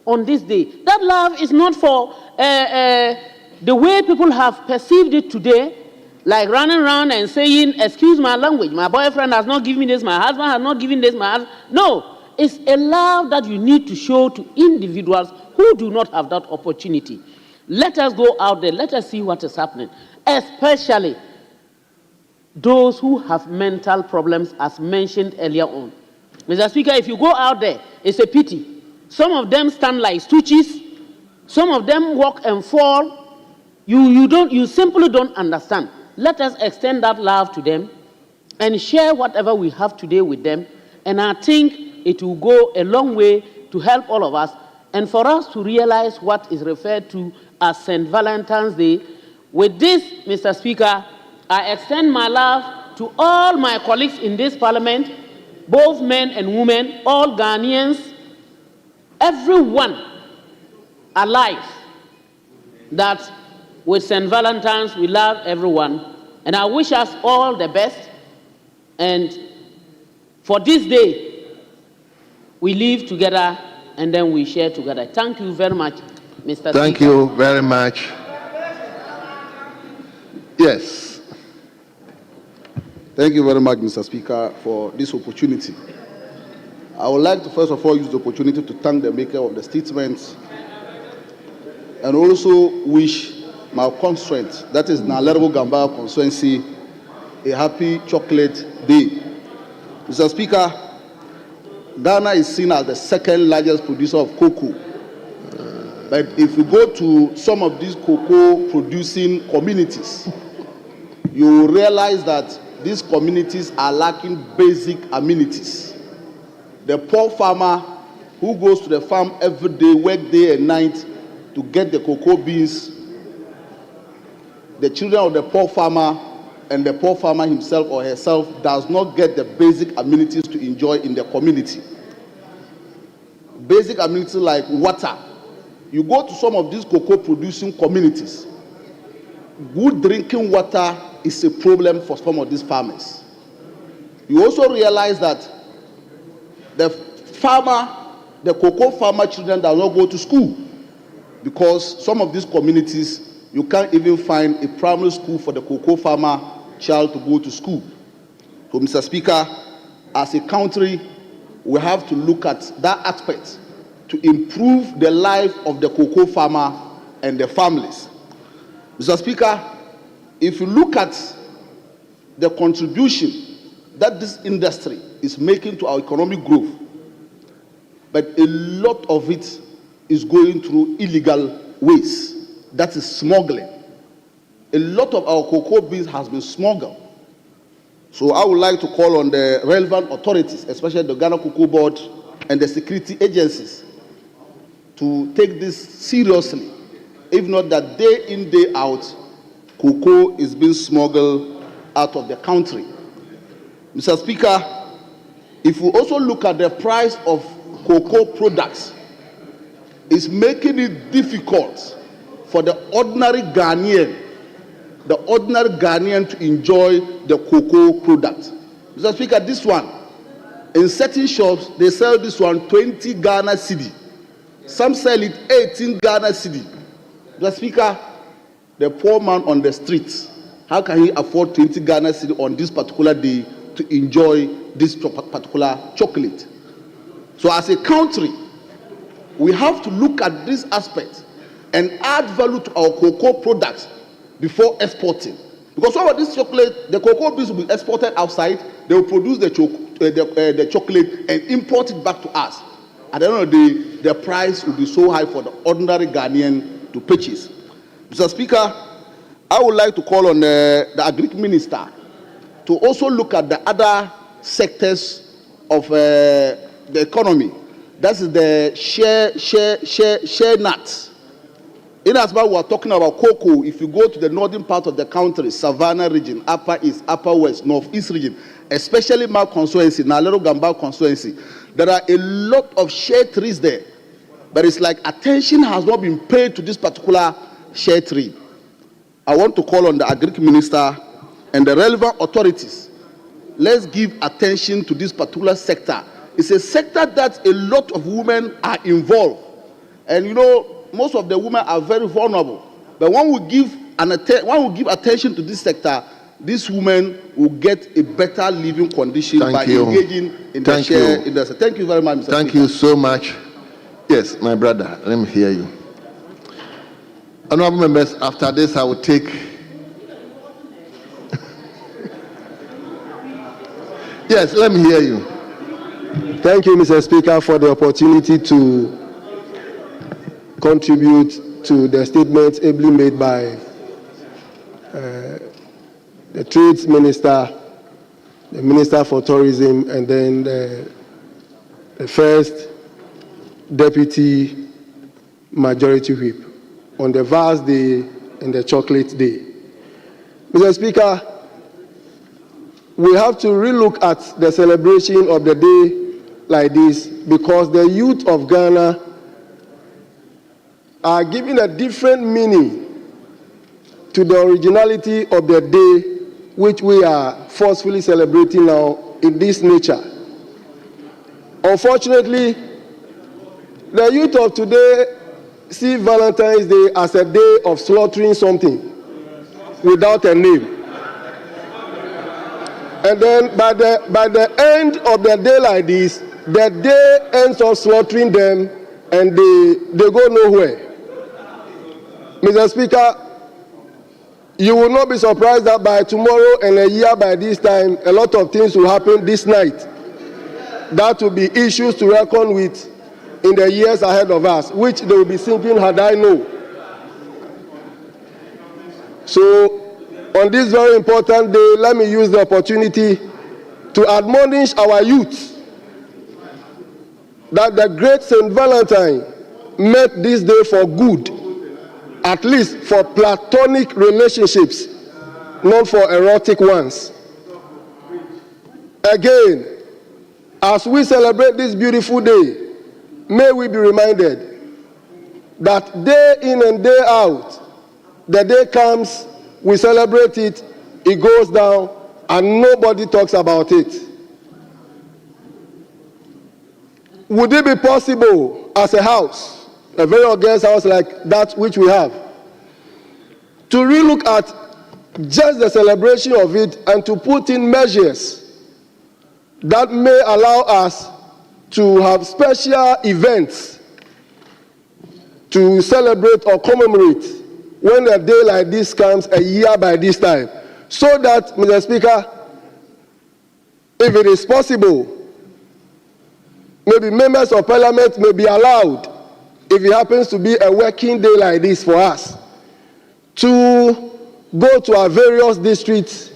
on this day. That love is not for the way people have perceived it today, like running around and saying, excuse my language, my boyfriend has not given me this, my husband has not given this, my husband. No, it's a love that you need to show to individuals who do not have that opportunity. Let us go out there, let us see what is happening, especially those who have mental problems, as mentioned earlier on. Mr. Speaker, if you go out there, it's a pity. Some of them stand like stooges. Some of them walk and fall. You simply don't understand. Let us extend that love to them and share whatever we have today with them. And I think it will go a long way to help all of us and for us to realize what is referred to as St. Valentine's Day. With this, Mr. Speaker, I extend my love to all my colleagues in this parliament, both men and women, all Ghanaians, everyone alive that with St. Valentine's we love everyone, and I wish us all the best. And for this day, we live together and then we share together. Thank you very much, Mr. Speaker. Thank you very much. Yes. Thank you very much, Mr. Speaker, for this opportunity. I would like to first of all use the opportunity to thank the maker of the statement and also wish my constituent, that is Nalerevo Gambara constituency, a happy chocolate day. Mr. Speaker, Ghana is seen as the second largest producer of cocoa. But if you go to some of these cocoa producing communities, you will realize that these communities are lacking basic amenities. The poor farmer who goes to the farm every day, work day and night to get the cocoa beans, the children of the poor farmer and the poor farmer himself or herself does not get the basic amenities to enjoy in the community. Basic amenities like water. You go to some of these cocoa producing communities, good drinking water is a problem for some of these farmers. You also realize that the cocoa farmer children do not go to school because some of these communities, you can't even find a primary school for the cocoa farmer child to go to school. So, Mr. Speaker, as a country, we have to look at that aspect to improve the life of the cocoa farmer and the families. Mr. Speaker, if you look at the contribution that this industry is making to our economic growth, but a lot of it is going through illegal ways. That is smuggling. A lot of our cocoa beans has been smuggled. So I would like to call on the relevant authorities, especially the Ghana Cocoa Board and the security agencies, to take this seriously. If not that day in, day out, cocoa is being smuggled out of the country. Mr. Speaker, if we also look at the price of cocoa products, it's making it difficult for the ordinary Ghanaian to enjoy the cocoa product. Mr. Speaker, this one, in certain shops, they sell this one 20 Ghana cedi. Some sell it 18 Ghana cedi. Mr. Speaker, the poor man on the streets, how can he afford 20 Ghana cedi on this particular day to enjoy this particular chocolate? So as a country, we have to look at this aspect and add value to our cocoa products before exporting. Because some of this chocolate, the cocoa beans will be exported outside, they will produce the chocolate and import it back to us. At the end of the day, the price will be so high for the ordinary Ghanaian to purchase. Mr. Speaker, I would like to call on the Agric Minister to also look at the other sectors of the economy. That is the share nuts. In as much we are talking about cocoa, if you go to the northern part of the country, Savannah region, Upper East, Upper West, Northeast region, especially my constituency, Nalero Gambara constituency, there are a lot of share trees there. But it's like attention has not been paid to this particular share tree. I want to call on the Agric Minister and the relevant authorities. Let's give attention to this particular sector. It's a sector that a lot of women are involved. And you know, most of the women are very vulnerable. But when we give attention to this sector, these women will get a better living condition engaging in the share industry. Thank you very much, Mr. Thank Speaker. you so much. Yes, my brother, let me hear you. Honorable members, after this, I will take. Yes, let me hear you. Thank you, Mr. Speaker, for the opportunity to contribute to the statements ably made by the Trades Minister, the Minister for Tourism, and then the first Deputy Majority Whip on the vast day and the chocolate day. Mr. Speaker, we have to relook at the celebration of the day like this because the youth of Ghana are giving a different meaning to the originality of the day which we are forcefully celebrating now in this nature. Unfortunately, the youth of today see Valentine's Day as a day of slaughtering something without a name. And then by the end of the day like this, the day ends up slaughtering them and they go nowhere. Mr. Speaker, you will not be surprised that by tomorrow and a year by this time, a lot of things will happen this night. That will be issues to reckon with in the years ahead of us, which they will be thinking, had I known. So, on this very important day, let me use the opportunity to admonish our youth that the great St. Valentine met this day for good, at least for platonic relationships, not for erotic ones. Again, as we celebrate this beautiful day, may we be reminded that day in and day out, the day comes, we celebrate it, it goes down, and nobody talks about it. Would it be possible as a house, a very august house like that which we have, to relook at just the celebration of it and to put in measures that may allow us to have special events to celebrate or commemorate when a day like this comes a year by this time, so that, Mr. Speaker, if it is possible, maybe members of parliament may be allowed, if it happens to be a working day like this for us, to go to our various districts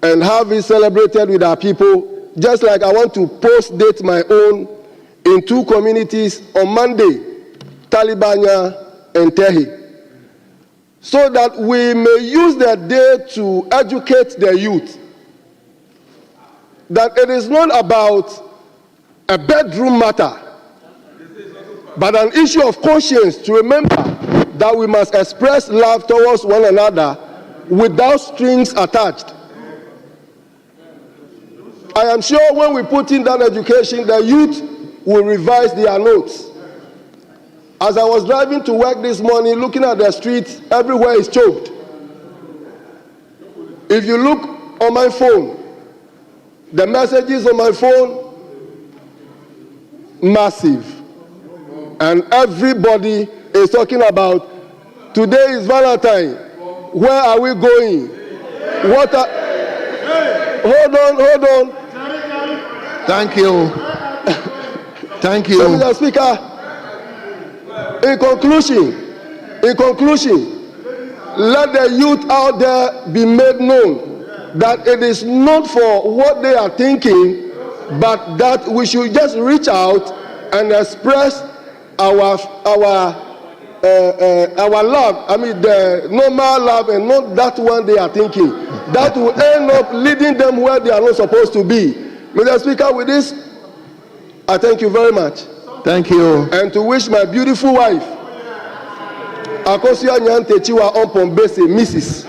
and have it celebrated with our people, just like I want to post-date my own in 2 communities on Monday, Talibania and Tehi, so that we may use the day to educate the youth that it is not about a bedroom matter, but an issue of conscience, to remember that we must express love towards one another without strings attached. I am sure when we put in that education, the youth will revise their notes. As I was driving to work this morning, looking at the streets, everywhere is choked. If you look on my phone, the messages on my phone, massive. And everybody is talking about, today is Valentine. Where are we going? What are... Hold on. Thank you. Thank you. So, Mr. Speaker, in conclusion, let the youth out there be made known that it is not for what they are thinking, but that we should just reach out and express our love. I mean, the normal love, and not that one they are thinking. That will end up leading them where they are not supposed to be. Mr. Speaker, with this, I thank you very much. Thank you. And to wish my beautiful wife, Akosia Nyantechiwa Ompombese, Mrs.,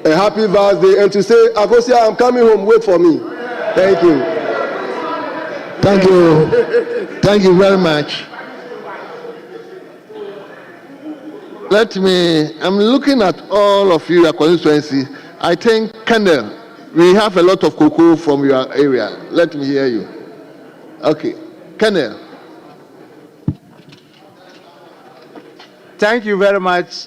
a happy birthday, and to say, Akosia, I'm coming home, wait for me. Thank you. Thank you. Thank you very much. I'm looking at all of you, your constituency. I think, Kendall, we have a lot of cocoa from your area. Let me hear you. Okay. Kendall. Thank you very much,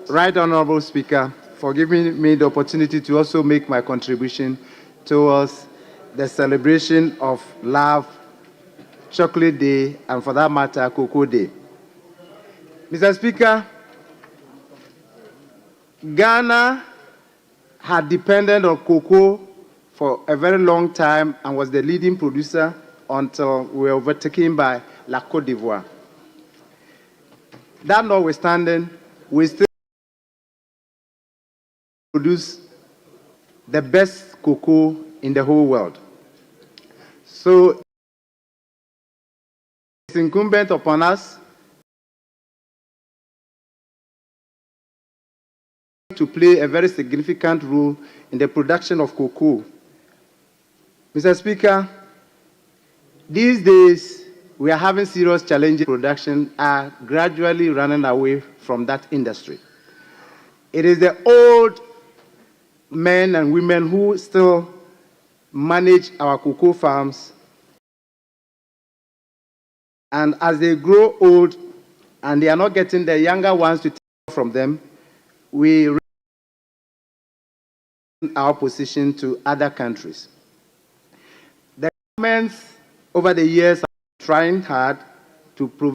Right Honorable Speaker, for giving me the opportunity to also make my contribution towards the celebration of Love, Chocolate Day, and for that matter, Cocoa Day. Mr. Speaker, Ghana had depended on cocoa for a very long time and was the leading producer until we were overtaken by La Côte d'Ivoire. That notwithstanding, we still produce the best cocoa in the whole world. So it's incumbent upon us to play a very significant role in the production of cocoa. Mr. Speaker, these days we are having serious challenges. Production are gradually running away from that industry. It is the old men and women who still manage our cocoa farms. And as they grow old and they are not getting the younger ones to take from them, we our position to other countries. The governments over the years are trying hard to provide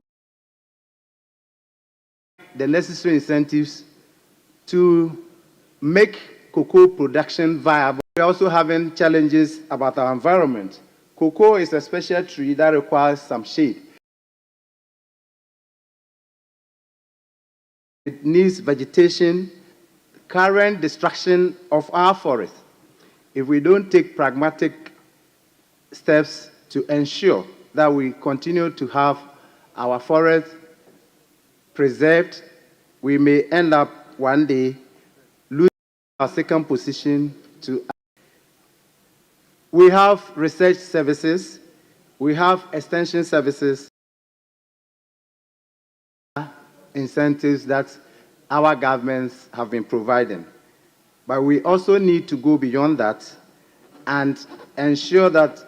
the necessary incentives to make cocoa production viable. We're also having challenges about our environment. Cocoa is a special tree that requires some shade. It needs vegetation, current destruction of our forests. If we don't take pragmatic steps to ensure that we continue to have our forests preserved, we may end up one day losing our second position to. We have research services, we have extension services, incentives that our governments have been providing. But we also need to go beyond that and ensure that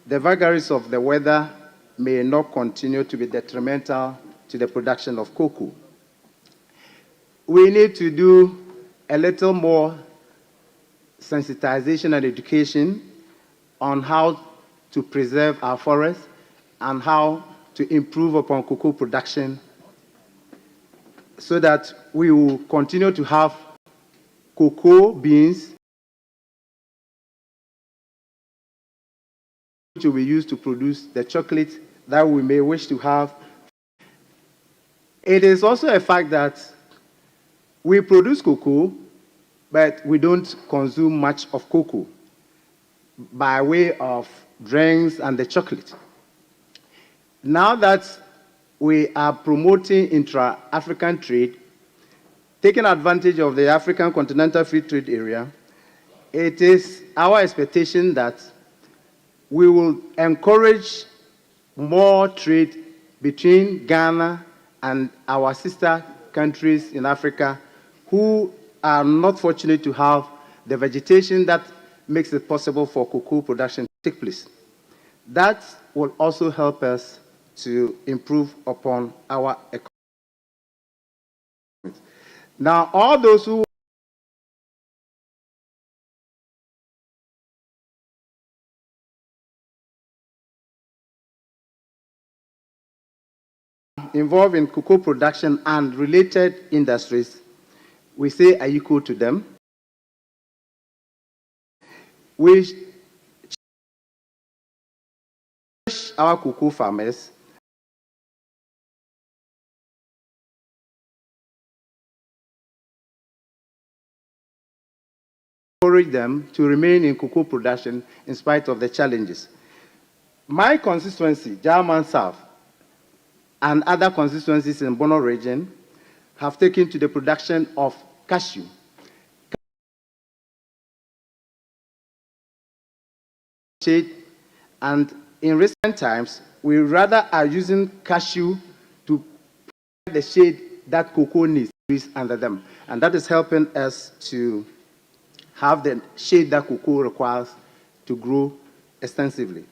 the vagaries of the weather may not continue to be detrimental to the production of cocoa. We need to do a little more sensitization and education on how to preserve our forests and how to improve upon cocoa production so that we will continue to have cocoa beans which will be used to produce the chocolate that we may wish to have. It is also a fact that we produce cocoa, but we don't consume much of cocoa by way of drinks and the chocolate. Now that we are promoting intra-African trade, taking advantage of the African Continental Free Trade Area, it is our expectation that we will encourage more trade between Ghana and our sister countries in Africa who are not fortunate to have the vegetation that makes it possible for cocoa production to take place. That will also help us to improve upon our economy. Now, all those who involved in cocoa production and related industries, we say are equal to them. We challenge our cocoa farmers encourage them to remain in cocoa production in spite of the challenges. My constituency, German South, and other constituencies in Bono region have taken to the production of cashew. And in recent times, we rather are using cashew to provide the shade that cocoa needs under them. And that is helping us to have the shade that cocoa requires to grow extensively.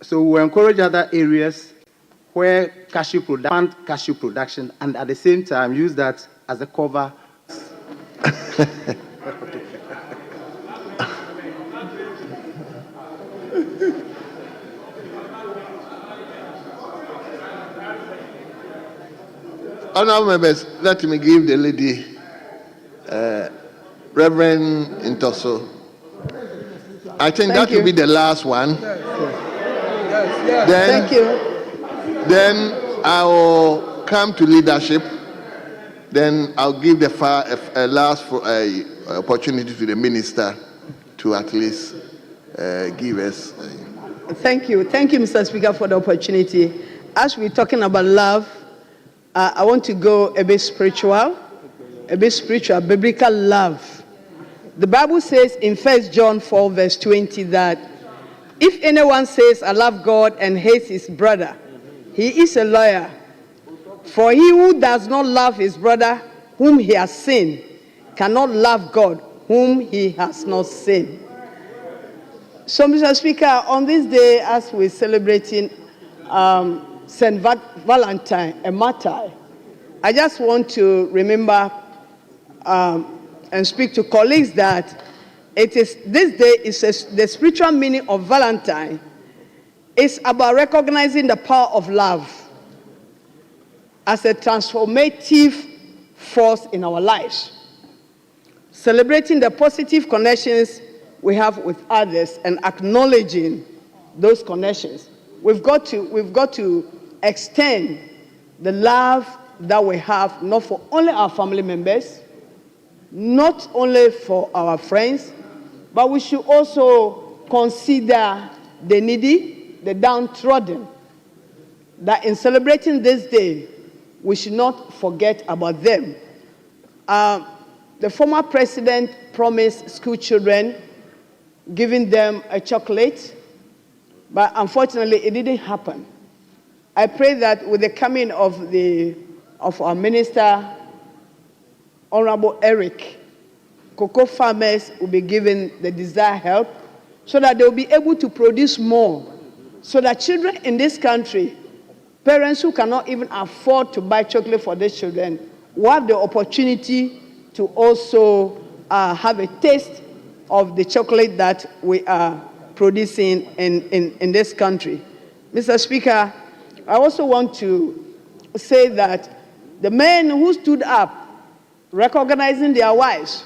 So we encourage other areas where cashew production and at the same time use that as a cover. Honourable members, let me give the lady, Reverend Intoso. I think that will be the last one. Thank you. Then I will come to leadership. Then I'll give the last opportunity to the minister to at least give us. Thank you. Thank you, Mr. Speaker, for the opportunity. As we're talking about love, I want to go a bit spiritual a bit spiritual, biblical love. The Bible says in 1 John 4, verse 20, that if anyone says, I love God and hates his brother, he is a liar. For he who does not love his brother whom he has seen cannot love God whom he has not seen. So, Mr. Speaker, on this day, as we're celebrating St. Valentine, a martyr, I just want to remember and speak to colleagues that this day is the spiritual meaning of Valentine. It's about recognizing the power of love as a transformative force in our lives, celebrating the positive connections we have with others and acknowledging those connections. We've got to extend the love that we have, not for only our family members, not only for our friends, but we should also consider the needy, the downtrodden, that in celebrating this day, we should not forget about them. The former president promised school children giving them a chocolate, but unfortunately it didn't happen. I pray that with the coming of our minister, Honorable Eric, cocoa farmers will be given the desired help so that they'll be able to produce more, so that children in this country, parents who cannot even afford to buy chocolate for their children, will have the opportunity to also have a taste of the chocolate that we are producing in this country. Mr. Speaker, I also want to say that the men who stood up, recognizing their wives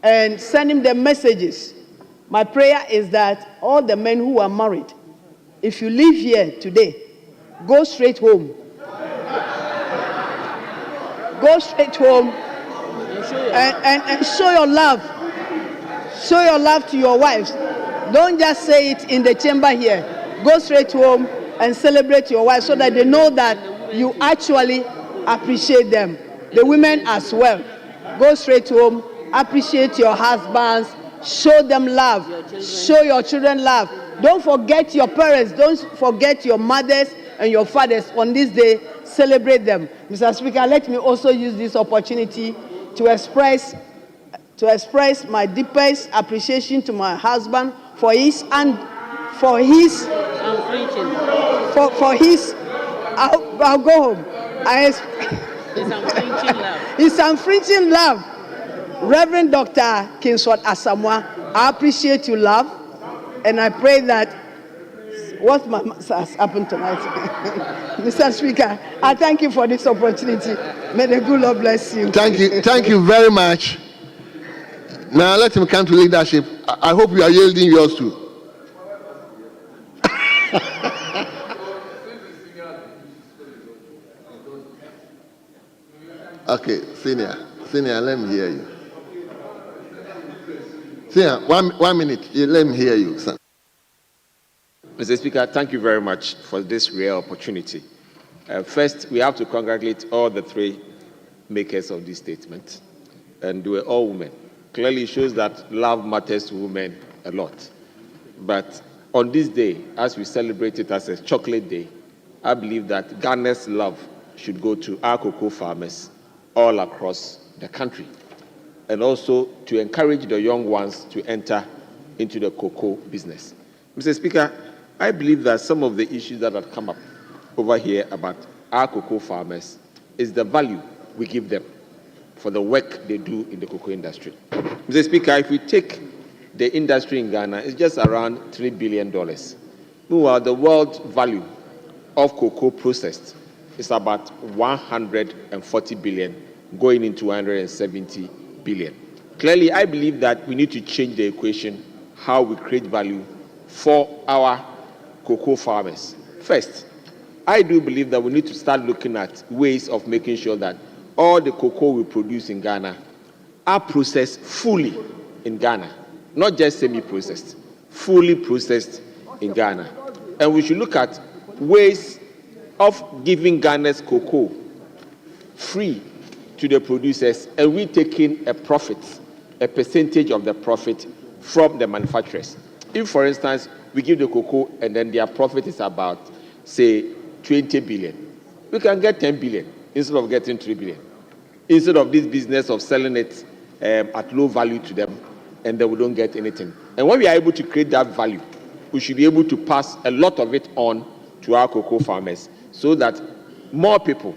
and sending them messages, my prayer is that all the men who are married, if you leave here today, go straight home. Go straight home and show your love. Show your love to your wives. Don't just say it in the chamber here. Go straight home and celebrate your wives so that they know that you actually appreciate them. The women as well. Go straight home, appreciate your husbands, show them love, show your children love. Don't forget your parents, don't forget your mothers and your fathers. On this day, celebrate them. Mr. Speaker, let me also use this opportunity to express my deepest appreciation to my husband for his I'll go home. His unflinching love. Reverend Dr. Kingsford Asamoah, I appreciate your love, and I pray that what has happened tonight. Mr. Speaker, I thank you for this opportunity. May the good Lord bless you. Thank you very much. Now let him come to leadership. I hope you are yielding yours too. Okay, senior, let me hear you. Senior, 1 minute. Let me hear you, son. Mr. Speaker, thank you very much for this rare opportunity. First, we have to congratulate all the three makers of this statement, and they were all women. Clearly it shows that love matters to women a lot. But on this day, as we celebrate it as a chocolate day, I believe that Ghana's love should go to our cocoa farmers all across the country, and also to encourage the young ones to enter into the cocoa business. Mr. Speaker, I believe that some of the issues that have come up over here about our cocoa farmers is the value we give them for the work they do in the cocoa industry. Mr. Speaker, if we take the industry in Ghana, it's just around $3 billion. Meanwhile, the world value of cocoa processed is about 140 billion, going into 170 billion. Clearly, I believe that we need to change the equation, how we create value for our cocoa farmers. First, I do believe that we need to start looking at ways of making sure that all the cocoa we produce in Ghana are processed fully in Ghana, not just semi-processed, fully processed in Ghana. And we should look at ways of giving Ghana's cocoa free to the producers, and we taking a profit, a percentage of the profit from the manufacturers. If, for instance, we give the cocoa and then their profit is about, say, 20 billion, we can get 10 billion instead of getting 3 billion. Instead of this business of selling it at low value to them, and then we don't get anything. And when we are able to create that value, we should be able to pass a lot of it on to our cocoa farmers so that more people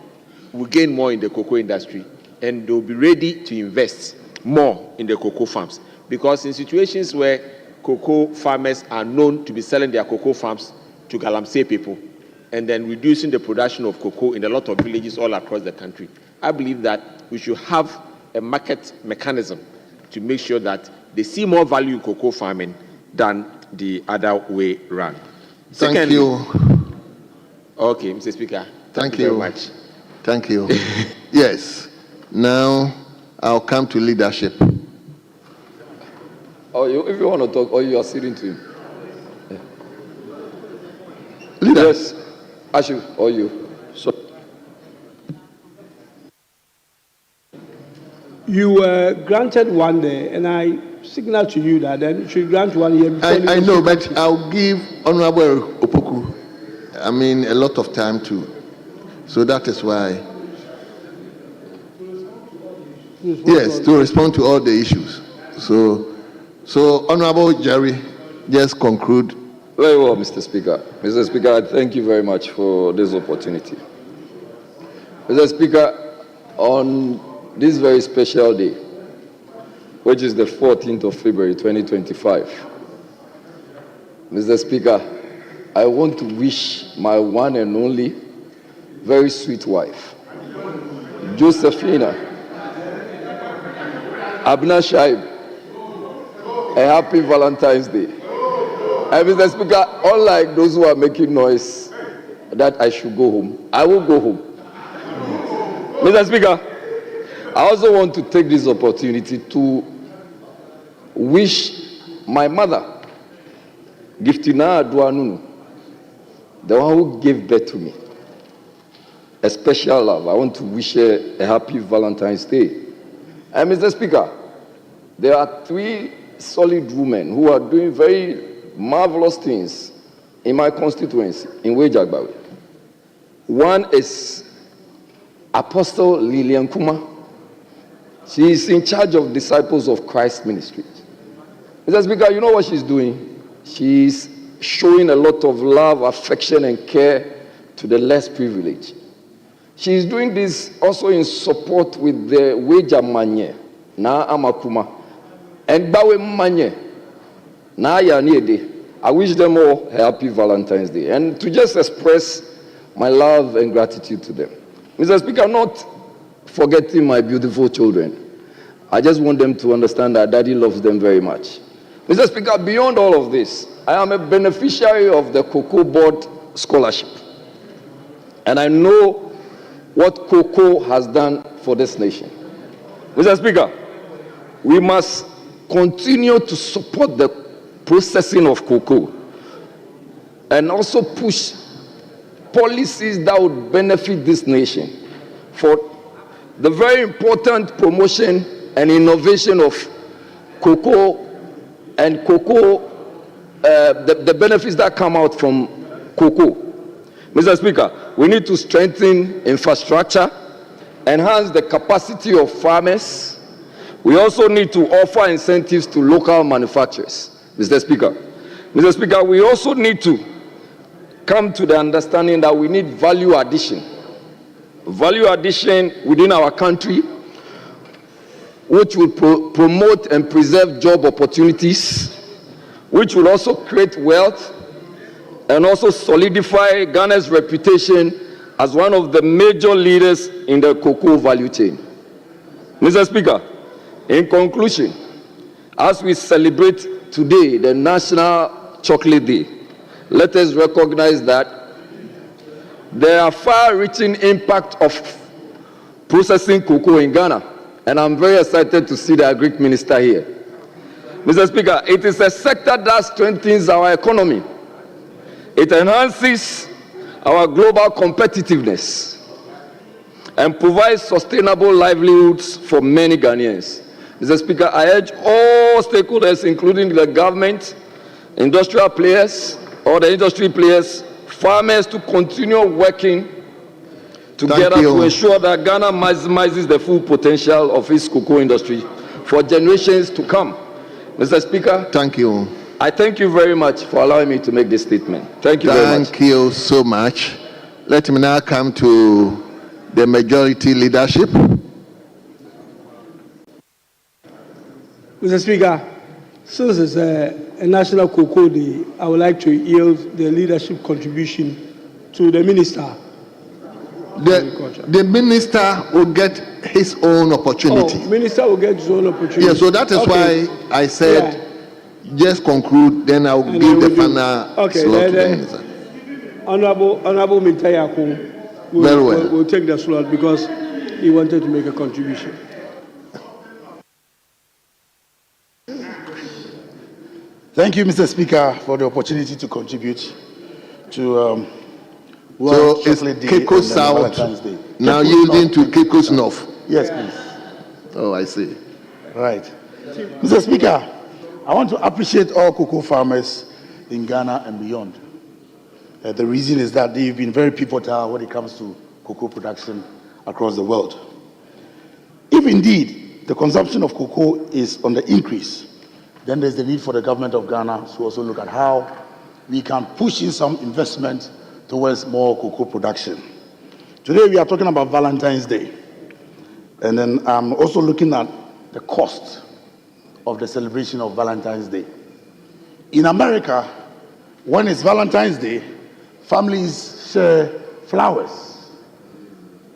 will gain more in the cocoa industry and they'll be ready to invest more in the cocoa farms. Because in situations where cocoa farmers are known to be selling their cocoa farms to Galamsey people and then reducing the production of cocoa in a lot of villages all across the country, I believe that we should have a market mechanism to make sure that they see more value in cocoa farming than the other way around. Thank you. Okay, Mr. Speaker. Thank you you very much. Thank you. Yes. Now I'll come to leadership. If you want to talk, or you are sitting to him. Leader. Yes, Ashu, or you. So. You were granted one day, and I signal to you that then you should grant 1 year before. I know, but I'll give Honorable Opoku, a lot of time too. So that is why. Yes, to respond to all the issues. So Honorable Jerry, just conclude. Very well, Mr. Speaker. Mr. Speaker, I thank you very much for this opportunity. Mr. Speaker, on this very special day, which is the 14th of February 2025, Mr. Speaker, I want to wish my one and only very sweet wife, Josephina Abna Shaib, a happy Valentine's Day. And Mr. Speaker, unlike those who are making noise that I should go home, I will go home. Mr. Speaker, I also want to take this opportunity to wish my mother, Giftina Aduanunu, the one who gave birth to me, a special love. I want to wish her a happy Valentine's Day. And Mr. Speaker, there are 3 solid women who are doing very marvelous things in my constituency, in Wejagbawe. One is Apostle Lillian Kuma. She is in charge of Disciples of Christ Ministry. Mr. Speaker, you know what she's doing? She's showing a lot of love, affection, and care to the less privileged. She's doing this also in support with the Weja Manye, Na Amakuma, and Bawe Manye, Na Yaniede. I wish them all a happy Valentine's Day, and to just express my love and gratitude to them. Mr. Speaker, not forgetting my beautiful children. I just want them to understand that Daddy loves them very much. Mr. Speaker, beyond all of this, I am a beneficiary of the Cocoa Board Scholarship. And I know what cocoa has done for this nation. Mr. Speaker, we must continue to support the processing of cocoa and also push policies that would benefit this nation for the very important promotion and innovation of cocoa and the benefits that come out from cocoa. Mr. Speaker, we need to strengthen infrastructure, enhance the capacity of farmers. We also need to offer incentives to local manufacturers. Mr. Speaker, we also need to come to the understanding that we need value addition within our country, which will promote and preserve job opportunities, which will also create wealth and also solidify Ghana's reputation as one of the major leaders in the cocoa value chain. Mr. Speaker, in conclusion, as we celebrate today the National Chocolate Day, let us recognize that there are far-reaching impact of processing cocoa in Ghana, and I'm very excited to see the Agric Minister here. Mr. Speaker, it is a sector that strengthens our economy. It enhances our global competitiveness. and provide sustainable livelihoods for many Ghanaians. Mr. Speaker, I urge all stakeholders, including the government, industrial players, or the industry players, farmers, to continue working together to ensure that Ghana maximizes the full potential of its cocoa industry for generations to come. Mr. Speaker, thank you. I thank you very much for allowing me to make this statement. Thank you very much. Thank you so much. Let me now come to the majority leadership. Mr. Speaker, since it's a National Cocoa Day, I would like to yield the leadership contribution to the Minister. The Minister will get his own opportunity. Oh, Minister will get his own opportunity. Yeah, so that is why I said just conclude, then I will give the final slot to the Minister. Honorable Mintayako will take the slot because he wanted to make a contribution. Thank you, Mr. Speaker, for the opportunity to contribute to so it's Keiko South now yielding to Keiko North. Yes, please. Oh, I see. Right. Mr. Speaker, I want to appreciate all cocoa farmers in Ghana and beyond. The reason is that they've been very pivotal when it comes to cocoa production across the world. If indeed the consumption of cocoa is on the increase, then there's the need for the government of Ghana to also look at how we can push in some investment towards more cocoa production. Today we are talking about Valentine's Day. And then I'm also looking at the cost of the celebration of Valentine's Day. In America, when it's Valentine's Day, families share flowers,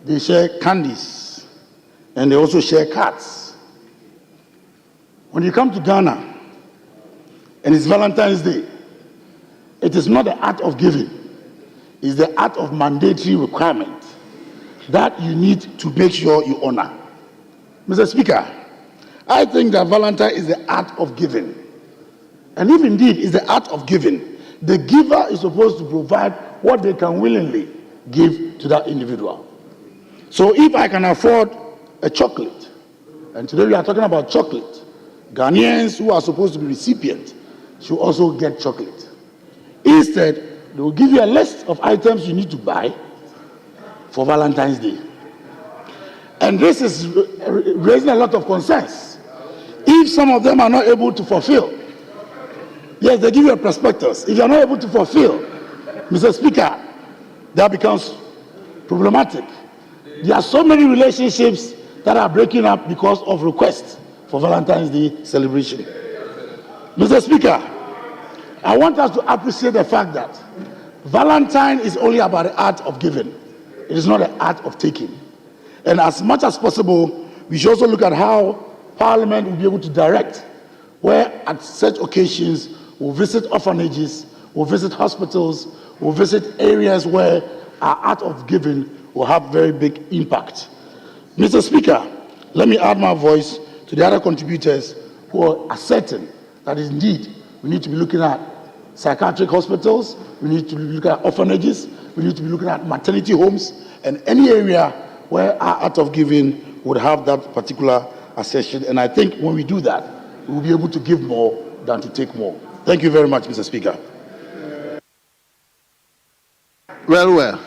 they share candies, and they also share cards. When you come to Ghana, and it's Valentine's Day, it is not the act of giving, it's the act of mandatory requirement that you need to make sure you honor. Mr. Speaker, I think that Valentine is the act of giving. And if indeed is the act of giving, the giver is supposed to provide what they can willingly give to that individual. So if I can afford a chocolate, and today we are talking about chocolate, Ghanaians who are supposed to be recipients should also get chocolate. Instead, they will give you a list of items you need to buy for Valentine's Day. And this is raising a lot of concerns. If some of them are not able to fulfill, yes, they give you a prospectus. If you are not able to fulfill, Mr. Speaker, that becomes problematic. There are so many relationships that are breaking up because of requests for Valentine's Day celebration. Mr. Speaker, I want us to appreciate the fact that Valentine is only about the art of giving. It is not the art of taking. And as much as possible, we should also look at how Parliament will be able to direct where at such occasions we'll visit orphanages, we'll visit hospitals, we'll visit areas where our art of giving will have very big impact. Mr. Speaker, let me add my voice to the other contributors who are asserting that indeed we need to be looking at psychiatric hospitals, we need to be looking at orphanages, we need to be looking at maternity homes, and any area where our art of giving would have that particular assertion. And I think when we do that, we will be able to give more than to take more. Thank you very much, Mr. Speaker. Well.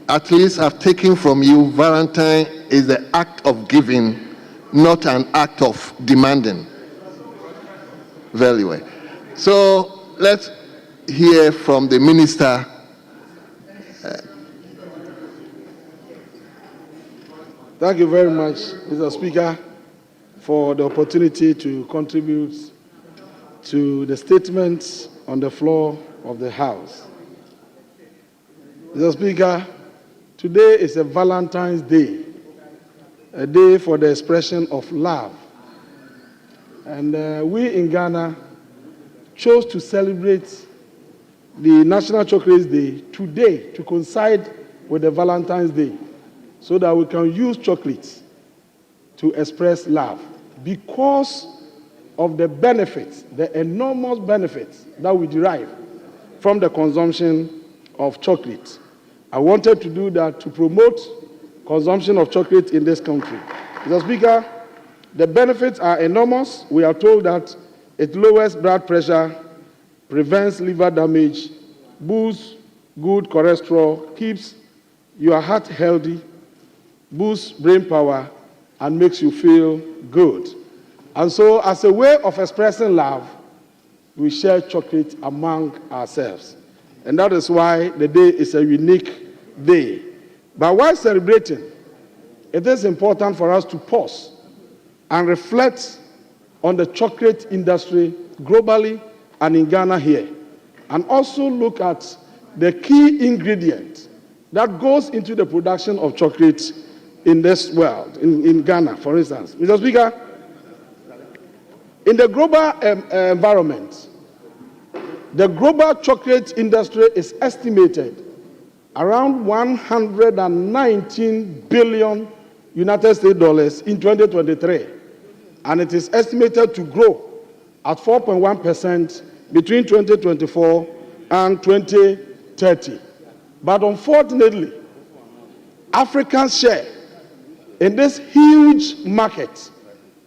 At least I've taken from you Valentine is the act of giving, not an act of demanding. Very well. So let's hear from the Minister. Thank you very much, Mr. Speaker, for the opportunity to contribute to the statements on the floor of the House. Mr. Speaker, today is a Valentine's Day, a day for the expression of love. And we in Ghana chose to celebrate the National Chocolate Day today to coincide with the Valentine's Day so that we can use chocolates to express love because of the benefits, the enormous benefits that we derive from the consumption of chocolate. I wanted to do that to promote consumption of chocolate in this country. Mr. Speaker, the benefits are enormous. We are told that it lowers blood pressure, prevents liver damage, boosts good cholesterol, keeps your heart healthy, boosts brain power, and makes you feel good. And so, as a way of expressing love, we share chocolate among ourselves. And that is why the day is a unique day. But while celebrating, it is important for us to pause and reflect on the chocolate industry globally and in Ghana here, and also look at the key ingredient that goes into the production of chocolate in this world, in Ghana, for instance. Mr. Speaker, in the global environment, the global chocolate industry is estimated around $119 billion United States dollars in 2023, and it is estimated to grow at 4.1% between 2024 and 2030. But unfortunately, Africa's share in this huge market,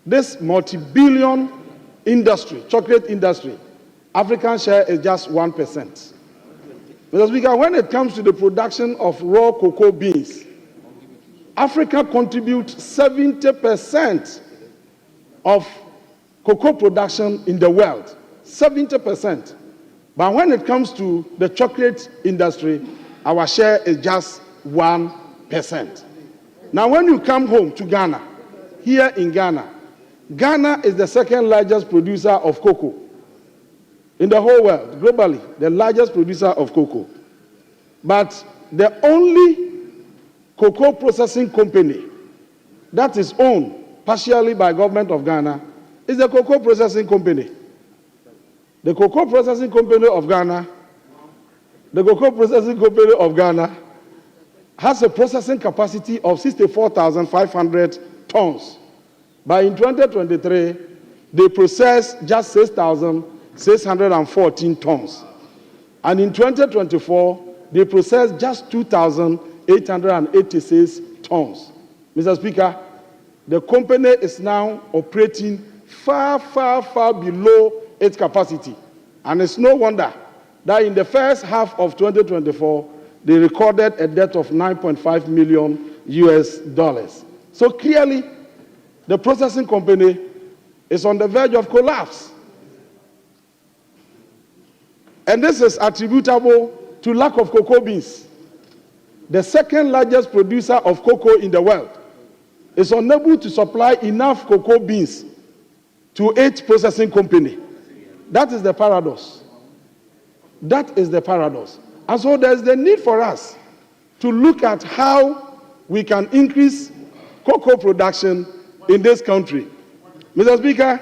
this multi-billion industry, chocolate industry, African share is just 1%. Mr. Speaker, when it comes to the production of raw cocoa beans, Africa contributes 70% of cocoa production in the world, 70%. But when it comes to the chocolate industry, our share is just 1%. Now, when you come home to Ghana, here in Ghana, Ghana is the second largest producer of cocoa in the whole world, globally, the largest producer of cocoa. But the only cocoa processing company that is owned partially by government of Ghana is the cocoa processing company. The cocoa processing company of Ghana, has a processing capacity of 64,500 tons. But in 2023, they processed just 6,614 tons. And in 2024, they processed just 2,886 tons. Mr. Speaker, the company is now operating far, far, far below its capacity. And it's no wonder that in the first half of 2024, they recorded a debt of $9.5 million US. So clearly, the processing company is on the verge of collapse. And this is attributable to lack of cocoa beans. The second largest producer of cocoa in the world is unable to supply enough cocoa beans to its processing company. That is the paradox. That is the paradox. And so there's the need for us to look at how we can increase cocoa production in this country. Mr. Speaker.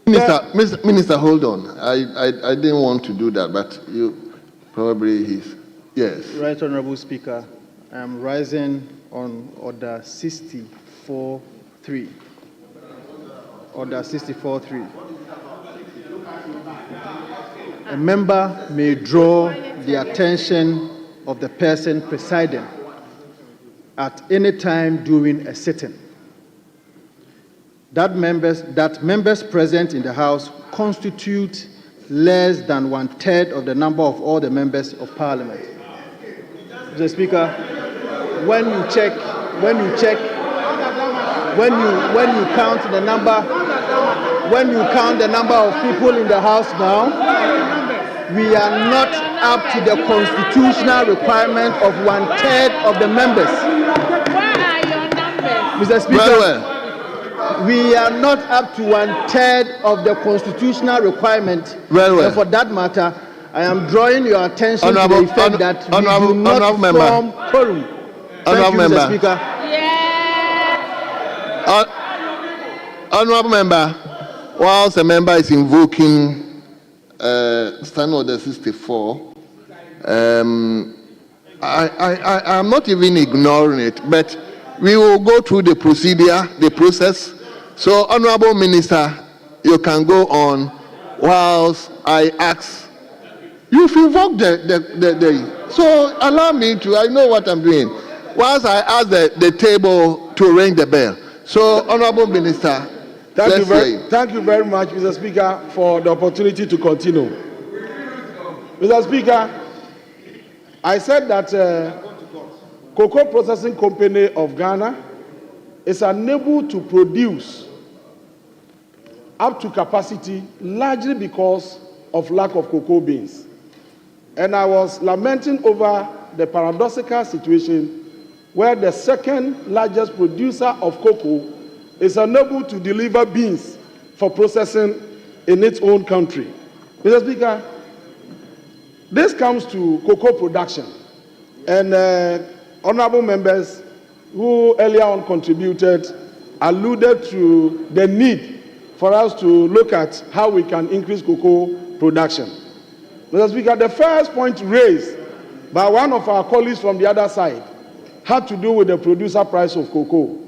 Minister, hold on. I didn't want to do that, but you probably yes. Right, Honorable Speaker. I am rising on Order 64.3. Order 64.3. A member may draw the attention of the person presiding at any time during a sitting. That members present in the House constitute less than 1/3 of the number of all the members of Parliament. Mr. Speaker, when you count the number of people in the House now, we are not up to the constitutional requirement of 1/3 of the members. Where are your numbers? Mr. Speaker, we are not up to 1/3 of the constitutional requirement. And for that matter, I am drawing your attention to the effect that we do not form quorum. Thank you, Mr. Speaker. Honorable member, whilst a member is invoking Standing Order 64, I am not even ignoring it, but we will go through the process. So, Honorable Minister, you can go on whilst I ask. You've invoked the so allow me to, I know what I'm doing. whilst I ask the table to ring the bell. So, Honorable Minister, thank you very much, Mr. Speaker, for the opportunity to continue. Mr. Speaker, I said that Cocoa Processing Company of Ghana is unable to produce up to capacity largely because of lack of cocoa beans. And I was lamenting over the paradoxical situation where the second largest producer of cocoa is unable to deliver beans for processing in its own country. Mr. Speaker, this comes to cocoa production. And honorable members who earlier on contributed alluded to the need for us to look at how we can increase cocoa production. Mr. Speaker, the first point raised by one of our colleagues from the other side had to do with the producer price of cocoa.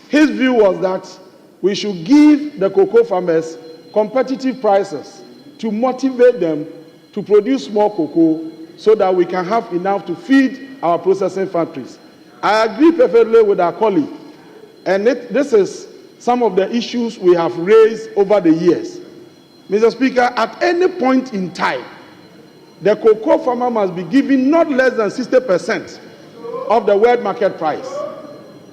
His view was that we should give the cocoa farmers competitive prices to motivate them to produce more cocoa so that we can have enough to feed our processing factories. I agree perfectly with our colleague, and this is some of the issues we have raised over the years. Mr. Speaker, at any point in time, the cocoa farmer must be given not less than 60% of the world market price.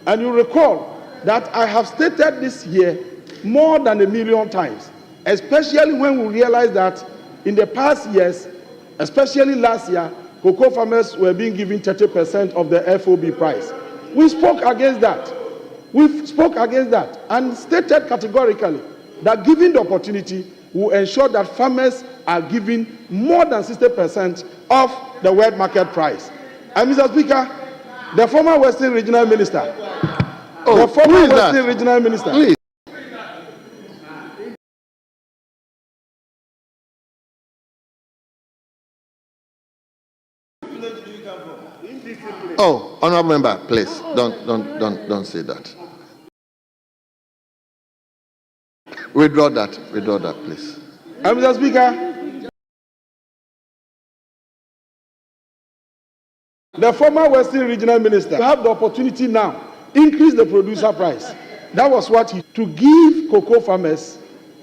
And you recall that I have stated this here more than 1 million times, especially when we realize that in the past years, especially last year, cocoa farmers were being given 30% of the FOB price. We spoke against that. And stated categorically that given the opportunity, will ensure that farmers are given more than 60% of the world market price. And Mr. Speaker, the former Western Regional Minister, Regional Minister, please. Oh, honorable member, please don't say that. Withdraw that, please. Mr. Speaker, the former Western Regional Minister have the opportunity now increase the producer price. That was what he to give cocoa farmers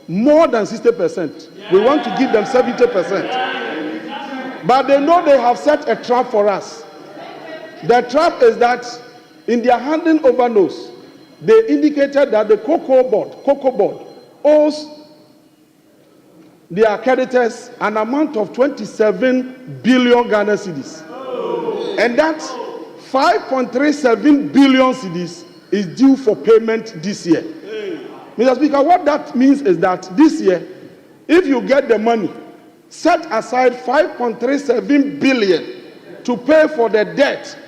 more than 60%. We want to give them 70%. But they know they have set a trap for us. The trap is that in their handing over notes, they indicated that the cocoa board owes their creditors an amount of 27 billion Ghana cedis. And that 5.37 billion cedis is due for payment this year. Mr. Speaker, what that means is that this year, if you get the money, set aside 5.37 billion to pay for the debt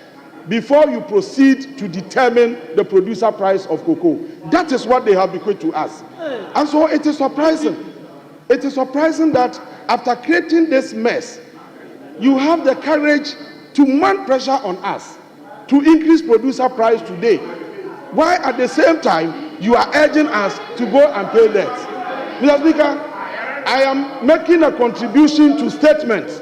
before you proceed to determine the producer price of cocoa. That is what they have bequeathed to us. And so it is surprising. It is surprising that after creating this mess, you have the courage to mount pressure on us to increase producer price today, while at the same time you are urging us to go and pay debt. Mr. Speaker, I am making a contribution to statements,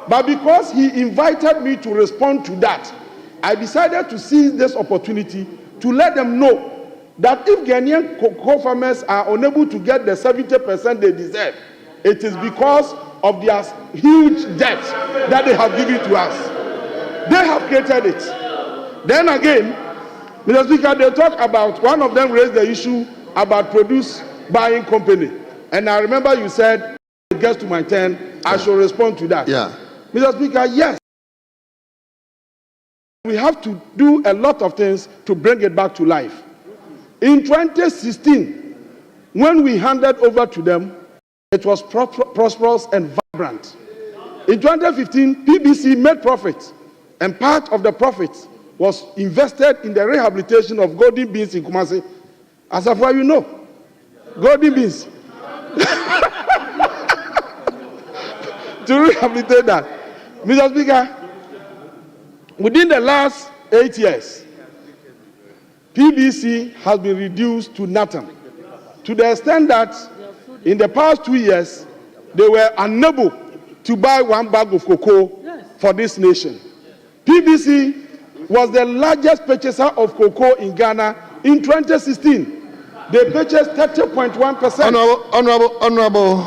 but because he invited me to respond to that, I decided to seize this opportunity to let them know that if Ghanaian cocoa farmers are unable to get the 70% they deserve, it is because of their huge debt that they have given to us. They have created it. Then again, Mr. Speaker, they talk about, one of them raised the issue about produce buying company. And I remember you said, when it gets to my turn, I should respond to that. Yeah. Mr. Speaker, yes. We have to do a lot of things to bring it back to life. In 2016, when we handed over to them, it was prosperous and vibrant. In 2015, PBC made profit, and part of the profits was invested in the rehabilitation of golden beans in Kumasi. As of what you know, golden beans. To rehabilitate that. Mr. Speaker, within the last 8 years, PBC has been reduced to nothing, to the extent that in the past 2 years, they were unable to buy 1 bag of cocoa for this nation. PBC was the largest purchaser of cocoa in Ghana in 2016. They purchased 30.1%. Honorable,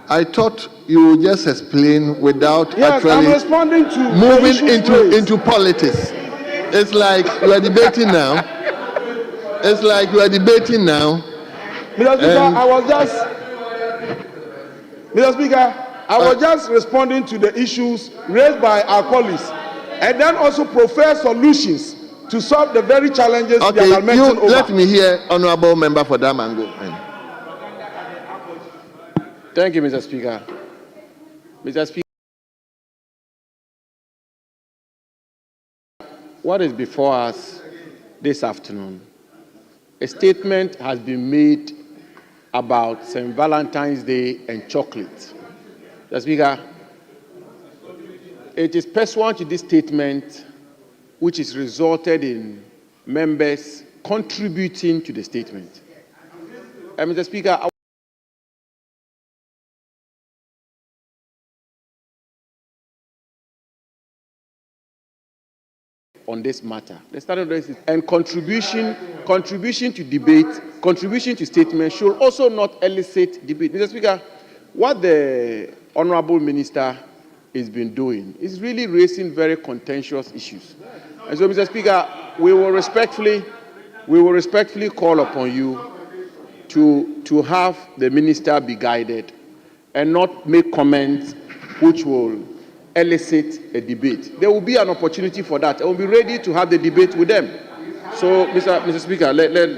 I thought you would just explain without actually I'm responding to moving into politics. It's like we are debating now. It's like we are debating now. Mr. Speaker, I was just responding to the issues raised by our colleagues, and then also profess solutions to solve the very challenges they are lamenting over. Let me hear Honorable Member for Damango. Thank you, Mr. Speaker. Mr. Speaker, what is before us this afternoon? A statement has been made about St. Valentine's Day and chocolate. Mr. Speaker, it is pursuant to this statement which has resulted in members contributing to the statement. Mr. Speaker, on this matter. The standard is and contribution to debate, contribution to statement should also not elicit debate. Mr. Speaker, what the Honorable Minister has been doing is really raising very contentious issues. And so, Mr. Speaker, we will respectfully call upon you to have the minister be guided and not make comments which will elicit a debate. There will be an opportunity for that. I will be ready to have the debate with them. So, Mr. Speaker, let him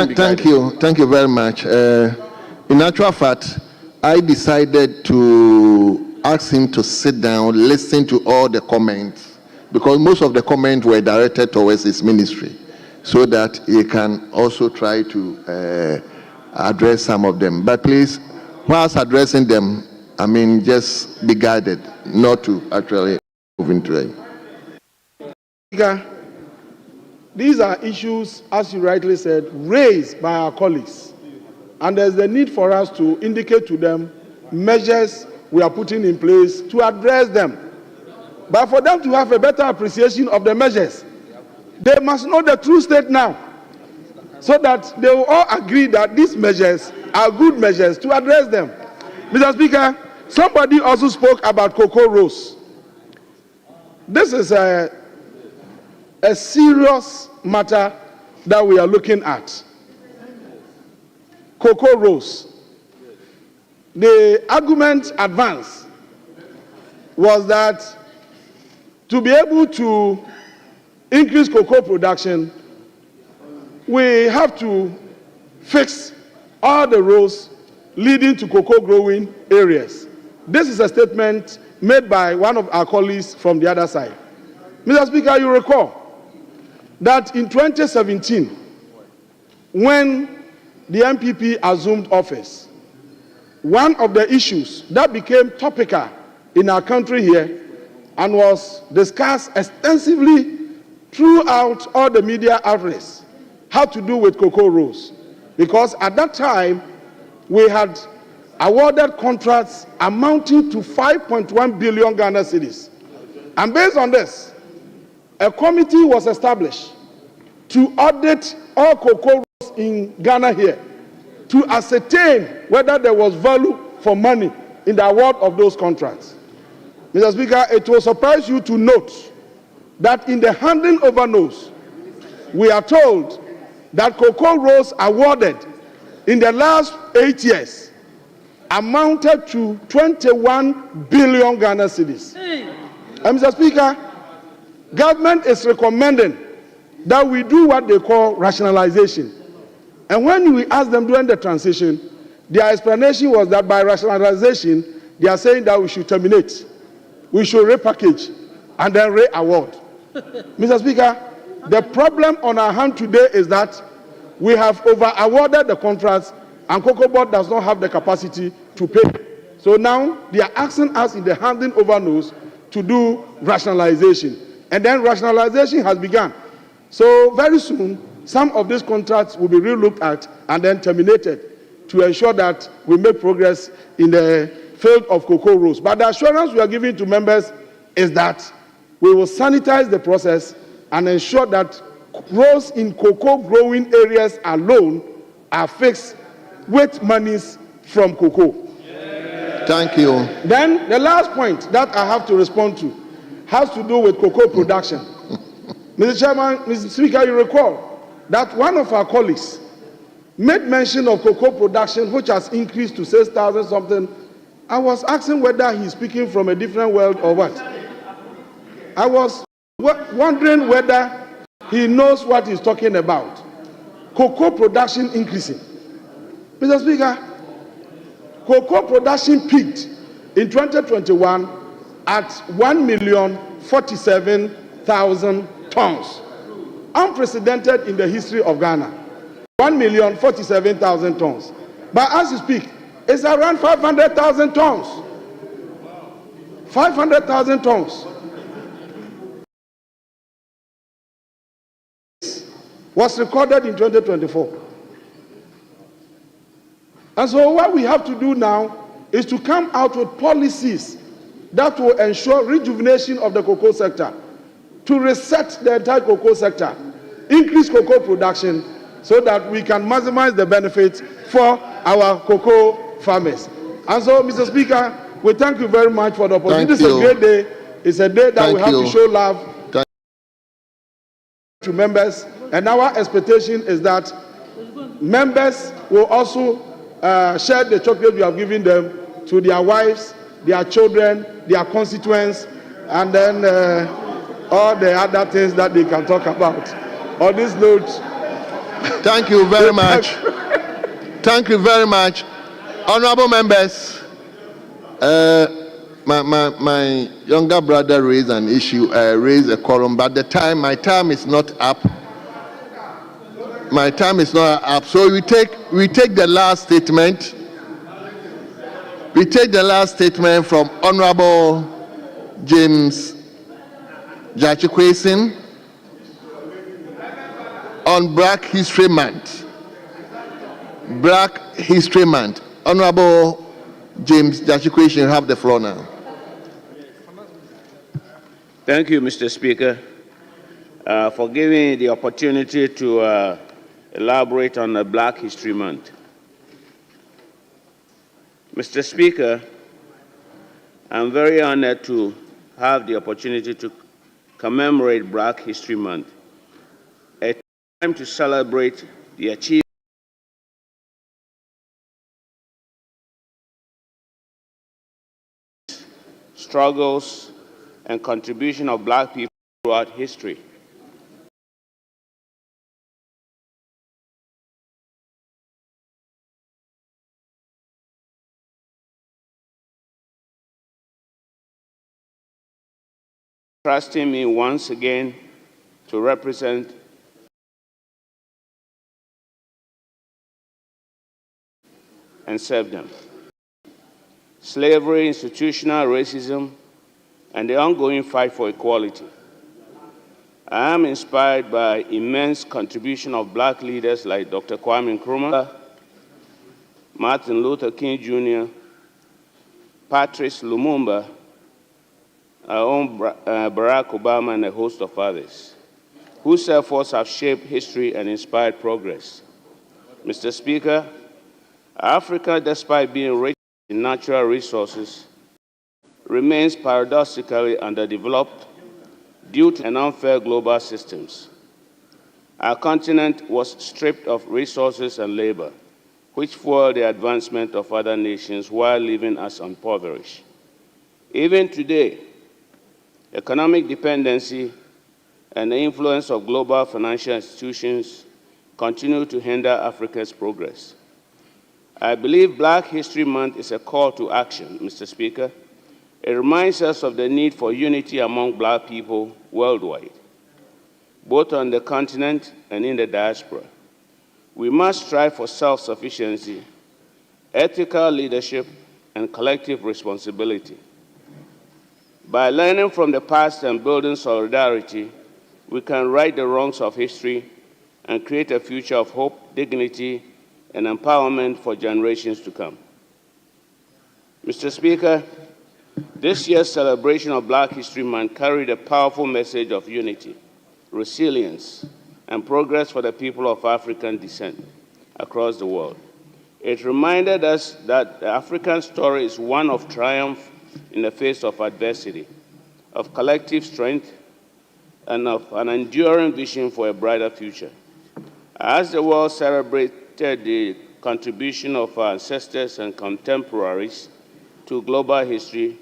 be guided. Thank you very much. In actual fact, I decided to ask him to sit down, listen to all the comments, because most of the comments were directed towards his ministry, so that he can also try to address some of them. But please, whilst addressing them, just be guided not to actually move into it. Speaker, these are issues, as you rightly said, raised by our colleagues. And there's the need for us to indicate to them measures we are putting in place to address them. But for them to have a better appreciation of the measures, they must know the true state now, so that they will all agree that these measures are good measures to address them. Mr. Speaker, somebody also spoke about cocoa roast. This is a serious matter that we are looking at. Cocoa roast. The argument advanced was that to be able to increase cocoa production, we have to fix all the roads leading to cocoa growing areas. This is a statement made by one of our colleagues from the other side. Mr. Speaker, you recall that in 2017, when the MPP assumed office, one of the issues that became topical in our country here and was discussed extensively throughout all the media outlets had to do with cocoa roast. Because at that time, we had awarded contracts amounting to 5.1 billion Ghana cedis. And based on this, a committee was established to audit all cocoa roasts in Ghana here to ascertain whether there was value for money in the award of those contracts. Mr. Speaker, it will surprise you to note that in the handing over notes, we are told that cocoa roasts awarded in the last 8 years amounted to 21 billion Ghana cedis. And Mr. Speaker, government is recommending that we do what they call rationalization. And when we asked them during the transition, their explanation was that by rationalization, they are saying that we should terminate, we should repackage, and then re-award. Mr. Speaker, the problem on our hand today is that we have over-awarded the contracts, and Cocoa Board does not have the capacity to pay. So now they are asking us in the handing over notes to do rationalization. And then rationalization has begun. So very soon, some of these contracts will be re-looked at and then terminated to ensure that we make progress in the field of cocoa roast. But the assurance we are giving to members is that we will sanitize the process and ensure that rows in cocoa growing areas alone are fixed with monies from cocoa. Thank you. Then the last point that I have to respond to has to do with cocoa production. Mr. Chairman, Mr. Speaker, you recall that one of our colleagues made mention of cocoa production, which has increased to 6,000 something. I was asking whether he's speaking from a different world or what. I was wondering whether he knows what he's talking about. Cocoa production increasing. Mr. Speaker, cocoa production peaked in 2021 at 1,047,000 tons. Unprecedented in the history of Ghana. 1,047,000 tons. But as you speak, it's around 500,000 tons. 500,000 tons. Was recorded in 2024. And so what we have to do now is to come out with policies that will ensure rejuvenation of the cocoa sector, to reset the entire cocoa sector, increase cocoa production so that we can maximize the benefits for our cocoa farmers. And so, Mr. Speaker, we thank you very much for the opportunity. This is a great day. It's a day that we have to show love to members. And our expectation is that members will also share the chocolate we have given them to their wives, their children, their constituents, and then all the other things that they can talk about. On this note, thank you very much. Thank you very much. Honorable members, my younger brother raised an issue, raised a quorum, but my time is not up. My time is not up. So we take the last statement. We take the last statement from Honorable James Jachikwesin on Black History Month. Black History Month. Honorable James Jachikwesin, you have the floor now. Thank you, Mr. Speaker, for giving me the opportunity to elaborate on the Black History Month. Mr. Speaker, I'm very honored to have the opportunity to commemorate Black History Month, a time to celebrate the achievements, struggles, and contribution of Black people throughout history. Trusting me once again to represent and serve them. Slavery, institutional racism, and the ongoing fight for equality. I am inspired by immense contribution of Black leaders like Dr. Kwame Nkrumah, Martin Luther King Jr., Patrice Lumumba, our own Barack Obama, and a host of others, whose efforts have shaped history and inspired progress. Mr. Speaker, Africa, despite being rich in natural resources, remains paradoxically underdeveloped due to unfair global systems. Our continent was stripped of resources and labor, which fueled the advancement of other nations while leaving us impoverished. Even today, economic dependency and the influence of global financial institutions continue to hinder Africa's progress. I believe Black History Month is a call to action, Mr. Speaker. It reminds us of the need for unity among Black people worldwide, both on the continent and in the diaspora. We must strive for self-sufficiency, ethical leadership, and collective responsibility. By learning from the past and building solidarity, we can right the wrongs of history and create a future of hope, dignity, and empowerment for generations to come. Mr. Speaker, this year's celebration of Black History Month carried a powerful message of unity, resilience, and progress for the people of African descent across the world. It reminded us that the African story is one of triumph in the face of adversity, of collective strength, and of an enduring vision for a brighter future. As the world celebrated the contribution of our ancestors and contemporaries to global history,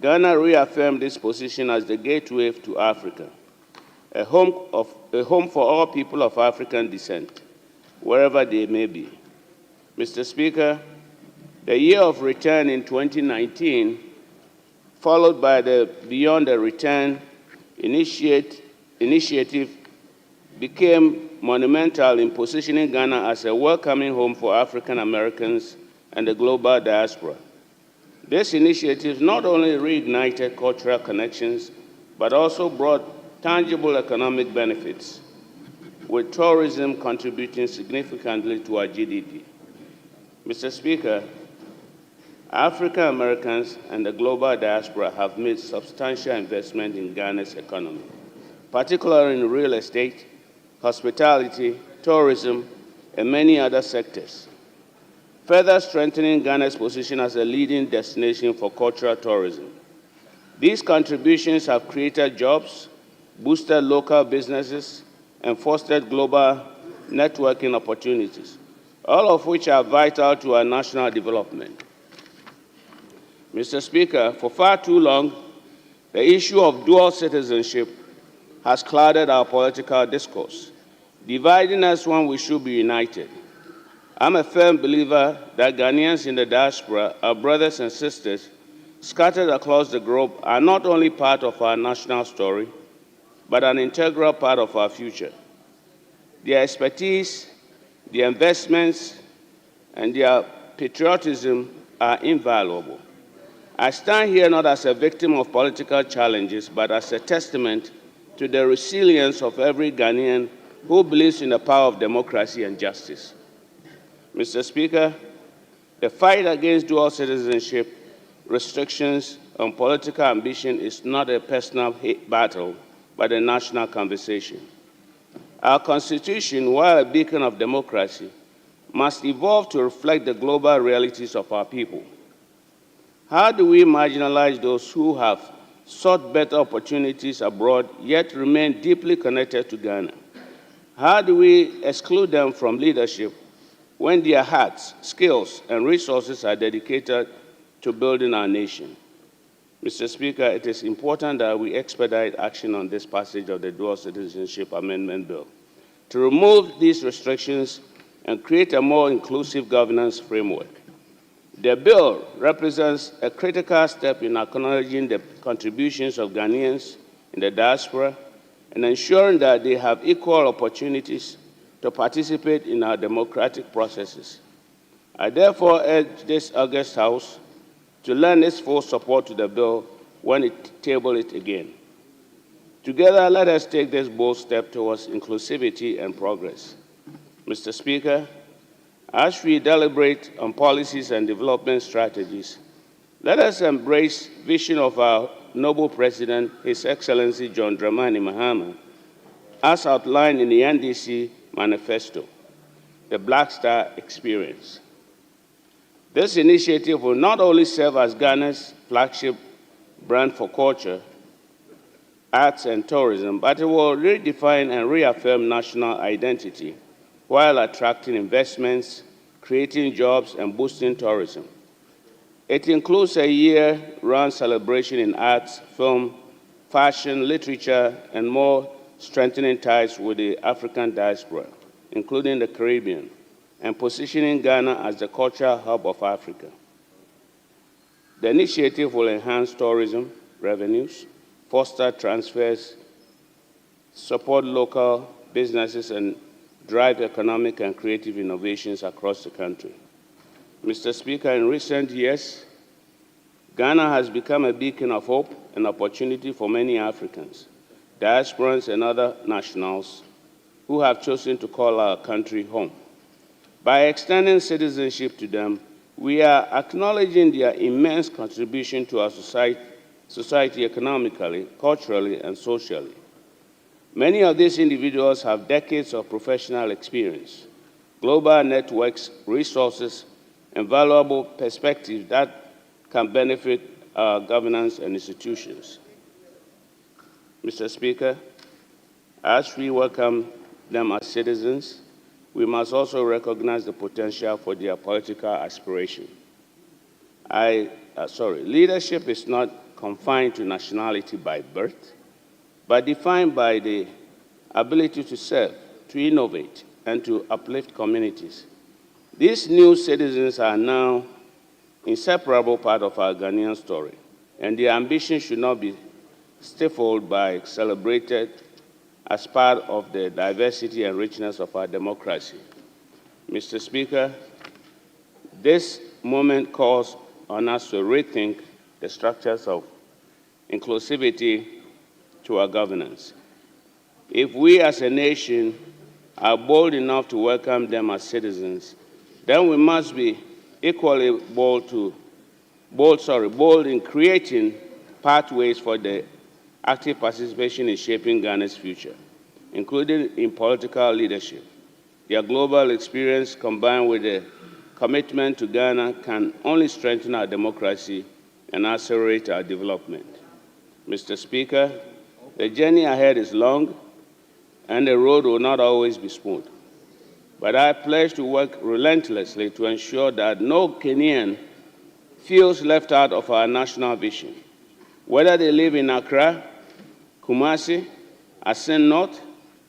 Ghana reaffirmed its position as the gateway to Africa, a home for all people of African descent, wherever they may be. Mr. Speaker, the year of return in 2019, followed by the Beyond the Return initiative, became monumental in positioning Ghana as a welcoming home for African Americans and the global diaspora. This initiative not only reignited cultural connections, but also brought tangible economic benefits, with tourism contributing significantly to our GDP. Mr. Speaker, African Americans and the global diaspora have made substantial investment in Ghana's economy, particularly in real estate, hospitality, tourism, and many other sectors, further strengthening Ghana's position as a leading destination for cultural tourism. These contributions have created jobs, boosted local businesses, and fostered global networking opportunities, all of which are vital to our national development. Mr. Speaker, for far too long, the issue of dual citizenship has clouded our political discourse, dividing us when we should be united. I'm a firm believer that Ghanaians in the diaspora, our brothers and sisters scattered across the globe, are not only part of our national story, but an integral part of our future. Their expertise, their investments, and their patriotism are invaluable. I stand here not as a victim of political challenges, but as a testament to the resilience of every Ghanaian who believes in the power of democracy and justice. Mr. Speaker, the fight against dual citizenship, restrictions, and political ambition is not a personal battle, but a national conversation. Our Constitution, while a beacon of democracy, must evolve to reflect the global realities of our people. How do we marginalize those who have sought better opportunities abroad, yet remain deeply connected to Ghana? How do we exclude them from leadership when their hearts, skills, and resources are dedicated to building our nation? Mr. Speaker, it is important that we expedite action on this passage of the Dual Citizenship Amendment Bill to remove these restrictions and create a more inclusive governance framework. The bill represents a critical step in acknowledging the contributions of Ghanaians in the diaspora and ensuring that they have equal opportunities to participate in our democratic processes. I therefore urge this August House to lend its full support to the bill when it tables it again. Together, let us take this bold step towards inclusivity and progress. Mr. Speaker, as we deliberate on policies and development strategies, let us embrace the vision of our noble President, His Excellency John Dramani Mahama, as outlined in the NDC Manifesto, the Black Star Experience. This initiative will not only serve as Ghana's flagship brand for culture, arts, and tourism, but it will redefine and reaffirm national identity while attracting investments, creating jobs, and boosting tourism. It includes a year-round celebration in arts, film, fashion, literature, and more, strengthening ties with the African diaspora, including the Caribbean, and positioning Ghana as the cultural hub of Africa. The initiative will enhance tourism revenues, foster transfers, support local businesses, and drive economic and creative innovations across the country. Mr. Speaker, in recent years, Ghana has become a beacon of hope and opportunity for many Africans, diasporans, and other nationals who have chosen to call our country home. By extending citizenship to them, we are acknowledging their immense contribution to our society economically, culturally, and socially. Many of these individuals have decades of professional experience, global networks, resources, and valuable perspectives that can benefit our governance and institutions. Mr. Speaker, as we welcome them as citizens, we must also recognize the potential for their political aspiration. Leadership is not confined to nationality by birth, but defined by the ability to serve, to innovate, and to uplift communities. These new citizens are now an inseparable part of our Ghanaian story, and their ambition should not be stifled by celebrated as part of the diversity and richness of our democracy. Mr. Speaker, this moment calls on us to rethink the structures of inclusivity to our governance. If we as a nation are bold enough to welcome them as citizens, then we must be equally bold in creating pathways for the active participation in shaping Ghana's future, including in political leadership. Their global experience combined with the commitment to Ghana can only strengthen our democracy and accelerate our development. Mr. Speaker, the journey ahead is long and the road will not always be smooth. But I pledge to work relentlessly to ensure that no Kenyan feels left out of our national vision, whether they live in Accra, Kumasi, Asen North,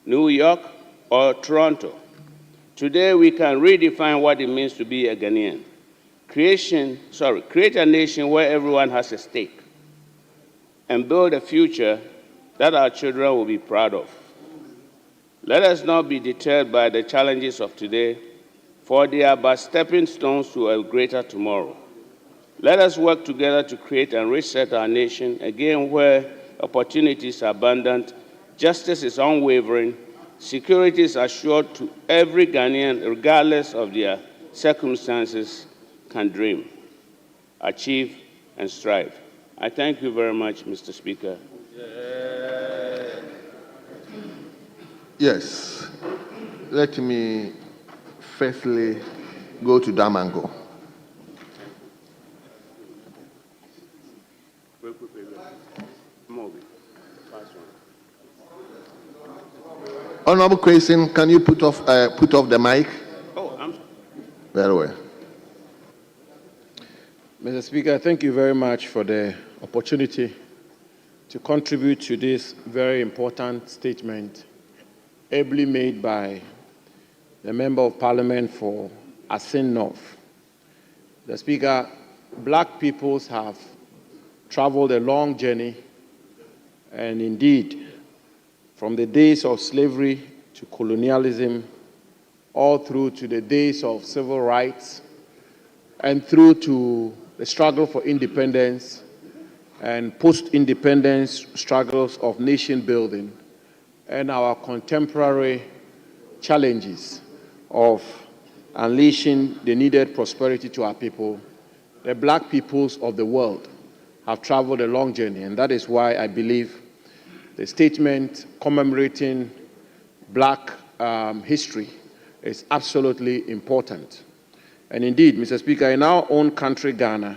New York, or Toronto. Today, we can redefine what it means to be a Ghanaian. Create a nation where everyone has a stake and build a future that our children will be proud of. Let us not be deterred by the challenges of today, for they are but stepping stones to a greater tomorrow. Let us work together to create and reset our nation, again where opportunities are abundant, justice is unwavering, security is assured to every Ghanaian, regardless of their circumstances, can dream, achieve, and strive. I thank you very much, Mr. Speaker. Yes. Let me firstly go to Damango. Honorable Quayson, can you put off the mic? Oh, I'm sorry. Very well. Mr. Speaker, thank you very much for the opportunity to contribute to this very important statement ably made by the Member of Parliament for Asin North. The Speaker, black peoples have traveled a long journey, and indeed, from the days of slavery to colonialism, all through to the days of civil rights, and through to the struggle for independence and post-independence struggles of nation building, and our contemporary challenges of unleashing the needed prosperity to our people, the black peoples of the world have traveled a long journey, and that is why I believe the statement commemorating black history is absolutely important. And indeed, Mr. Speaker, in our own country, Ghana,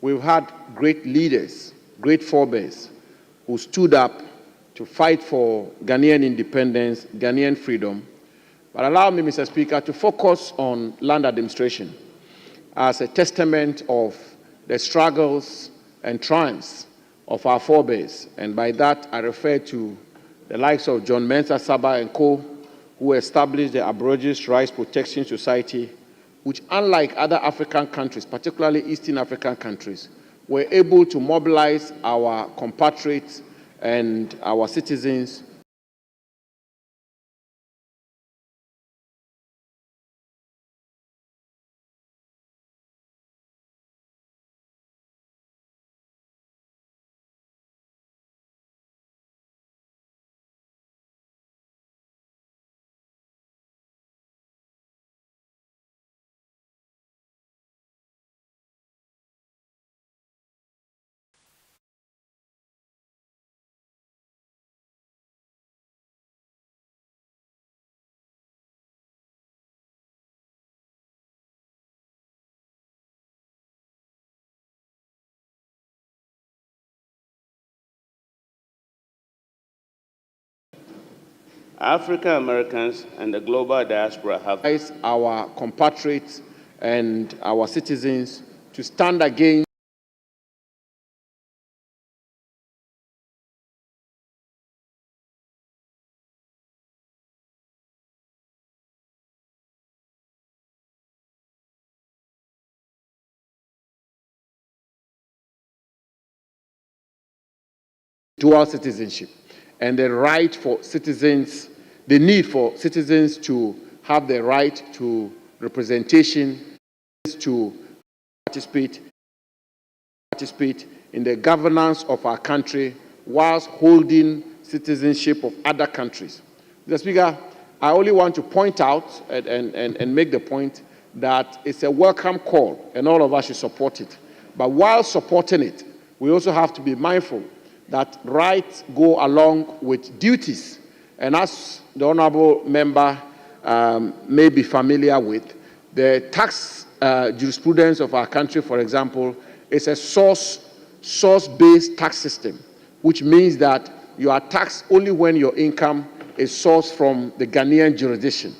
we've had great leaders, great forebears, who stood up to fight for Ghanaian independence, Ghanaian freedom. But allow me, Mr. Speaker, to focus on land administration as a testament of the struggles and triumphs of our forebears. And by that, I refer to the likes of John Mensah Saba and co., who established the Aborigines Rights Protection Society, which, unlike other African countries, particularly Eastern African countries, were able to mobilize our compatriots and our citizens African Americans and the global diaspora have our compatriots and our citizens to stand against dual citizenship and the right for citizens, the need for citizens to have the right to representation, to participate in the governance of our country whilst holding citizenship of other countries. Mr. Speaker, I only want to point out and make the point that it's a welcome call and all of us should support it. But while supporting it, we also have to be mindful that rights go along with duties. And as the honorable member may be familiar with, the tax jurisprudence of our country, for example, is a source-based tax system, which means that you are taxed only when your income is sourced from the Ghanaian jurisdiction.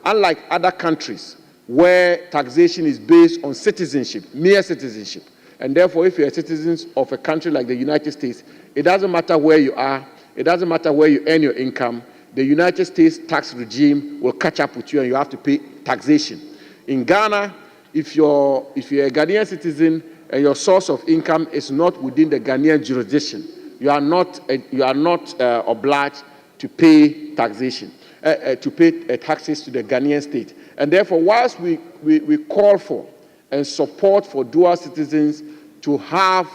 Unlike other countries where taxation is based on citizenship, mere citizenship, and therefore if you're a citizen of a country like the United States, it doesn't matter where you are, it doesn't matter where you earn your income, the United States tax regime will catch up with you and you have to pay taxation. In Ghana, if you're a Ghanaian citizen and your source of income is not within the Ghanaian jurisdiction, you are not obliged to pay taxation, to pay taxes to the Ghanaian state. And therefore, whilst we call for and support for dual citizens to have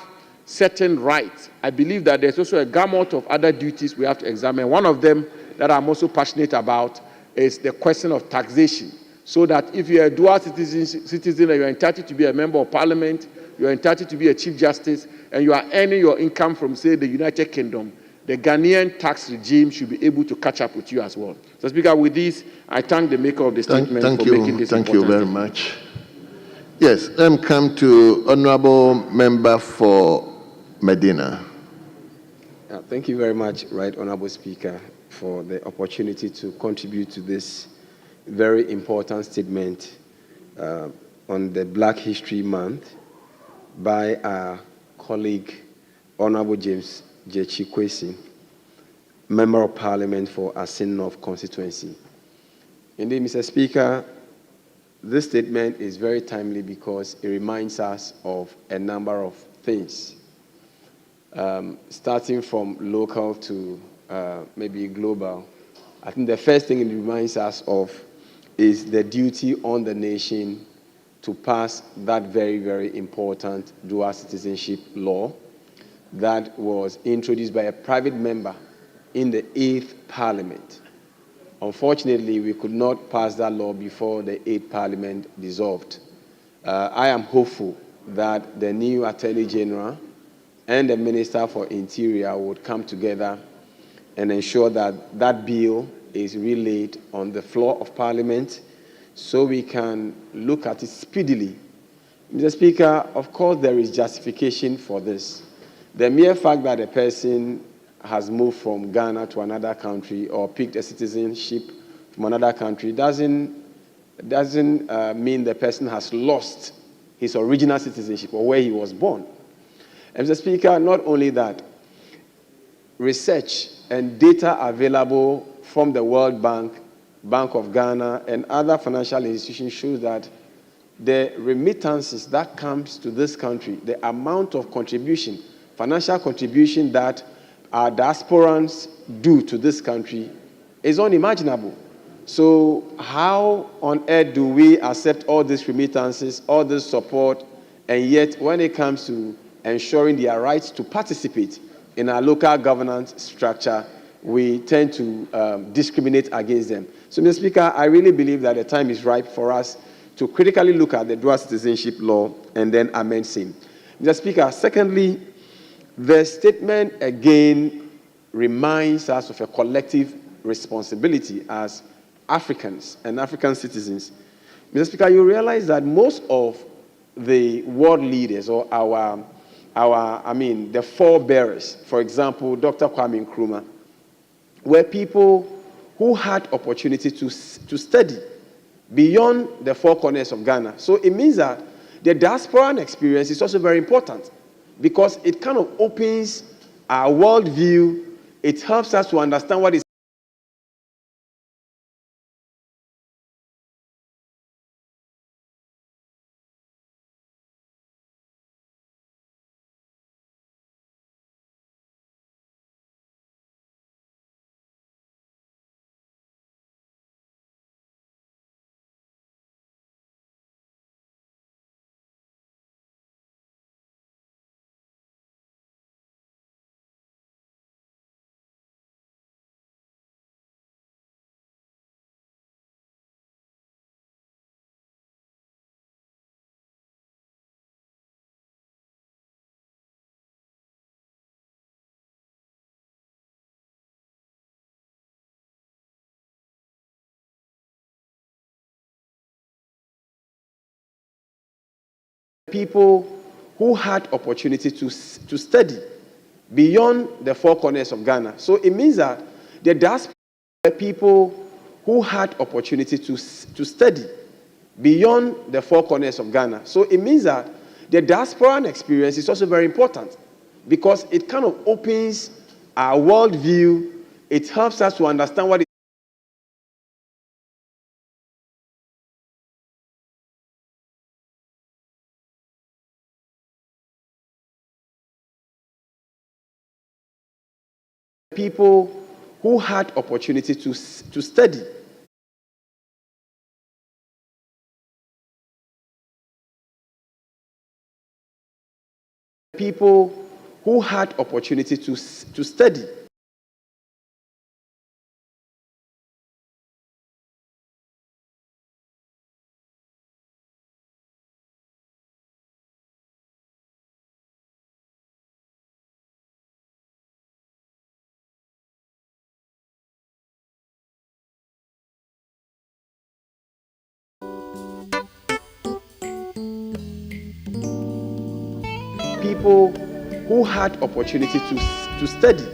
certain rights, I believe that there's also a gamut of other duties we have to examine. One of them that I'm also passionate about is the question of taxation. So that if you're a dual citizen and you're entitled to be a member of parliament, you're entitled to be a chief justice, and you are earning your income from, say, the United Kingdom, the Ghanaian tax regime should be able to catch up with you as well. So, Speaker, with this, I thank the maker of the statement for making this Thank important. you very much. Yes, let me come to Honorable Member for Medina. Thank you very much, Right Honorable Speaker, for the opportunity to contribute to this very important statement on the Black History Month by our colleague, Honorable James J. Chikwesi, Member of Parliament for Asin North constituency. Indeed, Mr. Speaker, this statement is very timely because it reminds us of a number of things, starting from local to maybe global. I think the first thing it reminds us of is the duty on the nation to pass that very, very important dual citizenship law that was introduced by a private member in the 8th Parliament. Unfortunately, we could not pass that law before the 8th Parliament dissolved. I am hopeful that the new Attorney General and the Minister for Interior would come together and ensure that that bill is relayed on the floor of Parliament so we can look at it speedily. Mr. Speaker, of course there is justification for this. The mere fact that a person has moved from Ghana to another country or picked a citizenship from another country doesn't mean the person has lost his original citizenship or where he was born. And Mr. Speaker, not only that, research and data available from the World Bank, Bank of Ghana, and other financial institutions shows that the remittances that comes to this country, the amount of contribution, financial contribution that our diasporans do to this country is unimaginable. So how on earth do we accept all these remittances, all this support, and yet when it comes to ensuring their rights to participate in our local governance structure, we tend to discriminate against them? So, Mr. Speaker, I really believe that the time is ripe for us to critically look at the dual citizenship law and then amend same. Mr. Speaker, secondly, the statement again reminds us of a collective responsibility as Africans and African citizens. Mr. Speaker, you realize that most of the world leaders or the forebearers, for example, Dr. Kwame Nkrumah, were people who had opportunity to study beyond the four corners of Ghana. So it means that the diasporan experience is also very important because it kind of opens our worldview. It helps us to understand what is people who had opportunity to study beyond the four corners of Ghana. So it means that the diaspora people who had opportunity to study beyond the four corners of Ghana. So it means that the diasporan experience is also very important because it kind of opens our worldview. It helps us to understand what is people who had opportunity to study people who had opportunity to study people who had opportunity to study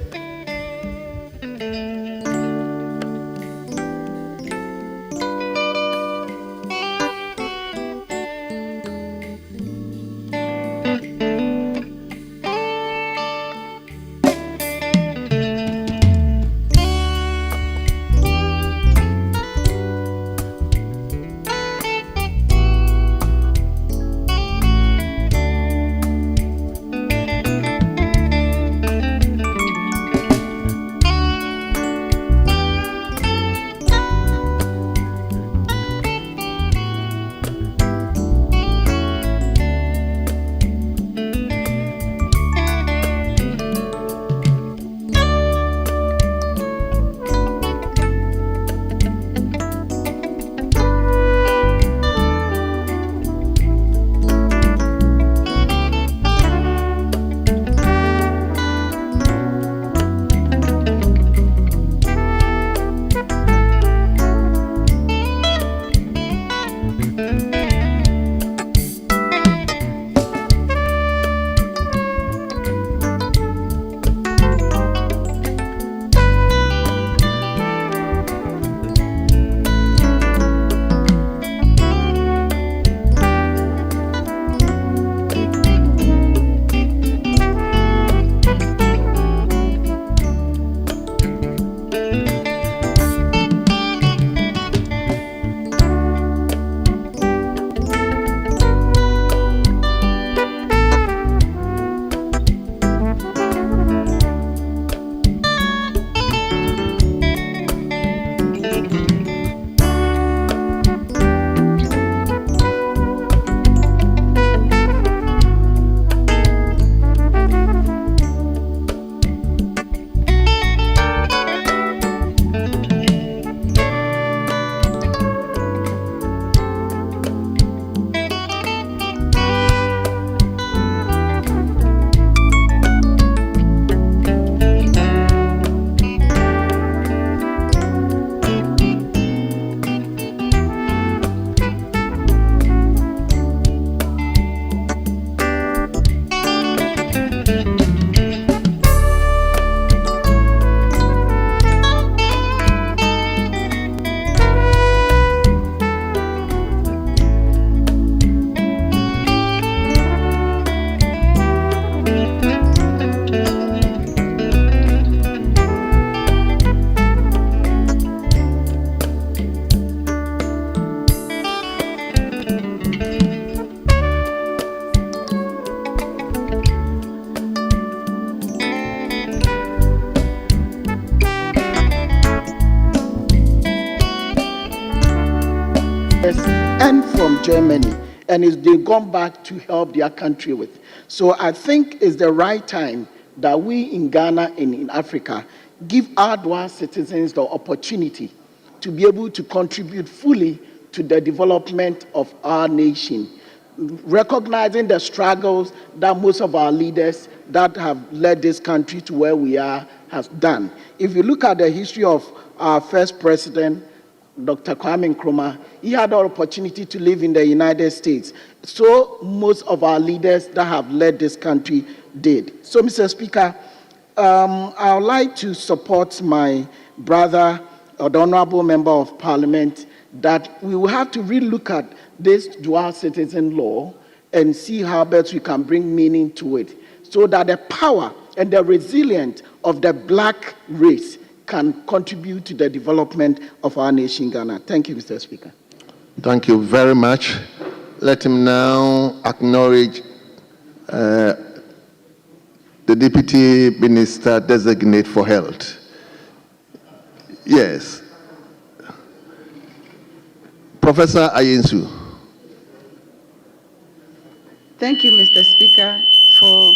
Germany, and they've gone back to help their country with. So I think it's the right time that we in Ghana and in Africa give our dual citizens the opportunity to be able to contribute fully to the development of our nation, recognizing the struggles that most of our leaders that have led this country to where we are have done. If you look at the history of our first president, Dr. Kwame Nkrumah, he had the opportunity to live in the United States. So most of our leaders that have led this country did. So, Mr. Speaker, I would like to support my brother, the Honorable Member of Parliament, that we will have to relook at this dual citizen law and see how best we can bring meaning to it, so that the power and the resilience of the black race can contribute to the development of our nation, Ghana. Thank you, Mr. Speaker. Thank you very much. Let him now acknowledge the Deputy Minister Designate for Health. Yes. Professor Ayensu. Thank you, Mr. Speaker, for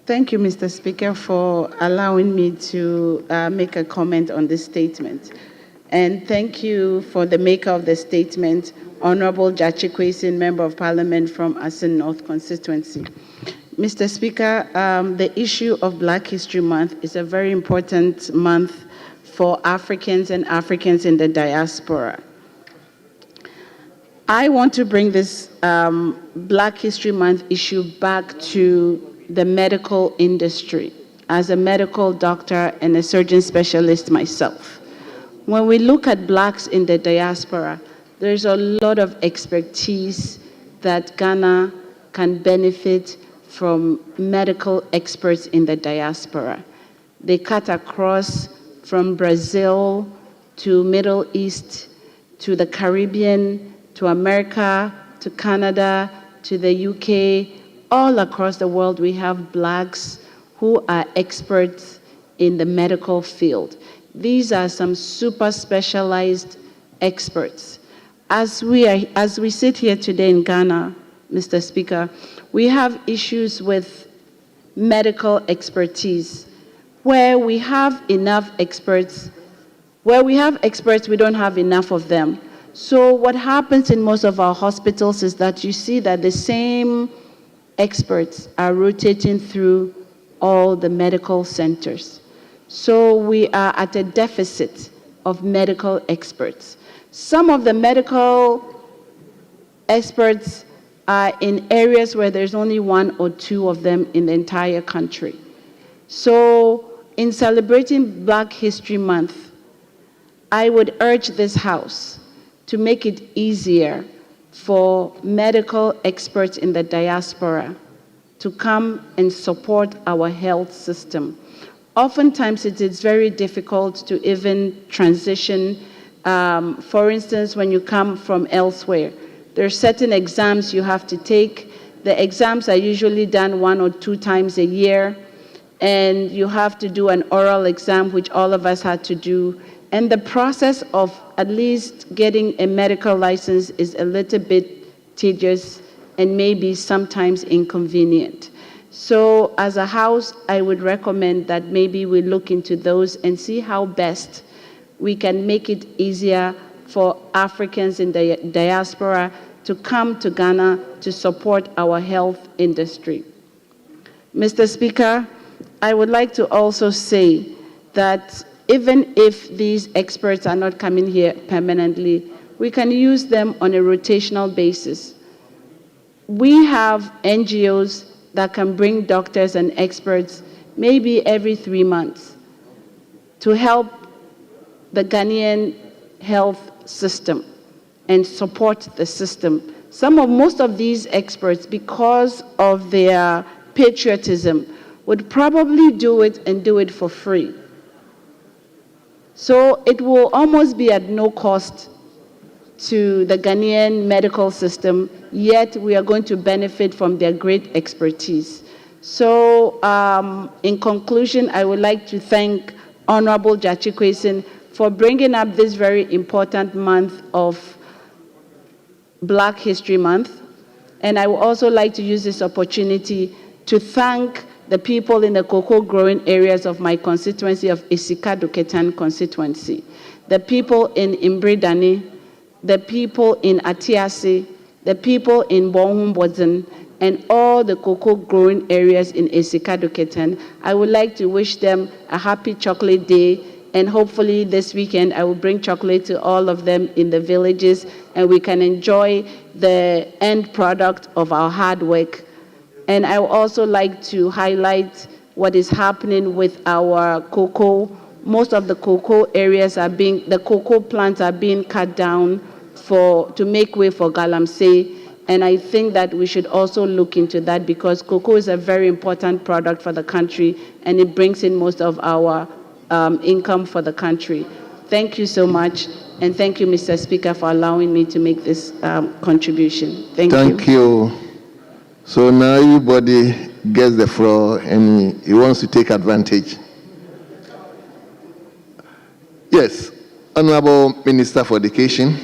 Thank you, Mr. Speaker, for allowing me to make a comment on this statement. And thank you for the maker of the statement, Honorable Jachi Kwesin, Member of Parliament from Asin North constituency. Mr. Speaker, the issue of Black History Month is a very important month for Africans and Africans in the diaspora. I want to bring this Black History Month issue back to the medical industry as a medical doctor and a surgeon specialist myself. When we look at Blacks in the diaspora, there's a lot of expertise that Ghana can benefit from medical experts in the diaspora. They cut across from Brazil to Middle East, to the Caribbean, to America, to Canada, to the UK. All across the world, we have Blacks who are experts in the medical field. These are some super specialized experts. As we sit here today in Ghana, Mr. Speaker, we have issues with medical expertise. Where we have enough experts, we don't have enough of them. So what happens in most of our hospitals is that you see that the same experts are rotating through all the medical centers. So we are at a deficit of medical experts. Some of the medical experts are in areas where there's only one or two of them in the entire country. So in celebrating Black History Month, I would urge this House to make it easier for medical experts in the diaspora to come and support our health system. Oftentimes, it is very difficult to even transition. For instance, when you come from elsewhere, there are certain exams you have to take. The exams are usually done 1 or 2 times a year, and you have to do an oral exam, which all of us had to do. And the process of at least getting a medical license is a little bit tedious and maybe sometimes inconvenient. So as a House, I would recommend that maybe we look into those and see how best we can make it easier for Africans in the diaspora to come to Ghana to support our health industry. Mr. Speaker, I would like to also say that even if these experts are not coming here permanently, we can use them on a rotational basis. We have NGOs that can bring doctors and experts maybe every 3 months to help the Ghanaian health system and support the system. Most of these experts, because of their patriotism, would probably do it and do it for free. So it will almost be at no cost to the Ghanaian medical system, yet we are going to benefit from their great expertise. So, in conclusion, I would like to thank Honorable Jachi Kwesen for bringing up this very important month of Black History Month. And I would also like to use this opportunity to thank the people in the cocoa growing areas of my constituency of Isika Duketan constituency, the people in Imbridani, the people in Atiasi, the people in Bonhumbozen, and all the cocoa growing areas in Isika Duketan. I would like to wish them a happy chocolate day, and hopefully this weekend I will bring chocolate to all of them in the villages, and we can enjoy the end product of our hard work. And I would also like to highlight what is happening with our cocoa. Most of the cocoa areas the cocoa plants are being cut down to make way for galamsey. And I think that we should also look into that, because cocoa is a very important product for the country, and it brings in most of our income for the country. Thank you so much, and thank you, Mr. Speaker, for allowing me to make this contribution. Thank you. So now everybody gets the floor and he wants to take advantage. Yes, Honorable Minister for Education.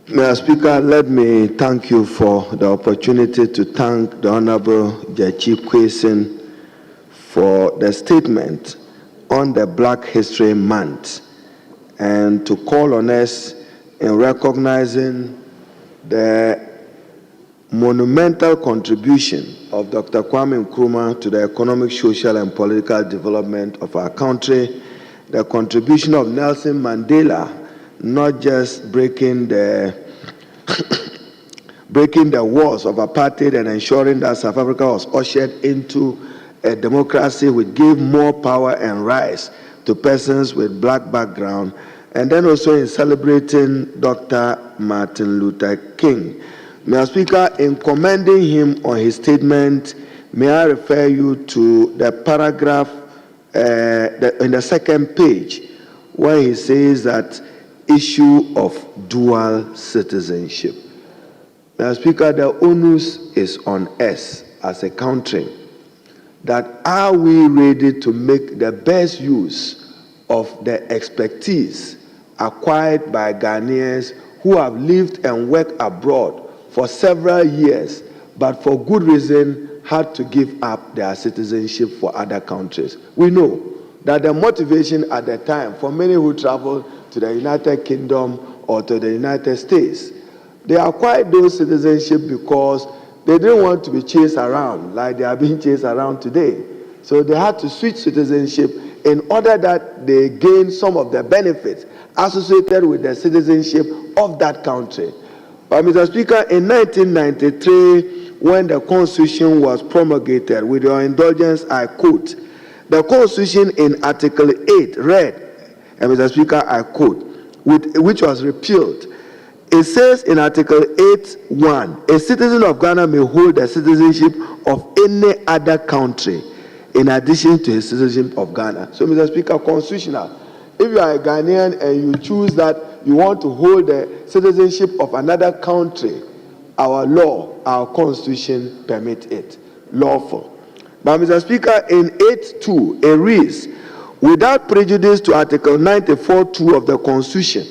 Mr. Speaker, let me thank you for the opportunity to thank the Honorable Jachi Kwesen for the statement on the Black History Month, and to call on us in recognizing the monumental contribution of Dr. Kwame Nkrumah to the economic, social, and political development of our country, the contribution of Nelson Mandela, not just breaking the walls of apartheid and ensuring that South Africa was ushered into a democracy which gave more power and rights to persons with black background, and then also in celebrating Dr. Martin Luther King. Mr. Speaker, in commending him on his statement, may I refer you to the paragraph in the second page, where he says that issue of dual citizenship. Mr. Speaker, the onus is on us as a country, that are we ready to make the best use of the expertise acquired by Ghanaians who have lived and worked abroad for several years, but for good reason had to give up their citizenship for other countries. We know that the motivation at the time for many who traveled to the United Kingdom or to the United States, they acquired those citizenship because they didn't want to be chased around like they are being chased around today. So they had to switch citizenship in order that they gain some of the benefits associated with the citizenship of that country. But Mr. Speaker, in 1993, when the Constitution was promulgated, with your indulgence, I quote, the Constitution in Article 8 read, and Mr. Speaker, I quote, which was repealed. It says in Article 8(1), a citizen of Ghana may hold the citizenship of any other country in addition to his citizenship of Ghana. So, Mr. Speaker, constitutional. If you are a Ghanaian and you choose that you want to hold the citizenship of another country, our law, our constitution permit it, lawful. But Mr. Speaker, in 8(2), it reads, without prejudice to Article 94(2) of the Constitution,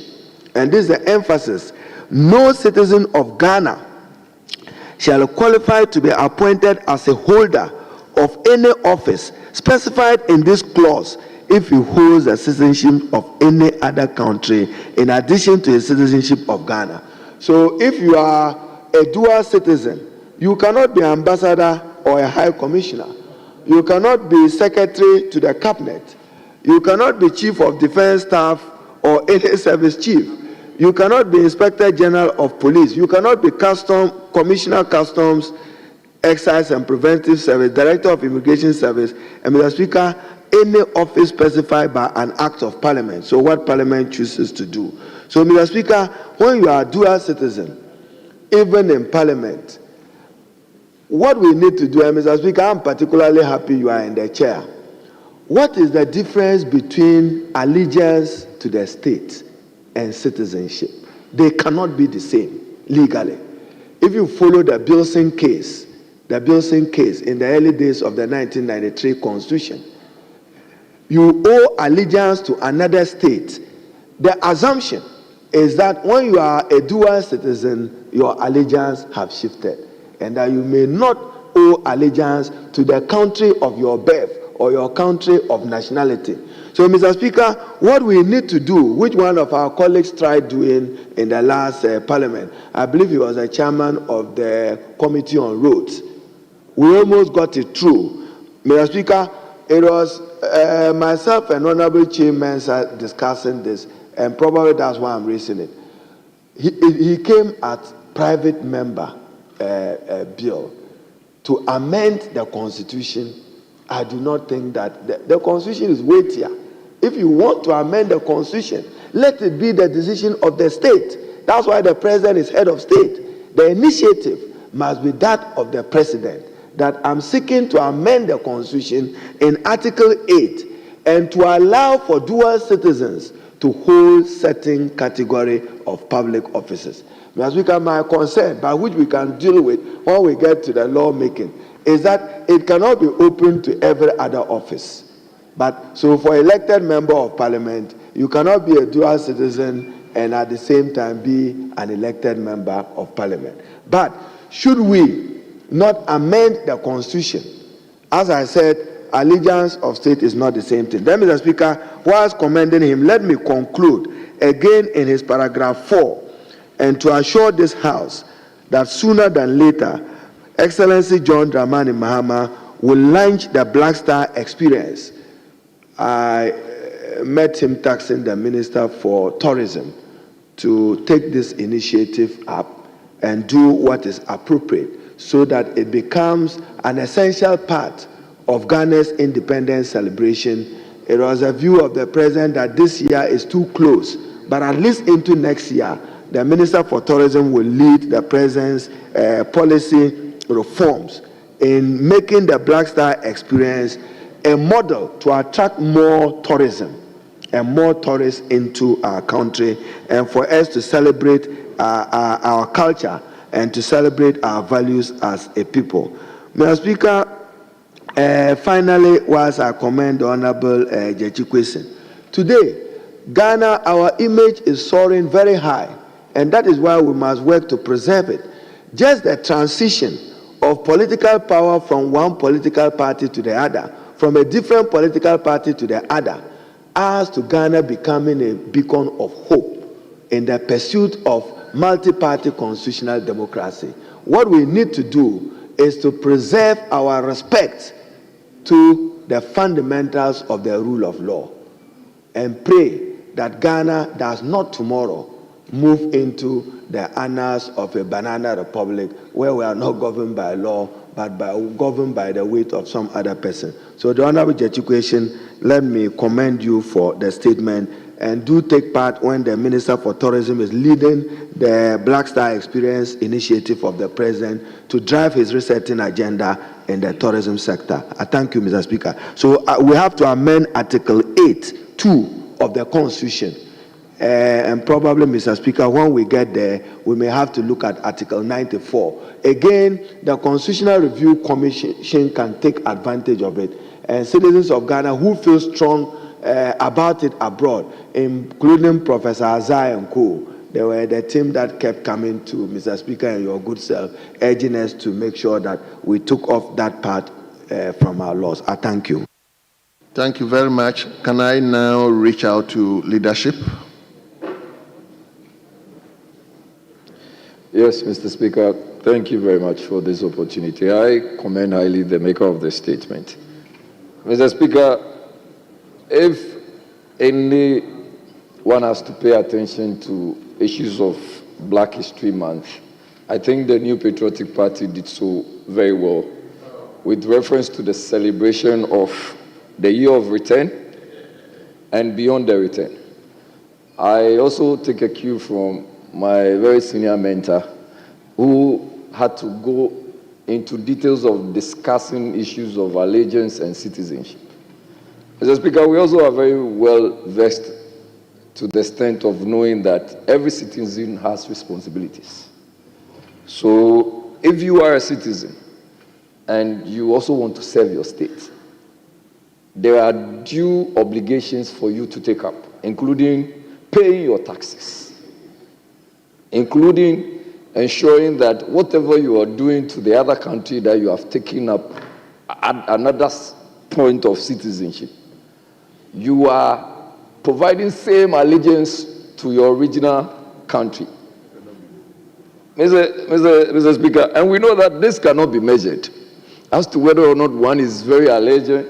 and this is the emphasis, no citizen of Ghana shall qualify to be appointed as a holder of any office specified in this clause if he holds the citizenship of any other country in addition to his citizenship of Ghana. So if you are a dual citizen, you cannot be ambassador or a high commissioner. You cannot be secretary to the cabinet. You cannot be chief of defense staff or any service chief. You cannot be Inspector General of Police. You cannot be Commissioner Customs, Excise and Preventive Service, Director of Immigration Service, and Mr. Speaker, any office specified by an act of Parliament. So what Parliament chooses to do. So, Mr. Speaker, when you are a dual citizen, even in Parliament, what we need to do, and Mr. Speaker, I'm particularly happy you are in the chair. What is the difference between allegiance to the state and citizenship? They cannot be the same legally. If you follow the Bilson case, the Bilson case in the early days of the 1993 Constitution. You owe allegiance to another state. The assumption is that when you are a dual citizen, your allegiance have shifted, and that you may not owe allegiance to the country of your birth or your country of nationality. So, Mr. Speaker, what we need to do, which one of our colleagues tried doing in the last parliament, I believe he was a chairman of the Committee on Roads, we almost got it through. Mr. Speaker, it was myself and Honorable Chairman discussing this, and probably that's why I'm raising it. He came at private member bill to amend the Constitution. I do not think that the Constitution is weightier. If you want to amend the Constitution, let it be the decision of the state. That's why the president is head of state. The initiative must be that of the president, that I'm seeking to amend the Constitution in Article 8 and to allow for dual citizens to hold certain category of public offices. Mr. Speaker, my concern, by which we can deal with when we get to the lawmaking, is that it cannot be open to every other office. But so for elected member of parliament, you cannot be a dual citizen and at the same time be an elected member of parliament. But should we not amend the Constitution? As I said, allegiance of state is not the same thing. Then, Mr. Speaker, whilst commending him, let me conclude again in his paragraph 4, and to assure this House that sooner than later, Excellency John Dramani Mahama will launch the Black Star Experience. I met him taxing the Minister for Tourism to take this initiative up and do what is appropriate so that it becomes an essential part of Ghana's independence celebration. It was a view of the President that this year is too close, but at least into next year, the Minister for Tourism will lead the President's policy reforms in making the Black Star Experience a model to attract more tourism and more tourists into our country, and for us to celebrate our culture and to celebrate our values as a people. Mr. Speaker, finally, whilst I commend the Honorable Jechi, today, Ghana, our image is soaring very high, and that is why we must work to preserve it. Just the transition of political power from one political party to the other, from a different political party to the other, as to Ghana becoming a beacon of hope in the pursuit of multi-party constitutional democracy. What we need to do is to preserve our respect to the fundamentals of the rule of law and pray that Ghana does not tomorrow move into the annals of a banana republic where we are not governed by law but governed by the weight of some other person. So, the Honorable Jechi, let me commend you for the statement, and do take part when the Minister for Tourism is leading the Black Star Experience initiative of the President to drive his resetting agenda in the tourism sector. I thank you, Mr. Speaker. So we have to amend Article 8(2) of the Constitution. And probably, Mr. Speaker, when we get there, we may have to look at Article 94. Again, the Constitutional Review Commission can take advantage of it. And citizens of Ghana who feel strong about it abroad, including Professor Azai and co, they were the team that kept coming to Mr. Speaker and your good self, urging us to make sure that we took off that part from our laws. I thank you. Thank you very much. Can I now reach out to leadership? Yes, Mr. Speaker, thank you very much for this opportunity. I commend highly the maker of the statement. Mr. Speaker, if anyone has to pay attention to issues of Black History Month, I think the New Patriotic Party did so very well with reference to the celebration of the year of return and beyond the return. I also take a cue from my very senior mentor, who had to go into details of discussing issues of allegiance and citizenship. Mr. Speaker, we also are very well versed to the extent of knowing that every citizen has responsibilities. So if you are a citizen and you also want to serve your state, there are due obligations for you to take up, including paying your taxes, including ensuring that whatever you are doing to the other country that you have taken up at another point of citizenship, you are providing same allegiance to your original country. Mr. Speaker, and we know that this cannot be measured as to whether or not one is very allegiant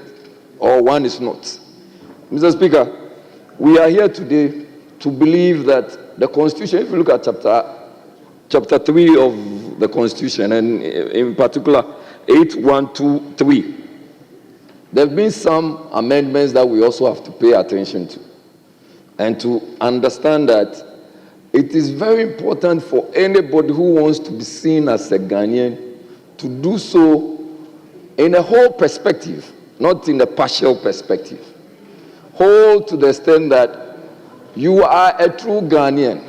or one is not. Mr. Speaker, we are here today to believe that the Constitution, if you look at chapter 3 of the Constitution, and in particular 8123, there have been some amendments that we also have to pay attention to, and to understand that it is very important for anybody who wants to be seen as a Ghanaian to do so in a whole perspective, not in a partial perspective. Whole to the extent that you are a true Ghanaian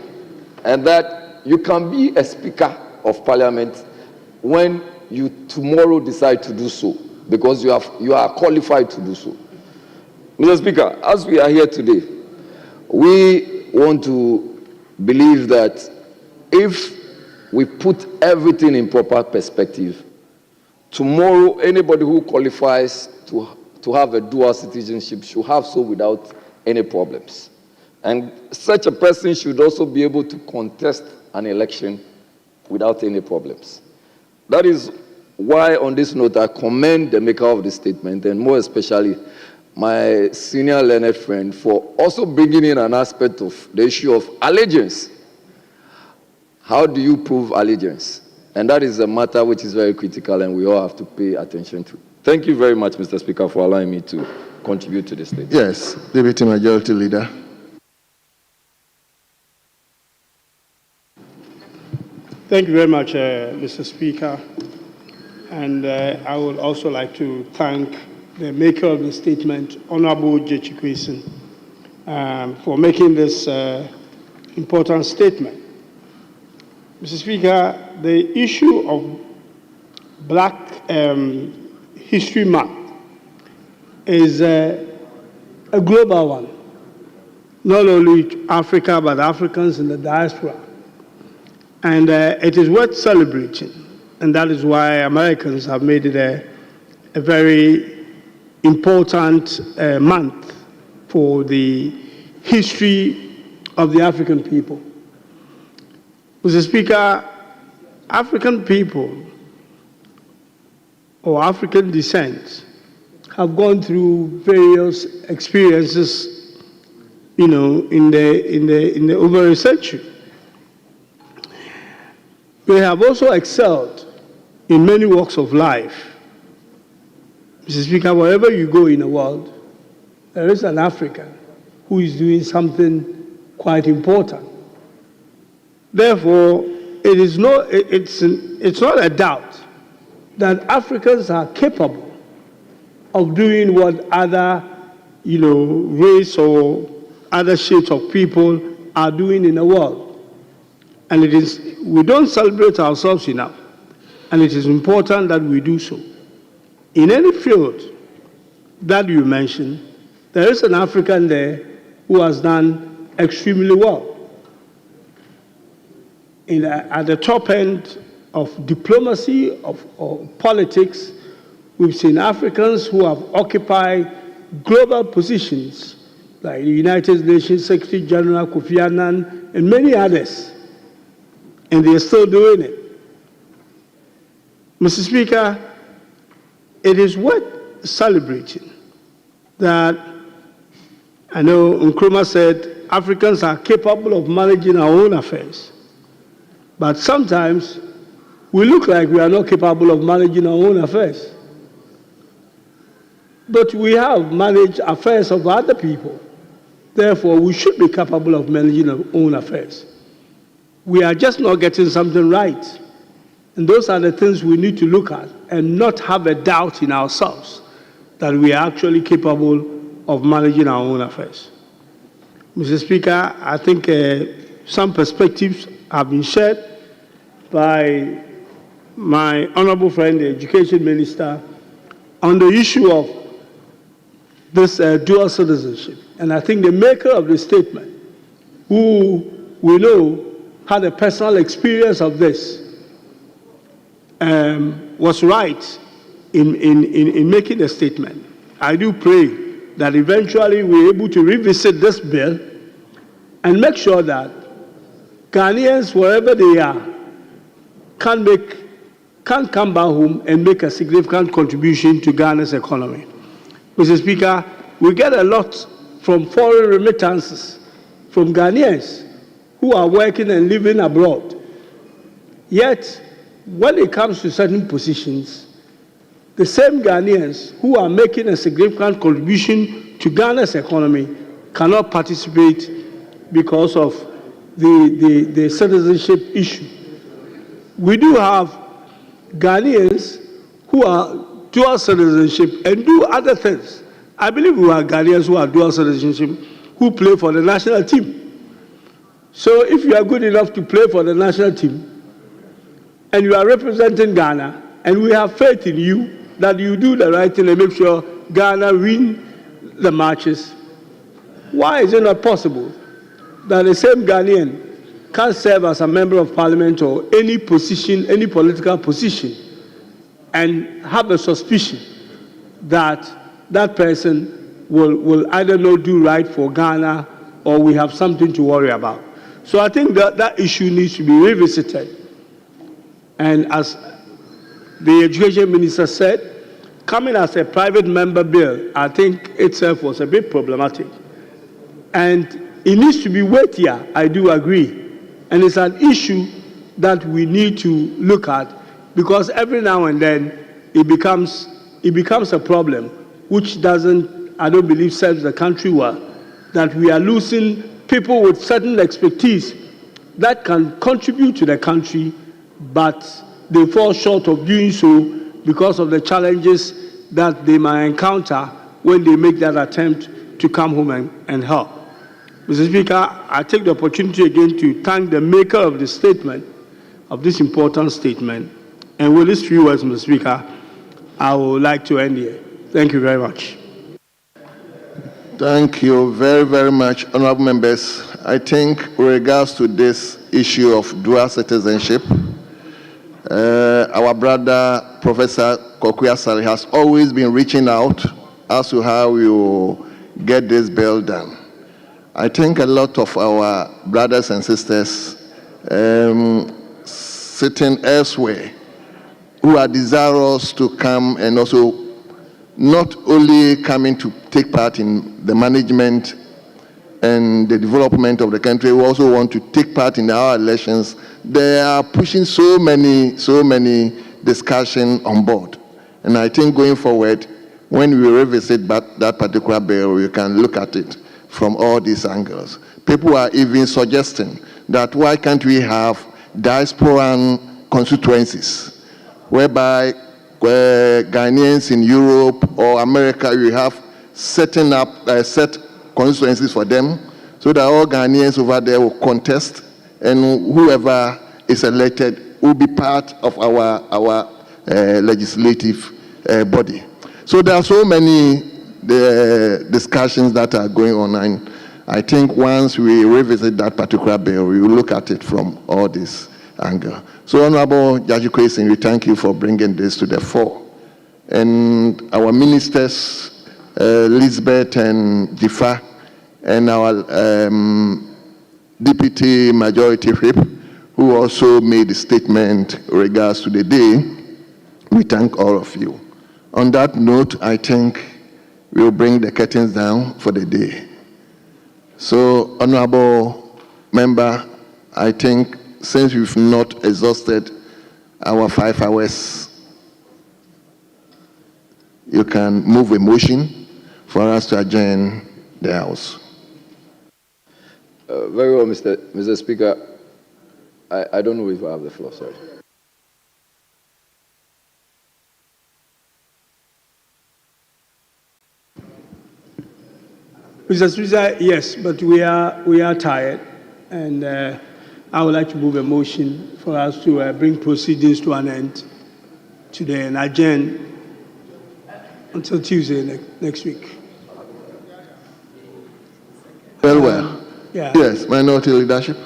and that you can be a Speaker of Parliament when you tomorrow decide to do so, because you are qualified to do so. Mr. Speaker, as we are here today, we want to believe that if we put everything in proper perspective, tomorrow anybody who qualifies to have a dual citizenship should have so without any problems. And such a person should also be able to contest an election without any problems. That is why, on this note, I commend the maker of the statement, and more especially my senior learned friend, for also bringing in an aspect of the issue of allegiance. How do you prove allegiance? And that is a matter which is very critical and we all have to pay attention to. Thank you very much, Mr. Speaker, for allowing me to contribute to this statement. Yes, Deputy Majority Leader. Thank you very much, Mr. Speaker. And I would also like to thank the maker of the statement, Honorable Jechikwesen, for making this important statement. Mr. Speaker, the issue of Black History Month is a global one, not only Africa, but Africans in the diaspora. And it is worth celebrating, and that is why Americans have made it a very important month for the history of the African people. Mr. Speaker, African people or African descent have gone through various experiences, in the over a century. They have also excelled in many walks of life. Mr. Speaker, wherever you go in the world, there is an African who is doing something quite important. Therefore, it's not a doubt that Africans are capable of doing what other, race or other shades of people are doing in the world. And we don't celebrate ourselves enough, and it is important that we do so. In any field that you mention, there is an African there who has done extremely well. At the top end of diplomacy, of politics, we've seen Africans who have occupied global positions, like the United Nations Secretary General Kofi Annan and many others, and they're still doing it. Mr. Speaker, it is worth celebrating that, I know Nkrumah said, Africans are capable of managing our own affairs. But sometimes we look like we are not capable of managing our own affairs. But we have managed affairs of other people. Therefore, we should be capable of managing our own affairs. We are just not getting something right. And those are the things we need to look at and not have a doubt in ourselves that we are actually capable of managing our own affairs. Mr. Speaker, I think some perspectives have been shared by my honorable friend, the education minister, on the issue of this dual citizenship. And I think the maker of the statement, who we know had a personal experience of this, was right in making the statement. I do pray that eventually we're able to revisit this bill and make sure that Ghanaians, wherever they are, can come back home and make a significant contribution to Ghana's economy. Mr. Speaker, we get a lot from foreign remittances from Ghanaians who are working and living abroad. Yet, when it comes to certain positions, the same Ghanaians who are making a significant contribution to Ghana's economy cannot participate because of the citizenship issue. We do have Ghanaians who are dual citizenship and do other things. I believe we have Ghanaians who are dual citizenship who play for the national team. So if you are good enough to play for the national team and you are representing Ghana, and we have faith in you that you do the right thing and make sure Ghana win the matches, why is it not possible that the same Ghanaian can serve as a member of parliament or any position, any political position, and have a suspicion that that person will either not do right for Ghana or we have something to worry about? So I think that issue needs to be revisited. And as the education minister said, coming as a private member bill, I think itself was a bit problematic. And it needs to be weightier, I do agree. And it's an issue that we need to look at, because every now and then it becomes a problem which doesn't, I don't believe, serves the country well, that we are losing people with certain expertise that can contribute to the country, but they fall short of doing so because of the challenges that they might encounter when they make that attempt to come home and help. Mr. Speaker, I take the opportunity again to thank the maker of the statement, of this important statement. And with these few words, Mr. Speaker, I would like to end here. Thank you very much. Thank you very, very much, honorable members. I think with regards to this issue of dual citizenship, our brother, Professor Kokuya Sari, has always been reaching out as to how we will get this bill done. I think a lot of our brothers and sisters sitting elsewhere who are desirous to come and also not only coming to take part in the management and the development of the country, we also want to take part in our elections. They are pushing so many discussions on board. And I think going forward, when we revisit that particular bill, we can look at it from all these angles. People are even suggesting that why can't we have diasporan constituencies, whereby Ghanaians in Europe or America, you have setting up set constituencies for them, so that all Ghanaians over there will contest, and whoever is elected will be part of our legislative body. So there are so many discussions that are going on, and I think once we revisit that particular bill, we will look at it from all this angle. So, Honorable Judge Kwesi, we thank you for bringing this to the fore. And our ministers, Lisbeth and Jifa, and our Deputy Majority Whip, who also made a statement in regards to the day, we thank all of you. On that note, I think we'll bring the curtains down for the day. So, Honorable Member, I think since we've not exhausted our 5 hours, you can move a motion for us to adjourn the House. Very well, Mr. Speaker. I don't know if I have the floor, sorry. Mr. Speaker, yes, but we are tired, and I would like to move a motion for us to bring proceedings to an end today and adjourn until Tuesday next week. Well. Yeah. Yes, minority leadership.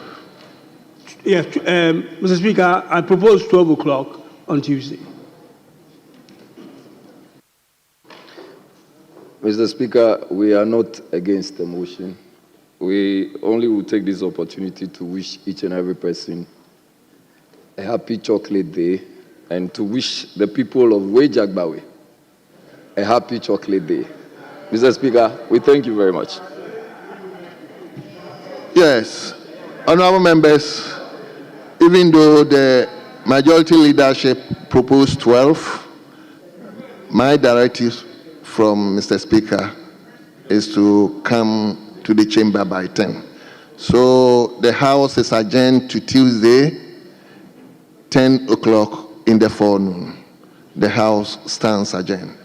Yes, Mr. Speaker, I propose 12 o'clock on Tuesday. Mr. Speaker, we are not against the motion. We only will take this opportunity to wish each and every person a happy chocolate day and to wish the people of Wejagbawe a happy chocolate day. Mr. Speaker, we thank you very much. Yes, honorable members, even though the majority leadership proposed 12, my directive from Mr. Speaker is to come to the chamber by 10. So the House is adjourned to Tuesday, 10 o'clock in the forenoon. The House stands adjourned.